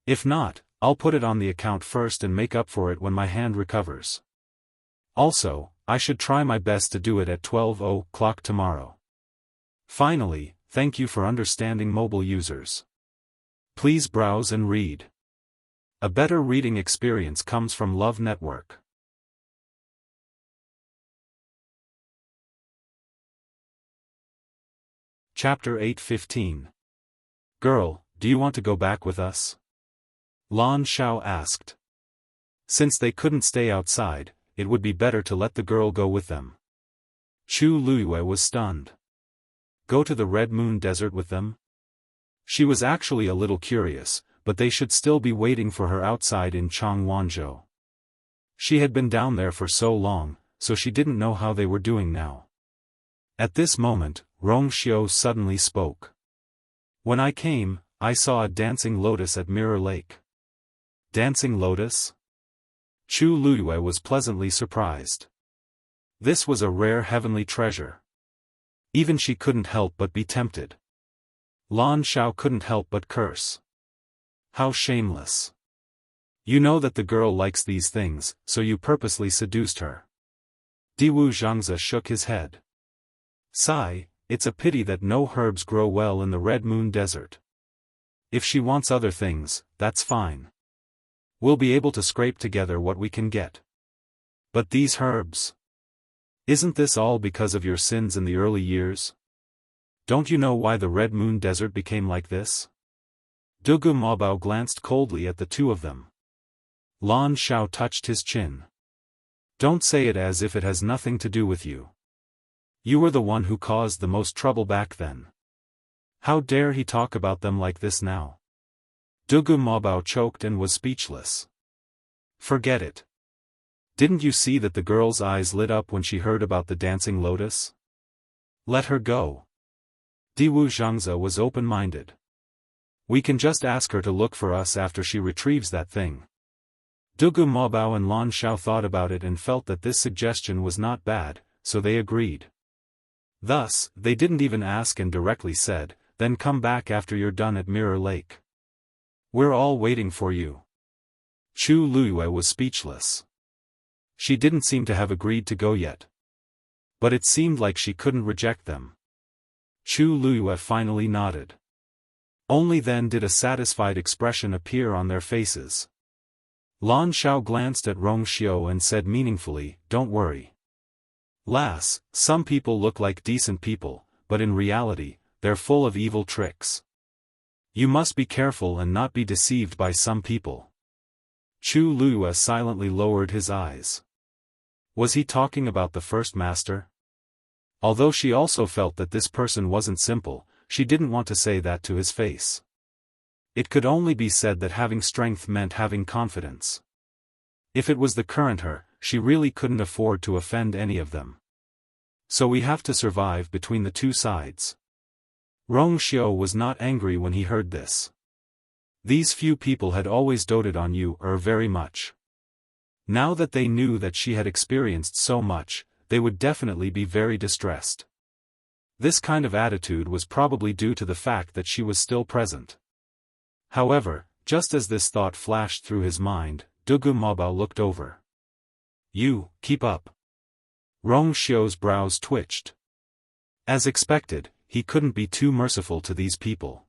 If not, I'll put it on the account first and make up for it when my hand recovers. Also, I should try my best to do it at 12:00 tomorrow. Finally, thank you for understanding mobile users. Please browse and read. A better reading experience comes from Love Network. Chapter 8:15. Girl, do you want to go back with us? Lan Xiao asked. Since they couldn't stay outside, it would be better to let the girl go with them. Chu Liyue was stunned. Go to the Red Moon Desert with them? She was actually a little curious, but they should still be waiting for her outside in Changwonzhou. She had been down there for so long, so she didn't know how they were doing now. At this moment, Rongxiu suddenly spoke. When I came, I saw a dancing lotus at Mirror Lake. Dancing lotus? Chu Liyue was pleasantly surprised. This was a rare heavenly treasure. Even she couldn't help but be tempted. Lan Xiao couldn't help but curse. How shameless. You know that the girl likes these things, so you purposely seduced her. Diwu Zhangze shook his head. Sigh, it's a pity that no herbs grow well in the Red Moon Desert. If she wants other things, that's fine. We'll be able to scrape together what we can get. But these herbs? Isn't this all because of your sins in the early years? Don't you know why the Red Moon Desert became like this? Dugu Mabao glanced coldly at the two of them. Lan Xiao touched his chin. Don't say it as if it has nothing to do with you. You were the one who caused the most trouble back then. How dare he talk about them like this now? Dugu Mabao choked and was speechless. Forget it. Didn't you see that the girl's eyes lit up when she heard about the dancing lotus? Let her go. Diwu Zhangze was open-minded. We can just ask her to look for us after she retrieves that thing. Dugu Mabao and Lan Xiao thought about it and felt that this suggestion was not bad, so they agreed. Thus, they didn't even ask and directly said, "Then come back after you're done at Mirror Lake. We're all waiting for you." Chu Luyue was speechless. She didn't seem to have agreed to go yet. But it seemed like she couldn't reject them. Chu Luyue finally nodded. Only then did a satisfied expression appear on their faces. Lan Xiao glanced at Rong Xiao and said meaningfully, "Don't worry. Lass, some people look like decent people, but in reality, they're full of evil tricks. You must be careful and not be deceived by some people." Chu Luyue silently lowered his eyes. Was he talking about the first master? Although she also felt that this person wasn't simple, she didn't want to say that to his face. It could only be said that having strength meant having confidence. If it was the current her, she really couldn't afford to offend any of them. So we have to survive between the two sides. Rong Xiao was not angry when he heard this. These few people had always doted on you very much. Now that they knew that she had experienced so much, they would definitely be very distressed. This kind of attitude was probably due to the fact that she was still present. However, just as this thought flashed through his mind, Dugu Mabao looked over. "You, keep up." Rong Xiao's brows twitched. As expected, he couldn't be too merciful to these people.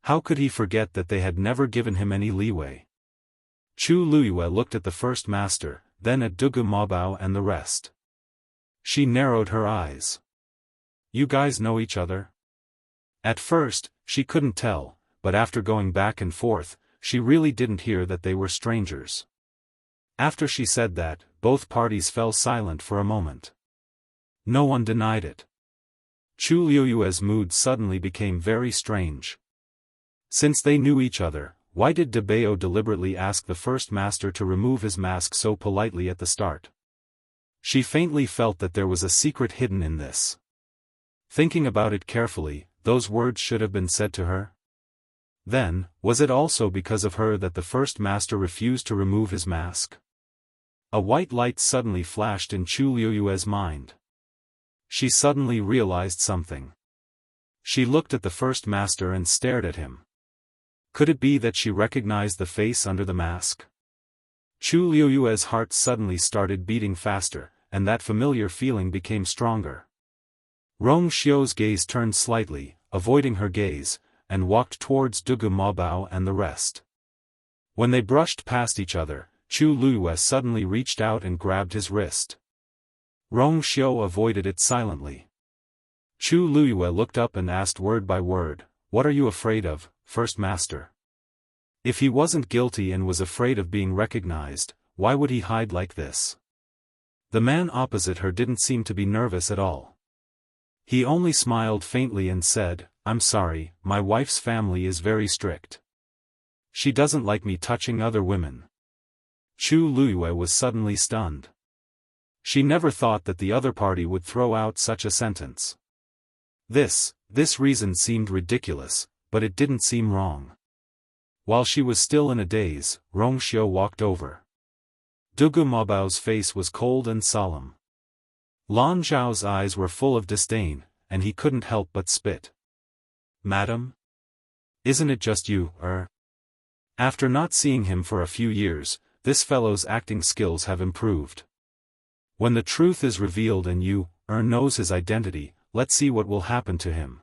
How could he forget that they had never given him any leeway? Chu Luyue looked at the first master, then at Dugu Mabao and the rest. She narrowed her eyes. "You guys know each other?" At first, she couldn't tell, but after going back and forth, she really didn't hear that they were strangers. After she said that, both parties fell silent for a moment. No one denied it. Chu Luyue's mood suddenly became very strange. Since they knew each other, why did De Bao deliberately ask the first master to remove his mask so politely at the start? She faintly felt that there was a secret hidden in this. Thinking about it carefully, those words should have been said to her. Then, was it also because of her that the first master refused to remove his mask? A white light suddenly flashed in Chu Luyue's mind. She suddenly realized something. She looked at the first master and stared at him. Could it be that she recognized the face under the mask? Chu Luyue's heart suddenly started beating faster, and that familiar feeling became stronger. Rong Xiao's gaze turned slightly, avoiding her gaze, and walked towards Dugu Mabao and the rest. When they brushed past each other, Chu Luyue suddenly reached out and grabbed his wrist. Rong Xiao avoided it silently. Chu Luyue looked up and asked word by word, "What are you afraid of, First Master?" If he wasn't guilty and was afraid of being recognized, why would he hide like this? The man opposite her didn't seem to be nervous at all. He only smiled faintly and said, "I'm sorry, my wife's family is very strict. She doesn't like me touching other women." Chu Luyue was suddenly stunned. She never thought that the other party would throw out such a sentence. This reason seemed ridiculous, but it didn't seem wrong. While she was still in a daze, Rong Xiao walked over. Dugu Mabao's face was cold and solemn. Lan Zhao's eyes were full of disdain, and he couldn't help but spit. "Madam? Isn't it just you, After not seeing him for a few years, this fellow's acting skills have improved. When the truth is revealed and you, knows his identity, let's see what will happen to him."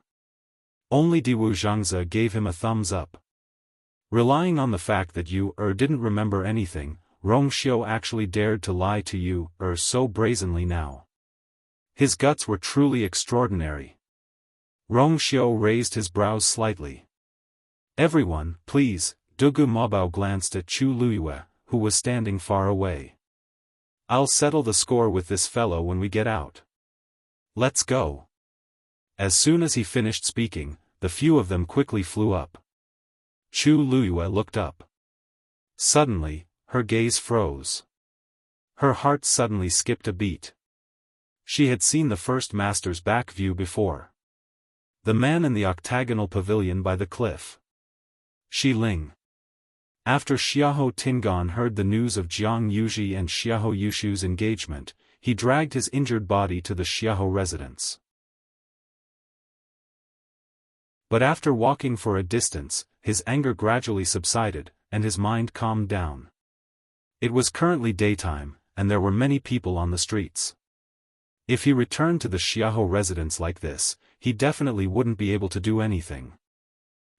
Only Diwu Zhangze gave him a thumbs up. Relying on the fact that you, didn't remember anything, Rong Xiao actually dared to lie to you, so brazenly now. His guts were truly extraordinary. Rong Xiao raised his brows slightly. "Everyone, please," Dugu Mabao glanced at Chu Luyue, who was standing far away. "I'll settle the score with this fellow when we get out. Let's go." As soon as he finished speaking, the few of them quickly flew up. Chu Luyue looked up. Suddenly, her gaze froze. Her heart suddenly skipped a beat. She had seen the first master's back view before. The man in the octagonal pavilion by the cliff. Shi Ling. After Xiahou Tingan heard the news of Jiang Yuji and Xiahou Yushu's engagement, he dragged his injured body to the Xiahou residence. But after walking for a distance, his anger gradually subsided, and his mind calmed down. It was currently daytime, and there were many people on the streets. If he returned to the Xiahou residence like this, he definitely wouldn't be able to do anything.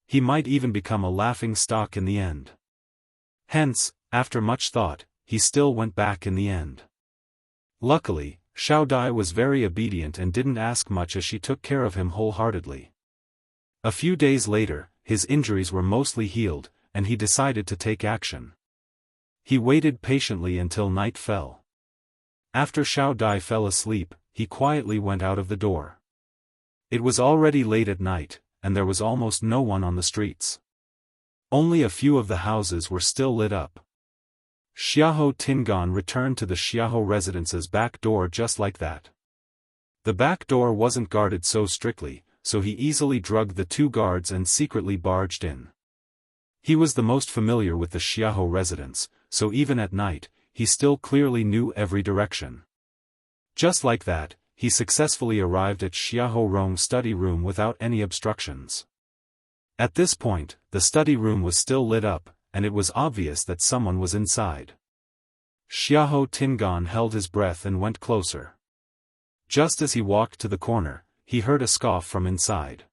He might even become a laughing stock in the end. Hence, after much thought, he still went back in the end. Luckily, Xiao Dai was very obedient and didn't ask much as she took care of him wholeheartedly. A few days later, his injuries were mostly healed, and he decided to take action. He waited patiently until night fell. After Xiao Dai fell asleep, he quietly went out of the door. It was already late at night, and there was almost no one on the streets. Only a few of the houses were still lit up. Xiahou Tingan returned to the Xiahou residence's back door just like that. The back door wasn't guarded so strictly, so he easily drugged the two guards and secretly barged in. He was the most familiar with the Xiahou residence, so even at night, he still clearly knew every direction. Just like that, he successfully arrived at Xiahou Rong's study room without any obstructions. At this point, the study room was still lit up, and it was obvious that someone was inside. Xiahou Tingan held his breath and went closer. Just as he walked to the corner, he heard a scoff from inside.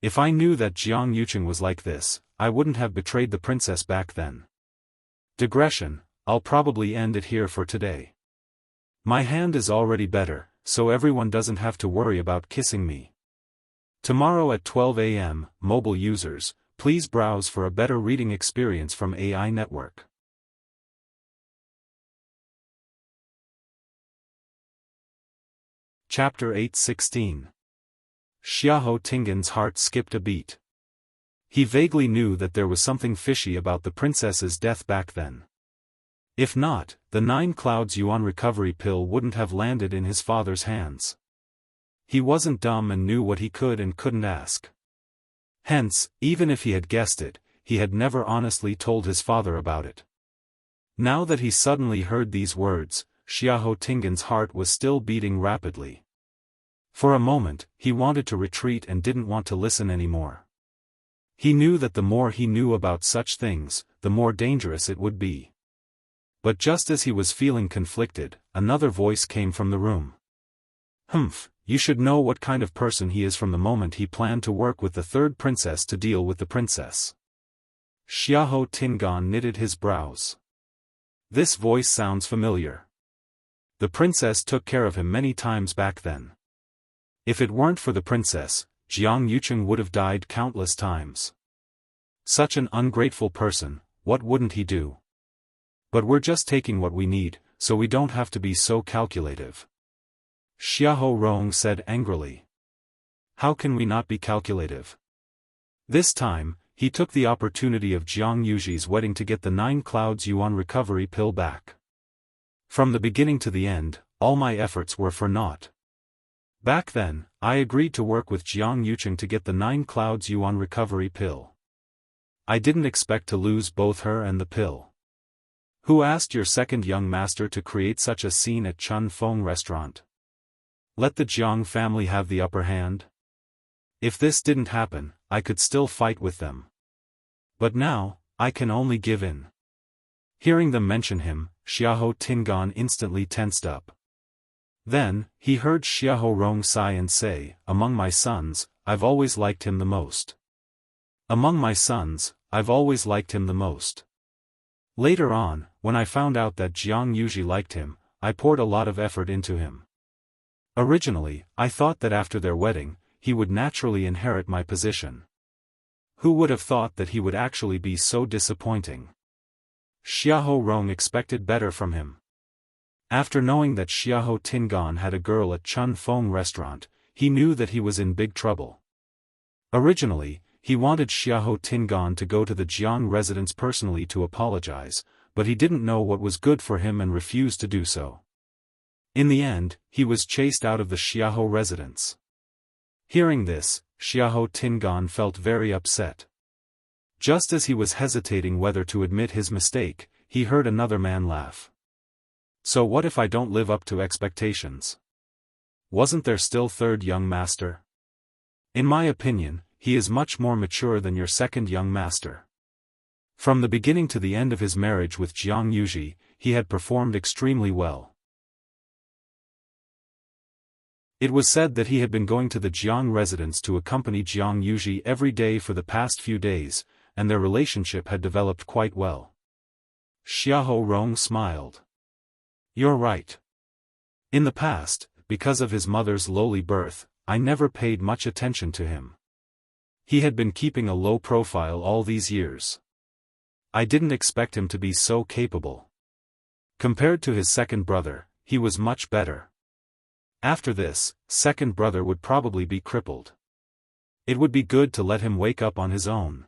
If I knew that Jiang Yuqing was like this, I wouldn't have betrayed the princess back then. Digression, I'll probably end it here for today. My hand is already better, so everyone doesn't have to worry about kissing me. Tomorrow at 12 a.m., mobile users, please browse for a better reading experience from AI Network. Chapter 8:16. Xiahou Tingan's heart skipped a beat. He vaguely knew that there was something fishy about the princess's death back then. If not, the 9 clouds yuan recovery pill wouldn't have landed in his father's hands. He wasn't dumb and knew what he could and couldn't ask. Hence, even if he had guessed it, he had never honestly told his father about it. Now that he suddenly heard these words, Xiahou Tingan's heart was still beating rapidly. For a moment, he wanted to retreat and didn't want to listen anymore. He knew that the more he knew about such things, the more dangerous it would be. But just as he was feeling conflicted, another voice came from the room. "Humph, you should know what kind of person he is from the moment he planned to work with the third princess to deal with the princess." Xiahou Tingan knitted his brows. This voice sounds familiar. The princess took care of him many times back then. If it weren't for the princess, Jiang Yuqing would have died countless times. Such an ungrateful person, what wouldn't he do? But we're just taking what we need, so we don't have to be so calculative. Xiahou Rong said angrily. How can we not be calculative? This time, he took the opportunity of Jiang Yuji's wedding to get the 9 clouds yuan recovery pill back. From the beginning to the end, all my efforts were for naught. Back then, I agreed to work with Jiang Yuqing to get the 9 clouds yuan recovery pill. I didn't expect to lose both her and the pill. Who asked your second young master to create such a scene at Chun Feng restaurant? Let the Jiang family have the upper hand? If this didn't happen, I could still fight with them. But now, I can only give in. Hearing them mention him, Xiahou Tingan instantly tensed up. Then, he heard Xiahou Rong sigh and say, "Among my sons, I've always liked him the most. Among my sons, I've always liked him the most." Later on, when I found out that Jiang Yuji liked him, I poured a lot of effort into him. Originally, I thought that after their wedding, he would naturally inherit my position. Who would have thought that he would actually be so disappointing? Xiahou Rong expected better from him. After knowing that Xiahou Tingan had a girl at Chun Feng restaurant, he knew that he was in big trouble. Originally, he wanted Xiahou Tingan to go to the Jiang residence personally to apologize, but he didn't know what was good for him and refused to do so. In the end, he was chased out of the Xiahou residence. Hearing this, Xiahou Tingan felt very upset. Just as he was hesitating whether to admit his mistake, he heard another man laugh. So what if I don't live up to expectations? Wasn't there still third young master? In my opinion, he is much more mature than your second young master. From the beginning to the end of his marriage with Jiang Yuji, he had performed extremely well. It was said that he had been going to the Jiang residence to accompany Jiang Yuji every day for the past few days, and their relationship had developed quite well. Xiao Rong smiled. You're right. In the past, because of his mother's lowly birth, I never paid much attention to him. He had been keeping a low profile all these years. I didn't expect him to be so capable. Compared to his second brother, he was much better. After this, second brother would probably be crippled. It would be good to let him wake up on his own.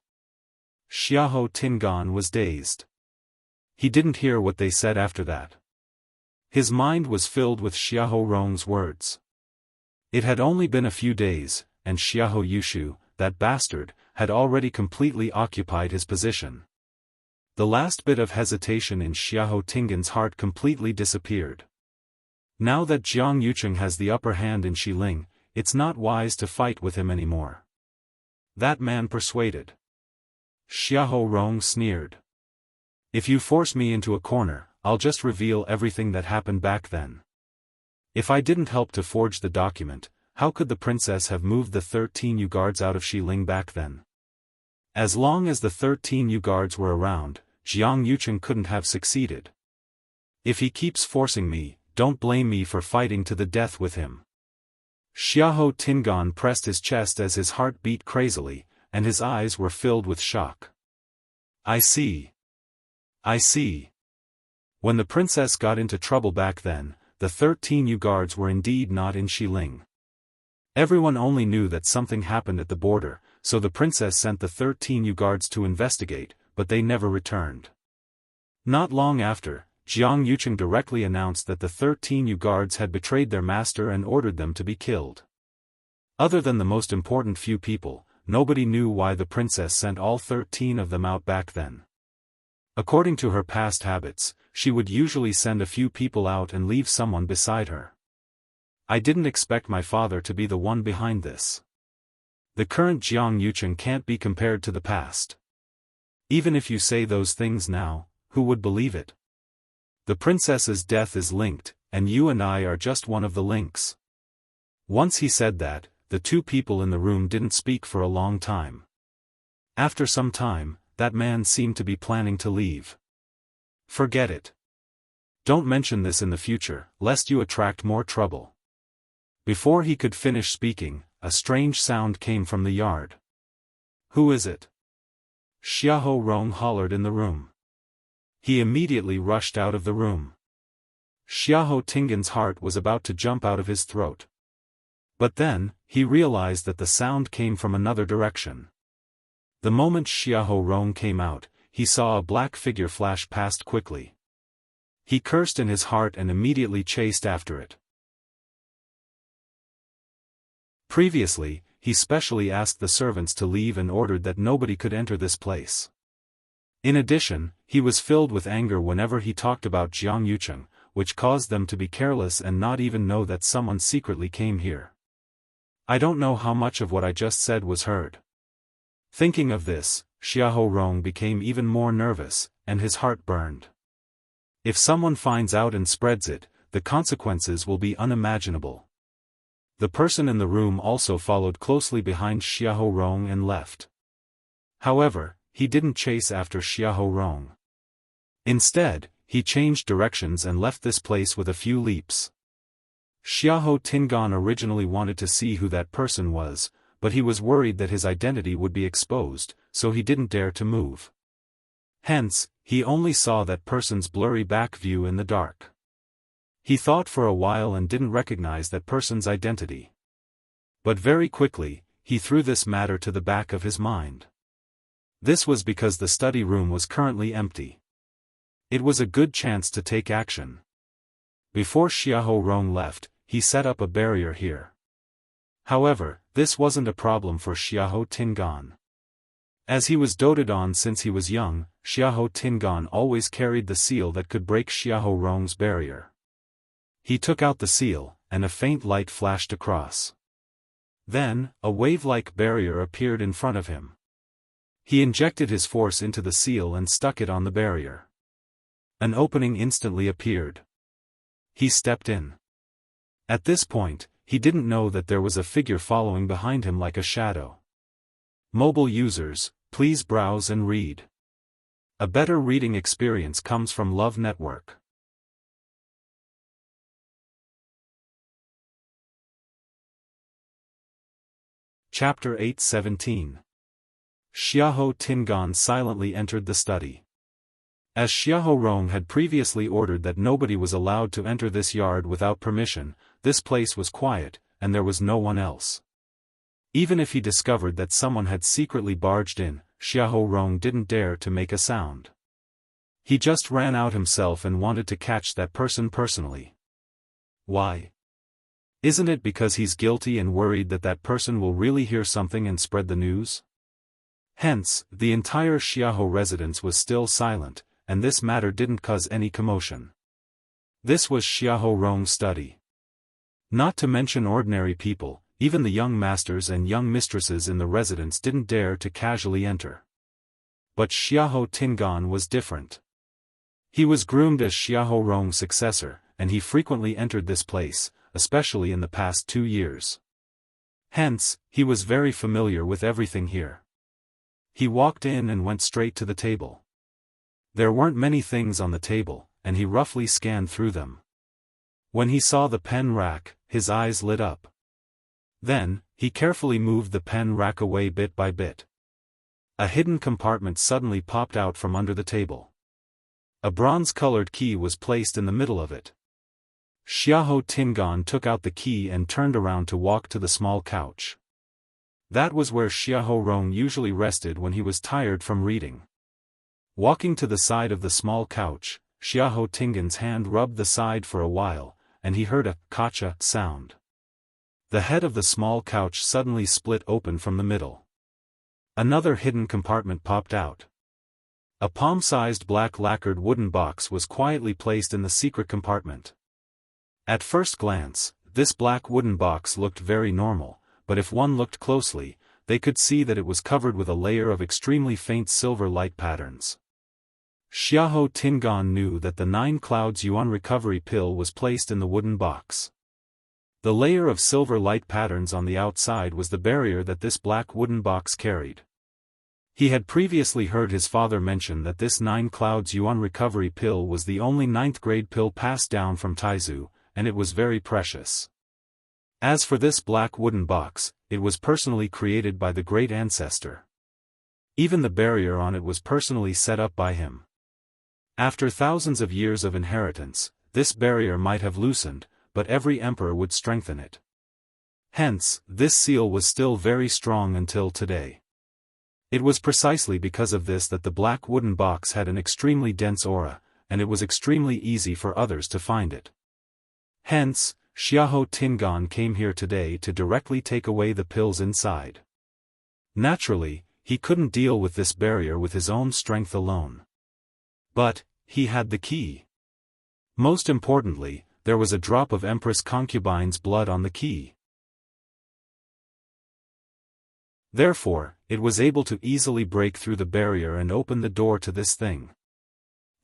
Xiao Tingan was dazed. He didn't hear what they said after that. His mind was filled with Xiao Rong's words. It had only been a few days, and Xiao Yushu, that bastard, had already completely occupied his position. The last bit of hesitation in Xiao Tingan's heart completely disappeared. Now that Jiang Yucheng has the upper hand in Xiling, it's not wise to fight with him anymore. That man persuaded. Xiao Rong sneered. If you force me into a corner, I'll just reveal everything that happened back then. If I didn't help to forge the document, how could the princess have moved the 13 Yu guards out of Xiling back then? As long as the 13 Yu guards were around, Jiang Yucheng couldn't have succeeded. If he keeps forcing me, don't blame me for fighting to the death with him. Xiao Tingan pressed his chest as his heart beat crazily, and his eyes were filled with shock. I see. I see. When the princess got into trouble back then, the 13 Yu guards were indeed not in Xiling. Everyone only knew that something happened at the border, so the princess sent the 13 Yu guards to investigate, but they never returned. Not long after, Jiang Yucheng directly announced that the 13 Yu guards had betrayed their master and ordered them to be killed. Other than the most important few people, nobody knew why the princess sent all 13 of them out back then. According to her past habits, she would usually send a few people out and leave someone beside her. I didn't expect my father to be the one behind this. The current Jiang Yucheng can't be compared to the past. Even if you say those things now, who would believe it? The princess's death is linked, and you and I are just one of the links. Once he said that, the two people in the room didn't speak for a long time. After some time, that man seemed to be planning to leave. Forget it. Don't mention this in the future, lest you attract more trouble. Before he could finish speaking, a strange sound came from the yard. Who is it? Xiao Rong hollered in the room. He immediately rushed out of the room. Xiao Tingan's heart was about to jump out of his throat. But then, he realized that the sound came from another direction. The moment Xiao Rong came out, he saw a black figure flash past quickly. He cursed in his heart and immediately chased after it. Previously, he specially asked the servants to leave and ordered that nobody could enter this place. In addition, he was filled with anger whenever he talked about Jiang Yucheng, which caused them to be careless and not even know that someone secretly came here. I don't know how much of what I just said was heard. Thinking of this, Xiao Rong became even more nervous, and his heart burned. If someone finds out and spreads it, the consequences will be unimaginable. The person in the room also followed closely behind Xiao Rong and left. However, he didn't chase after Xiao Rong. Instead, he changed directions and left this place with a few leaps. Xiao Tingan originally wanted to see who that person was, but he was worried that his identity would be exposed, so he didn't dare to move. Hence, he only saw that person's blurry back view in the dark. He thought for a while and didn't recognize that person's identity. But very quickly, he threw this matter to the back of his mind. This was because the study room was currently empty. It was a good chance to take action. Before Xiao Rong left, he set up a barrier here. However, this wasn't a problem for Xiao Tingan. As he was doted on since he was young, Xiahou Tingan always carried the seal that could break Xiahou Rong's barrier. He took out the seal, and a faint light flashed across. Then, a wave-like barrier appeared in front of him. He injected his force into the seal and stuck it on the barrier. An opening instantly appeared. He stepped in. At this point, he didn't know that there was a figure following behind him like a shadow. Mobile users, please browse and read. A better reading experience comes from Love Network. Chapter 8:17. Xiahou Tingan silently entered the study. As Xiahou Rong had previously ordered that nobody was allowed to enter this yard without permission, this place was quiet, and there was no one else. Even if he discovered that someone had secretly barged in, Xiahou Rong didn't dare to make a sound. He just ran out himself and wanted to catch that person personally. Why? Isn't it because he's guilty and worried that that person will really hear something and spread the news? Hence, the entire Xiahou residence was still silent, and this matter didn't cause any commotion. This was Xiahou Rong's study. Not to mention ordinary people, even the young masters and young mistresses in the residence didn't dare to casually enter. But Xiahou Tingan was different. He was groomed as Xiahou Rong's successor, and he frequently entered this place, especially in the past 2 years. Hence, he was very familiar with everything here. He walked in and went straight to the table. There weren't many things on the table, and he roughly scanned through them. When he saw the pen rack, his eyes lit up. Then, he carefully moved the pen rack away bit by bit. A hidden compartment suddenly popped out from under the table. A bronze-colored key was placed in the middle of it. Xiahou Tingan took out the key and turned around to walk to the small couch. That was where Xiahou Rong usually rested when he was tired from reading. Walking to the side of the small couch, Xiahou Tingan's hand rubbed the side for a while, and he heard a "kacha" sound. The head of the small couch suddenly split open from the middle. Another hidden compartment popped out. A palm-sized black lacquered wooden box was quietly placed in the secret compartment. At first glance, this black wooden box looked very normal, but if one looked closely, they could see that it was covered with a layer of extremely faint silver light patterns. Xiahou Tingan knew that the 9 Clouds Yuan recovery pill was placed in the wooden box. The layer of silver light patterns on the outside was the barrier that this black wooden box carried. He had previously heard his father mention that this 9 Clouds Yuan recovery pill was the only 9th grade pill passed down from Taizu, and it was very precious. As for this black wooden box, it was personally created by the great ancestor. Even the barrier on it was personally set up by him. After thousands of years of inheritance, this barrier might have loosened, but every emperor would strengthen it. Hence, this seal was still very strong until today. It was precisely because of this that the black wooden box had an extremely dense aura, and it was extremely easy for others to find it. Hence, Xiahou Tingan came here today to directly take away the pills inside. Naturally, he couldn't deal with this barrier with his own strength alone. But, he had the key. Most importantly, there was a drop of Empress Concubine's blood on the key. Therefore, it was able to easily break through the barrier and open the door to this thing.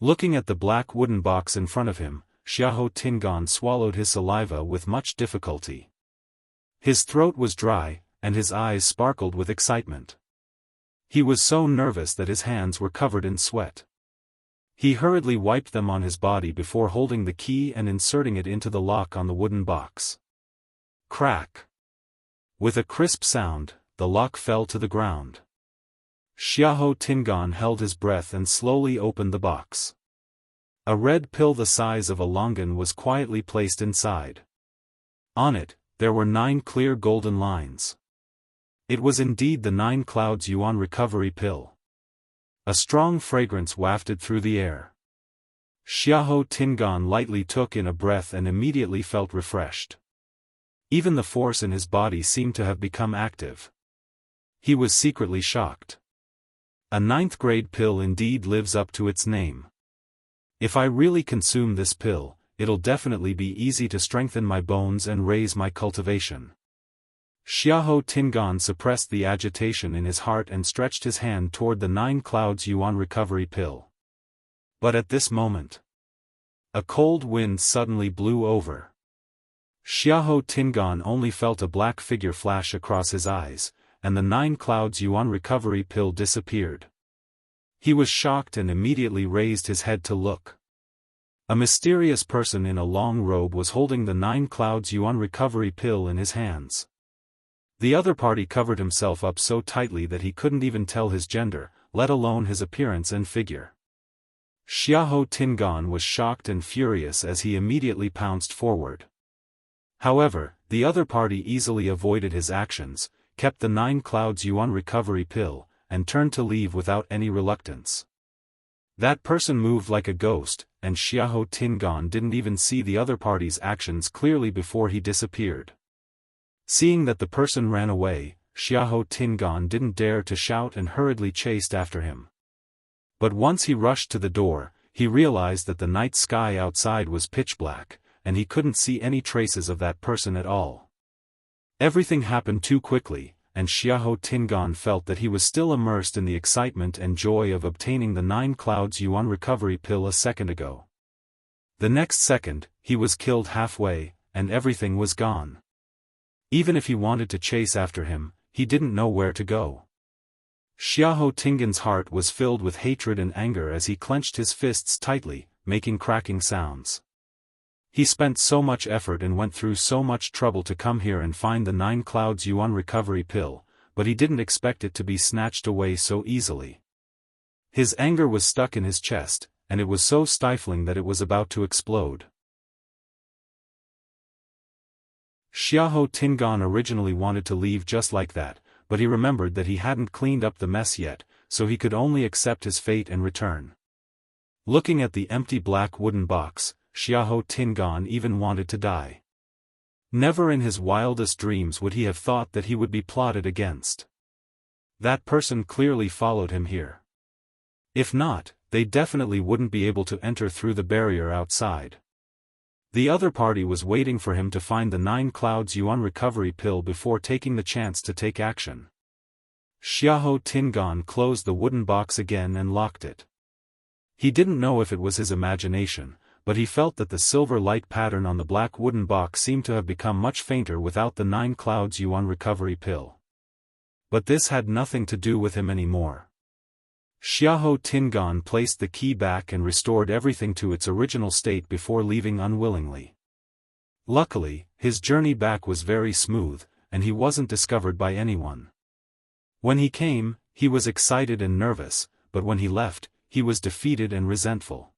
Looking at the black wooden box in front of him, Xiahou Tingan swallowed his saliva with much difficulty. His throat was dry, and his eyes sparkled with excitement. He was so nervous that his hands were covered in sweat. He hurriedly wiped them on his body before holding the key and inserting it into the lock on the wooden box. Crack! With a crisp sound, the lock fell to the ground. Xiahou Tingan held his breath and slowly opened the box. A red pill the size of a longan was quietly placed inside. On it, there were 9 clear golden lines. It was indeed the 9 Clouds Yuan recovery pill. A strong fragrance wafted through the air. Xiahou Tingan lightly took in a breath and immediately felt refreshed. Even the force in his body seemed to have become active. He was secretly shocked. A ninth-grade pill indeed lives up to its name. If I really consume this pill, it'll definitely be easy to strengthen my bones and raise my cultivation. Xiahou Tingan suppressed the agitation in his heart and stretched his hand toward the 9 clouds yuan recovery pill. But at this moment, a cold wind suddenly blew over. Xiahou Tingan only felt a black figure flash across his eyes, and the 9 clouds yuan recovery pill disappeared. He was shocked and immediately raised his head to look. A mysterious person in a long robe was holding the 9 clouds yuan recovery pill in his hands. The other party covered himself up so tightly that he couldn't even tell his gender, let alone his appearance and figure. Xiahou Tingan was shocked and furious as he immediately pounced forward. However, the other party easily avoided his actions, kept the 9 clouds yuan recovery pill, and turned to leave without any reluctance. That person moved like a ghost, and Xiahou Tingan didn't even see the other party's actions clearly before he disappeared. Seeing that the person ran away, Xiahou Tingan didn't dare to shout and hurriedly chased after him. But once he rushed to the door, he realized that the night sky outside was pitch black, and he couldn't see any traces of that person at all. Everything happened too quickly, and Xiahou Tingan felt that he was still immersed in the excitement and joy of obtaining the 9 clouds yuan recovery pill a second ago. The next second, he was killed halfway, and everything was gone. Even if he wanted to chase after him, he didn't know where to go. Xiahou Tingan's heart was filled with hatred and anger as he clenched his fists tightly, making cracking sounds. He spent so much effort and went through so much trouble to come here and find the 9 clouds yuan recovery pill, but he didn't expect it to be snatched away so easily. His anger was stuck in his chest, and it was so stifling that it was about to explode. Xiahou Tingan originally wanted to leave just like that, but he remembered that he hadn't cleaned up the mess yet, so he could only accept his fate and return. Looking at the empty black wooden box, Xiahou Tingan even wanted to die. Never in his wildest dreams would he have thought that he would be plotted against. That person clearly followed him here. If not, they definitely wouldn't be able to enter through the barrier outside. The other party was waiting for him to find the 9 clouds yuan recovery pill before taking the chance to take action. Xiahou Tingan closed the wooden box again and locked it. He didn't know if it was his imagination, but he felt that the silver light pattern on the black wooden box seemed to have become much fainter without the 9 clouds yuan recovery pill. But this had nothing to do with him anymore. Xiahou Tingan placed the key back and restored everything to its original state before leaving unwillingly. Luckily, his journey back was very smooth, and he wasn't discovered by anyone. When he came, he was excited and nervous, but when he left, he was defeated and resentful.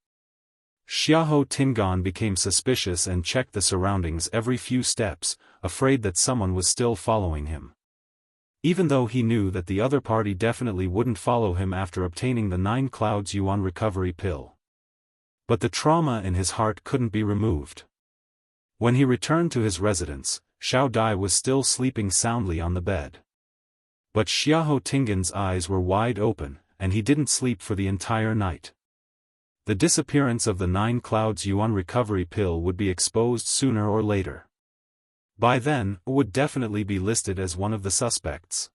Xiahou Tingan became suspicious and checked the surroundings every few steps, afraid that someone was still following him. Even though he knew that the other party definitely wouldn't follow him after obtaining the 9 clouds yuan recovery pill. But the trauma in his heart couldn't be removed. When he returned to his residence, Xiao Dai was still sleeping soundly on the bed. But Xiahou Tingan's eyes were wide open, and he didn't sleep for the entire night. The disappearance of the 9 clouds yuan recovery pill would be exposed sooner or later. By then, would definitely be listed as one of the suspects.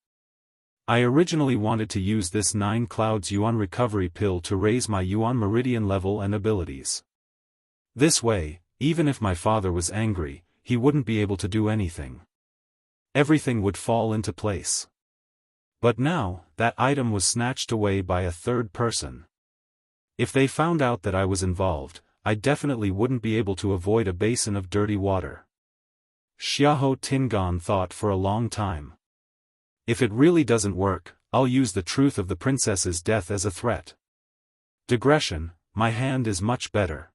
I originally wanted to use this 9 clouds yuan recovery pill to raise my yuan meridian level and abilities. This way, even if my father was angry, he wouldn't be able to do anything. Everything would fall into place. But now, that item was snatched away by a third person. If they found out that I was involved, I definitely wouldn't be able to avoid a basin of dirty water. Xiahou Tingan thought for a long time. If it really doesn't work, I'll use the truth of the princess's death as a threat. Digression, my hand is much better.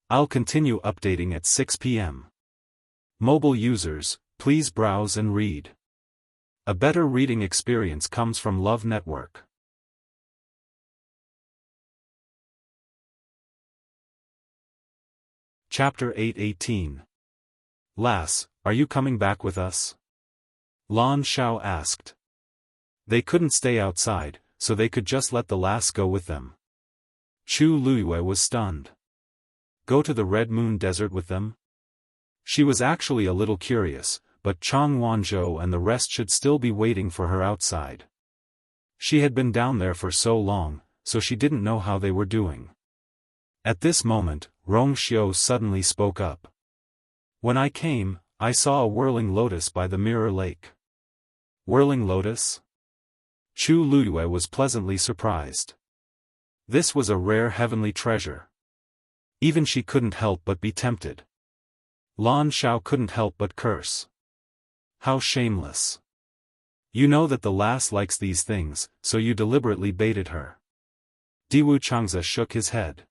I'll continue updating at 6 p.m. Mobile users, please browse and read. A better reading experience comes from Love Network. Chapter 8:18. Lass, are you coming back with us? Lan Shao asked. They couldn't stay outside, so they could just let the lass go with them. Chu Luiyue was stunned. Go to the Red Moon Desert with them? She was actually a little curious, but Chang Wanzhou and the rest should still be waiting for her outside. She had been down there for so long, so she didn't know how they were doing. At this moment, Rong Xiu suddenly spoke up. When I came, I saw a whirling lotus by the mirror lake. Whirling lotus? Chu Luiyue was pleasantly surprised. This was a rare heavenly treasure. Even she couldn't help but be tempted. Lan Shao couldn't help but curse. How shameless. You know that the lass likes these things, so you deliberately baited her. Diwu Changza shook his head.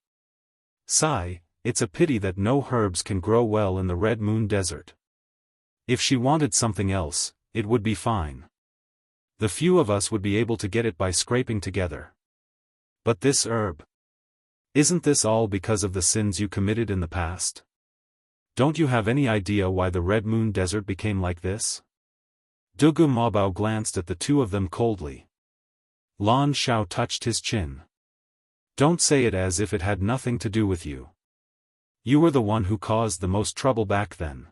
Sigh, it's a pity that no herbs can grow well in the Red Moon Desert. If she wanted something else, it would be fine. The few of us would be able to get it by scraping together. But this herb. Isn't this all because of the sins you committed in the past? Don't you have any idea why the Red Moon Desert became like this? Dugu Mabao glanced at the two of them coldly. Lan Shao touched his chin. Don't say it as if it had nothing to do with you. You were the one who caused the most trouble back then.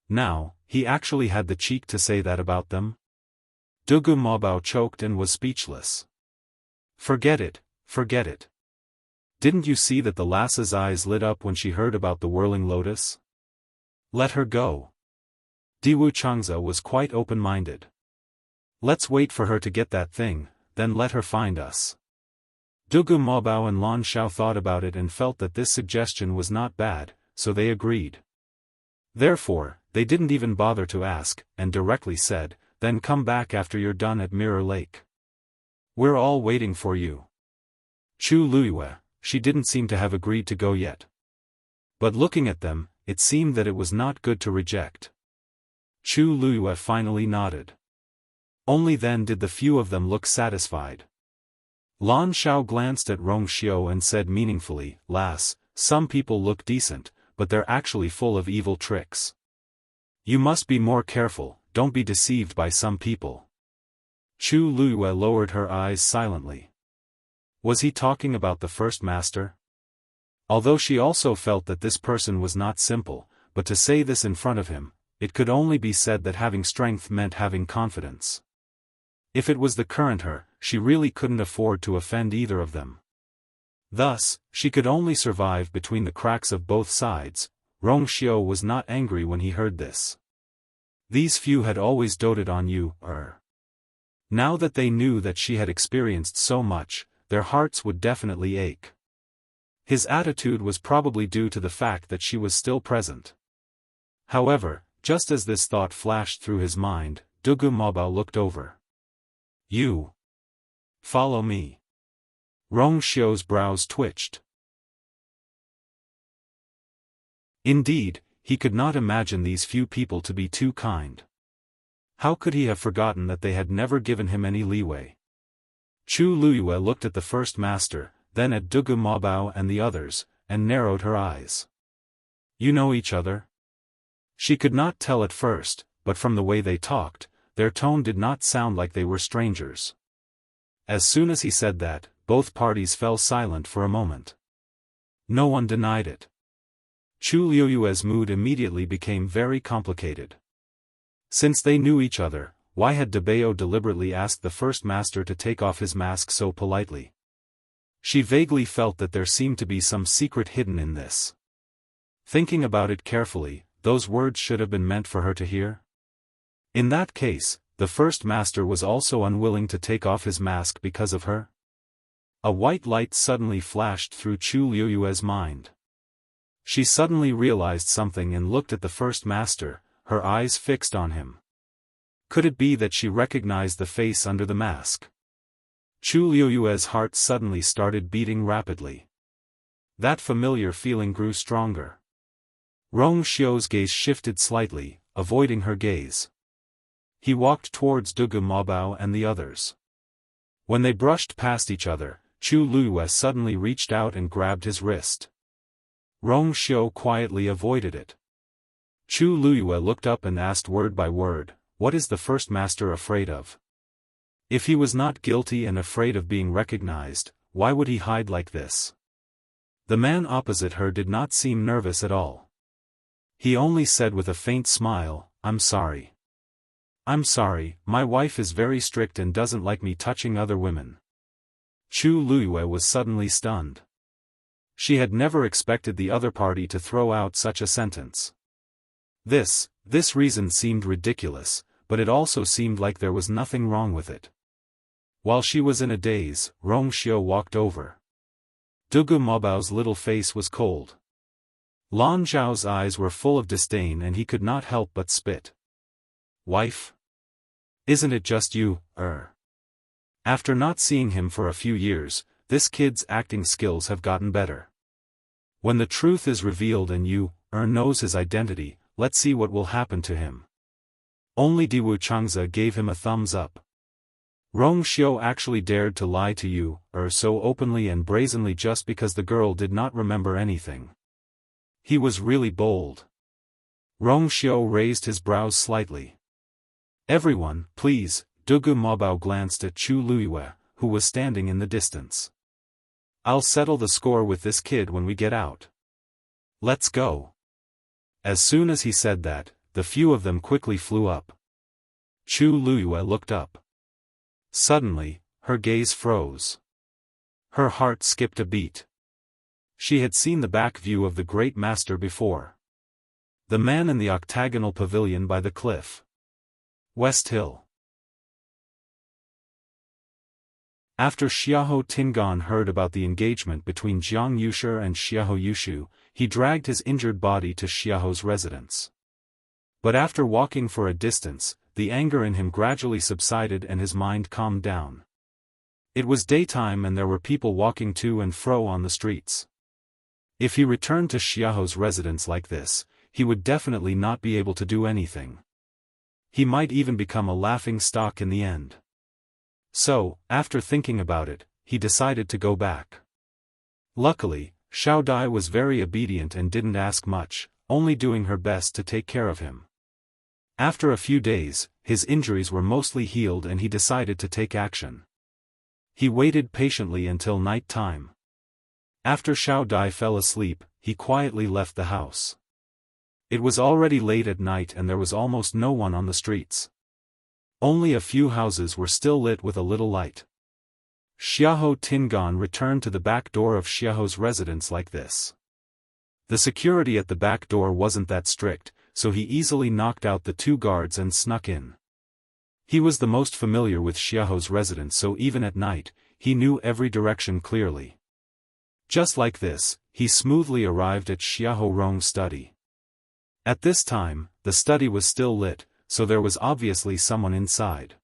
Now, he actually had the cheek to say that about them? Dugu Mabao choked and was speechless. Forget it, forget it. Didn't you see that the lass's eyes lit up when she heard about the whirling lotus? Let her go. Diwu Changza was quite open-minded. Let's wait for her to get that thing, then let her find us. Dugu Mabao and Lan Shao thought about it and felt that this suggestion was not bad, so they agreed. Therefore, they didn't even bother to ask, and directly said, then come back after you're done at Mirror Lake. We're all waiting for you. Chu Luiyue, she didn't seem to have agreed to go yet. But looking at them, it seemed that it was not good to reject. Chu Luiyue finally nodded. Only then did the few of them look satisfied. Lan Shao glanced at Rong Xiu and said meaningfully, Lass, some people look decent, but they're actually full of evil tricks. You must be more careful, don't be deceived by some people. Chu Luiyue lowered her eyes silently. Was he talking about the first master? Although she also felt that this person was not simple, but to say this in front of him, it could only be said that having strength meant having confidence. If it was the current her, she really couldn't afford to offend either of them. Thus, she could only survive between the cracks of both sides. Rong Xiu was not angry when he heard this. These few had always doted on you, Now that they knew that she had experienced so much, their hearts would definitely ache. His attitude was probably due to the fact that she was still present. However, just as this thought flashed through his mind, Dugu Mabao looked over. You. Follow me. Rong Xiu's brows twitched. Indeed, he could not imagine these few people to be too kind. How could he have forgotten that they had never given him any leeway? Chu Luiyue looked at the first master, then at Dugu Mabao and the others, and narrowed her eyes. You know each other? She could not tell at first, but from the way they talked, their tone did not sound like they were strangers. As soon as he said that, both parties fell silent for a moment. No one denied it. Chu Luiyue's mood immediately became very complicated. Since they knew each other, why had Debao deliberately asked the first master to take off his mask so politely? She vaguely felt that there seemed to be some secret hidden in this. Thinking about it carefully, those words should have been meant for her to hear. In that case, the first master was also unwilling to take off his mask because of her? A white light suddenly flashed through Chu Luiyue's mind. She suddenly realized something and looked at the first master, her eyes fixed on him. Could it be that she recognized the face under the mask? Chu Luiyue's heart suddenly started beating rapidly. That familiar feeling grew stronger. Rong Xiu's gaze shifted slightly, avoiding her gaze. He walked towards Dugu Mabao and the others. When they brushed past each other, Chu Luiyue suddenly reached out and grabbed his wrist. Rong Xiu quietly avoided it. Chu Luiyue looked up and asked word by word, "What is the first master afraid of?" If he was not guilty and afraid of being recognized, why would he hide like this? The man opposite her did not seem nervous at all. He only said with a faint smile, "I'm sorry. I'm sorry, my wife is very strict and doesn't like me touching other women." Chu Luiyue was suddenly stunned. She had never expected the other party to throw out such a sentence. This reason seemed ridiculous, but it also seemed like there was nothing wrong with it. While she was in a daze, Rong Xiao walked over. Dugu Mobao's little face was cold. Lan Zhao's eyes were full of disdain and he could not help but spit. "Wife? Isn't it just you, After not seeing him for a few years, this kid's acting skills have gotten better. When the truth is revealed and you, knows his identity, let's see what will happen to him." Only Diwu Changze gave him a thumbs up. Rong Xiao actually dared to lie to you, so openly and brazenly just because the girl did not remember anything. He was really bold. Rong Xiao raised his brows slightly. "Everyone, please," Dugu Mobao glanced at Chu Luiyue, who was standing in the distance. "I'll settle the score with this kid when we get out. Let's go." As soon as he said that, the few of them quickly flew up. Chu Luiyue looked up. Suddenly, her gaze froze. Her heart skipped a beat. She had seen the back view of the great master before. The man in the octagonal pavilion by the cliff. West Hill. After Xiahou Tingan heard about the engagement between Jiang Yushi and Xiahou Yushu, he dragged his injured body to Xiahou's residence. But after walking for a distance, the anger in him gradually subsided and his mind calmed down. It was daytime and there were people walking to and fro on the streets. If he returned to Xiahou's residence like this, he would definitely not be able to do anything. He might even become a laughing stock in the end. So, after thinking about it, he decided to go back. Luckily, Xiao Dai was very obedient and didn't ask much, only doing her best to take care of him. After a few days, his injuries were mostly healed and he decided to take action. He waited patiently until night time. After Xiao Dai fell asleep, he quietly left the house. It was already late at night and there was almost no one on the streets. Only a few houses were still lit with a little light. Xiahou Tingan returned to the back door of Xiahou's residence like this. The security at the back door wasn't that strict, so he easily knocked out the two guards and snuck in. He was the most familiar with Xiahou's residence, so even at night, he knew every direction clearly. Just like this, he smoothly arrived at Xiahou Rong's study. At this time, the study was still lit, so there was obviously someone inside.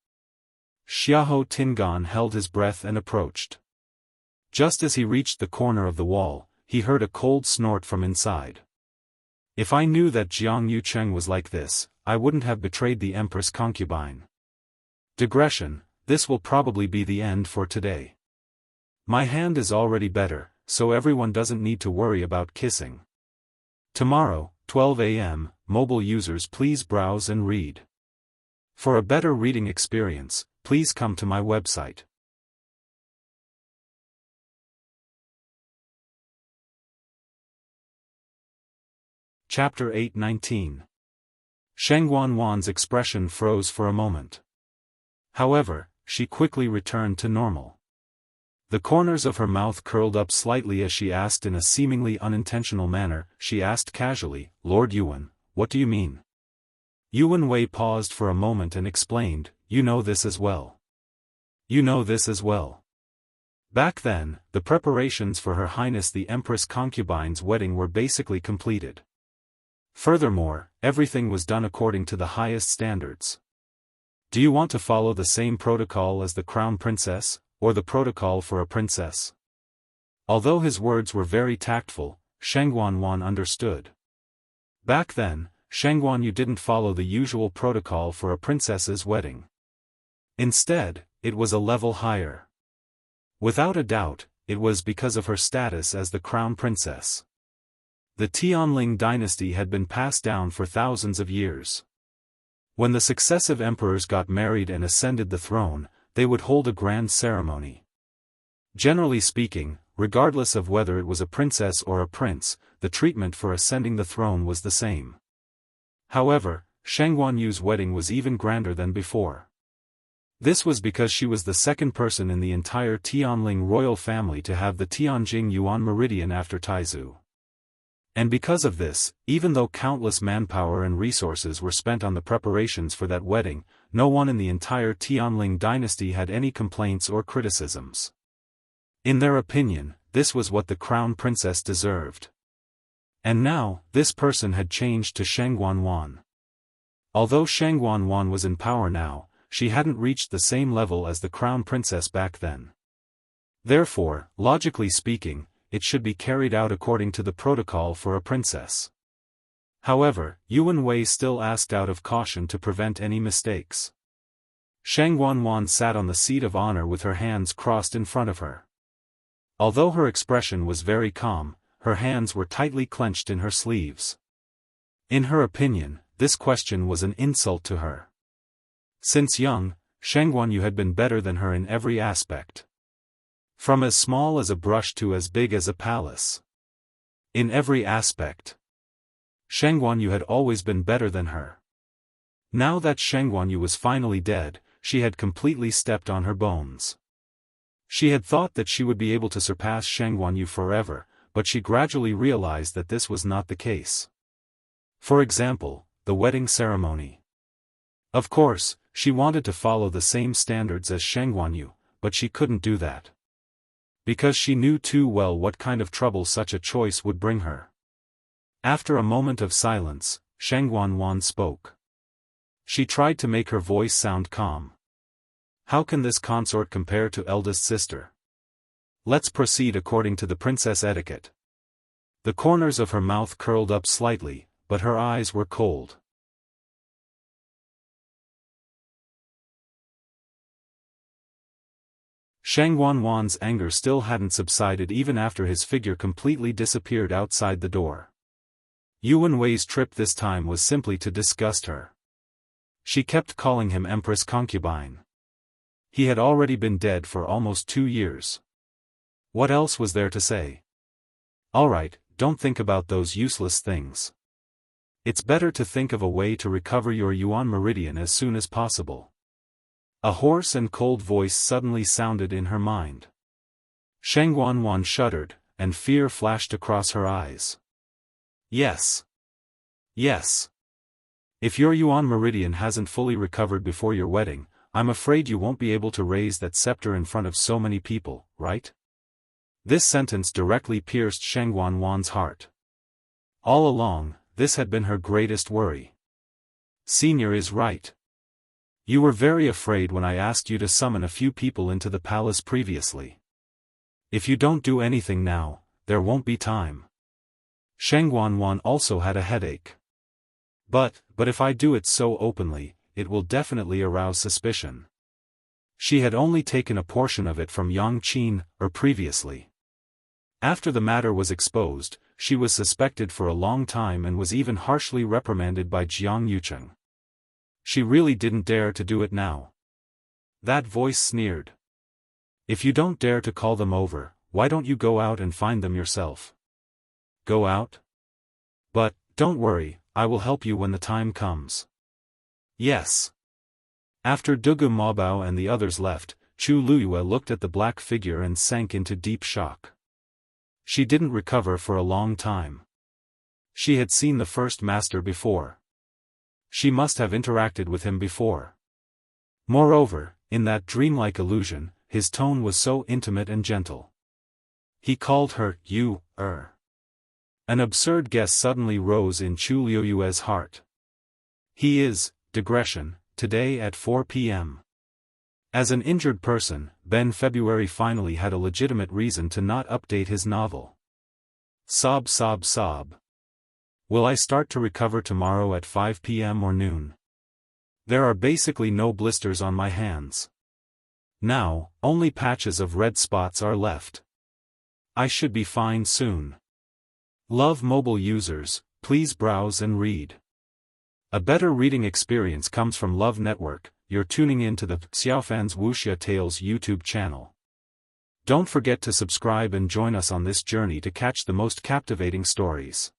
Xiahou Tingan held his breath and approached. Just as he reached the corner of the wall, he heard a cold snort from inside. If I knew that Jiang Yucheng was like this, I wouldn't have betrayed the Empress concubine. Digression, this will probably be the end for today. My hand is already better, so everyone doesn't need to worry about kissing. Tomorrow, 12 a.m., mobile users please browse and read. For a better reading experience, please come to my website. Chapter 8:19. Sheng Wanwan's expression froze for a moment. However, she quickly returned to normal. The corners of her mouth curled up slightly as she asked in a seemingly unintentional manner. She asked casually, "Lord Yuan, what do you mean?" Yuan Wei paused for a moment and explained, "You know this as well. You know this as well." Back then, the preparations for Her Highness the Empress concubine's wedding were basically completed. Furthermore, everything was done according to the highest standards. Do you want to follow the same protocol as the crown princess, or the protocol for a princess? Although his words were very tactful, Sheng Wanwan understood. Back then, Sheng Wanyu didn't follow the usual protocol for a princess's wedding. Instead, it was a level higher. Without a doubt, it was because of her status as the crown princess. The Tianling dynasty had been passed down for thousands of years. When the successive emperors got married and ascended the throne, they would hold a grand ceremony. Generally speaking, regardless of whether it was a princess or a prince, the treatment for ascending the throne was the same. However, Shang Guanyu's wedding was even grander than before. This was because she was the second person in the entire Tianling royal family to have the Tianjing Yuan meridian after Taizu. And because of this, even though countless manpower and resources were spent on the preparations for that wedding, no one in the entire Tianling dynasty had any complaints or criticisms. In their opinion, this was what the crown princess deserved. And now, this person had changed to Shang Guanyuan. Although Shang Guanyuan was in power now, she hadn't reached the same level as the crown princess back then. Therefore, logically speaking, it should be carried out according to the protocol for a princess. However, Yuan Wei still asked out of caution to prevent any mistakes. Shang Guanyuan sat on the seat of honor with her hands crossed in front of her. Although her expression was very calm, her hands were tightly clenched in her sleeves. In her opinion, this question was an insult to her. Since young, Shang Guanyu had been better than her in every aspect. From as small as a brush to as big as a palace. In every aspect. Shang Guanyu had always been better than her. Now that Shang Guanyu was finally dead, she had completely stepped on her bones. She had thought that she would be able to surpass Shang Guanyu forever, but she gradually realized that this was not the case. For example, the wedding ceremony. Of course, she wanted to follow the same standards as Shang Guanyu, but she couldn't do that. Because she knew too well what kind of trouble such a choice would bring her. After a moment of silence, Shang Guanyuan spoke. She tried to make her voice sound calm. How can this consort compare to eldest sister? Let's proceed according to the princess etiquette. The corners of her mouth curled up slightly, but her eyes were cold. Shang Guanyuan's anger still hadn't subsided even after his figure completely disappeared outside the door. Yuan Wei's trip this time was simply to disgust her. She kept calling him Empress Concubine. He had already been dead for almost 2 years. What else was there to say? Alright, don't think about those useless things. It's better to think of a way to recover your Yuan meridian as soon as possible. A hoarse and cold voice suddenly sounded in her mind. Shang Guanyuan shuddered, and fear flashed across her eyes. Yes. Yes. If your Yuan meridian hasn't fully recovered before your wedding, I'm afraid you won't be able to raise that scepter in front of so many people, right? This sentence directly pierced Shang Guanyuan's heart. All along, this had been her greatest worry. Senior is right. You were very afraid when I asked you to summon a few people into the palace previously. If you don't do anything now, there won't be time. Shang Guanyuan also had a headache. But if I do it so openly, it will definitely arouse suspicion. She had only taken a portion of it from Yang Qin, or previously. After the matter was exposed, she was suspected for a long time and was even harshly reprimanded by Jiang Yucheng. She really didn't dare to do it now. That voice sneered. If you don't dare to call them over, why don't you go out and find them yourself? Go out? But, don't worry, I will help you when the time comes. Yes. After Dugu Maobao and the others left, Chu Luyue looked at the black figure and sank into deep shock. She didn't recover for a long time. She had seen the first master before. She must have interacted with him before. Moreover, in that dreamlike illusion, his tone was so intimate and gentle. He called her, you. An absurd guess suddenly rose in Chu Liyue's heart. He is, digression, today at 4 p.m. As an injured person, Ben February finally had a legitimate reason to not update his novel. Sob sob sob. Will I start to recover tomorrow at 5 p.m. or noon? There are basically no blisters on my hands. Now, only patches of red spots are left. I should be fine soon. Love mobile users, please browse and read. A better reading experience comes from Love Network, you're tuning in to the Xiaofan's Wuxia Tales YouTube channel. Don't forget to subscribe and join us on this journey to catch the most captivating stories.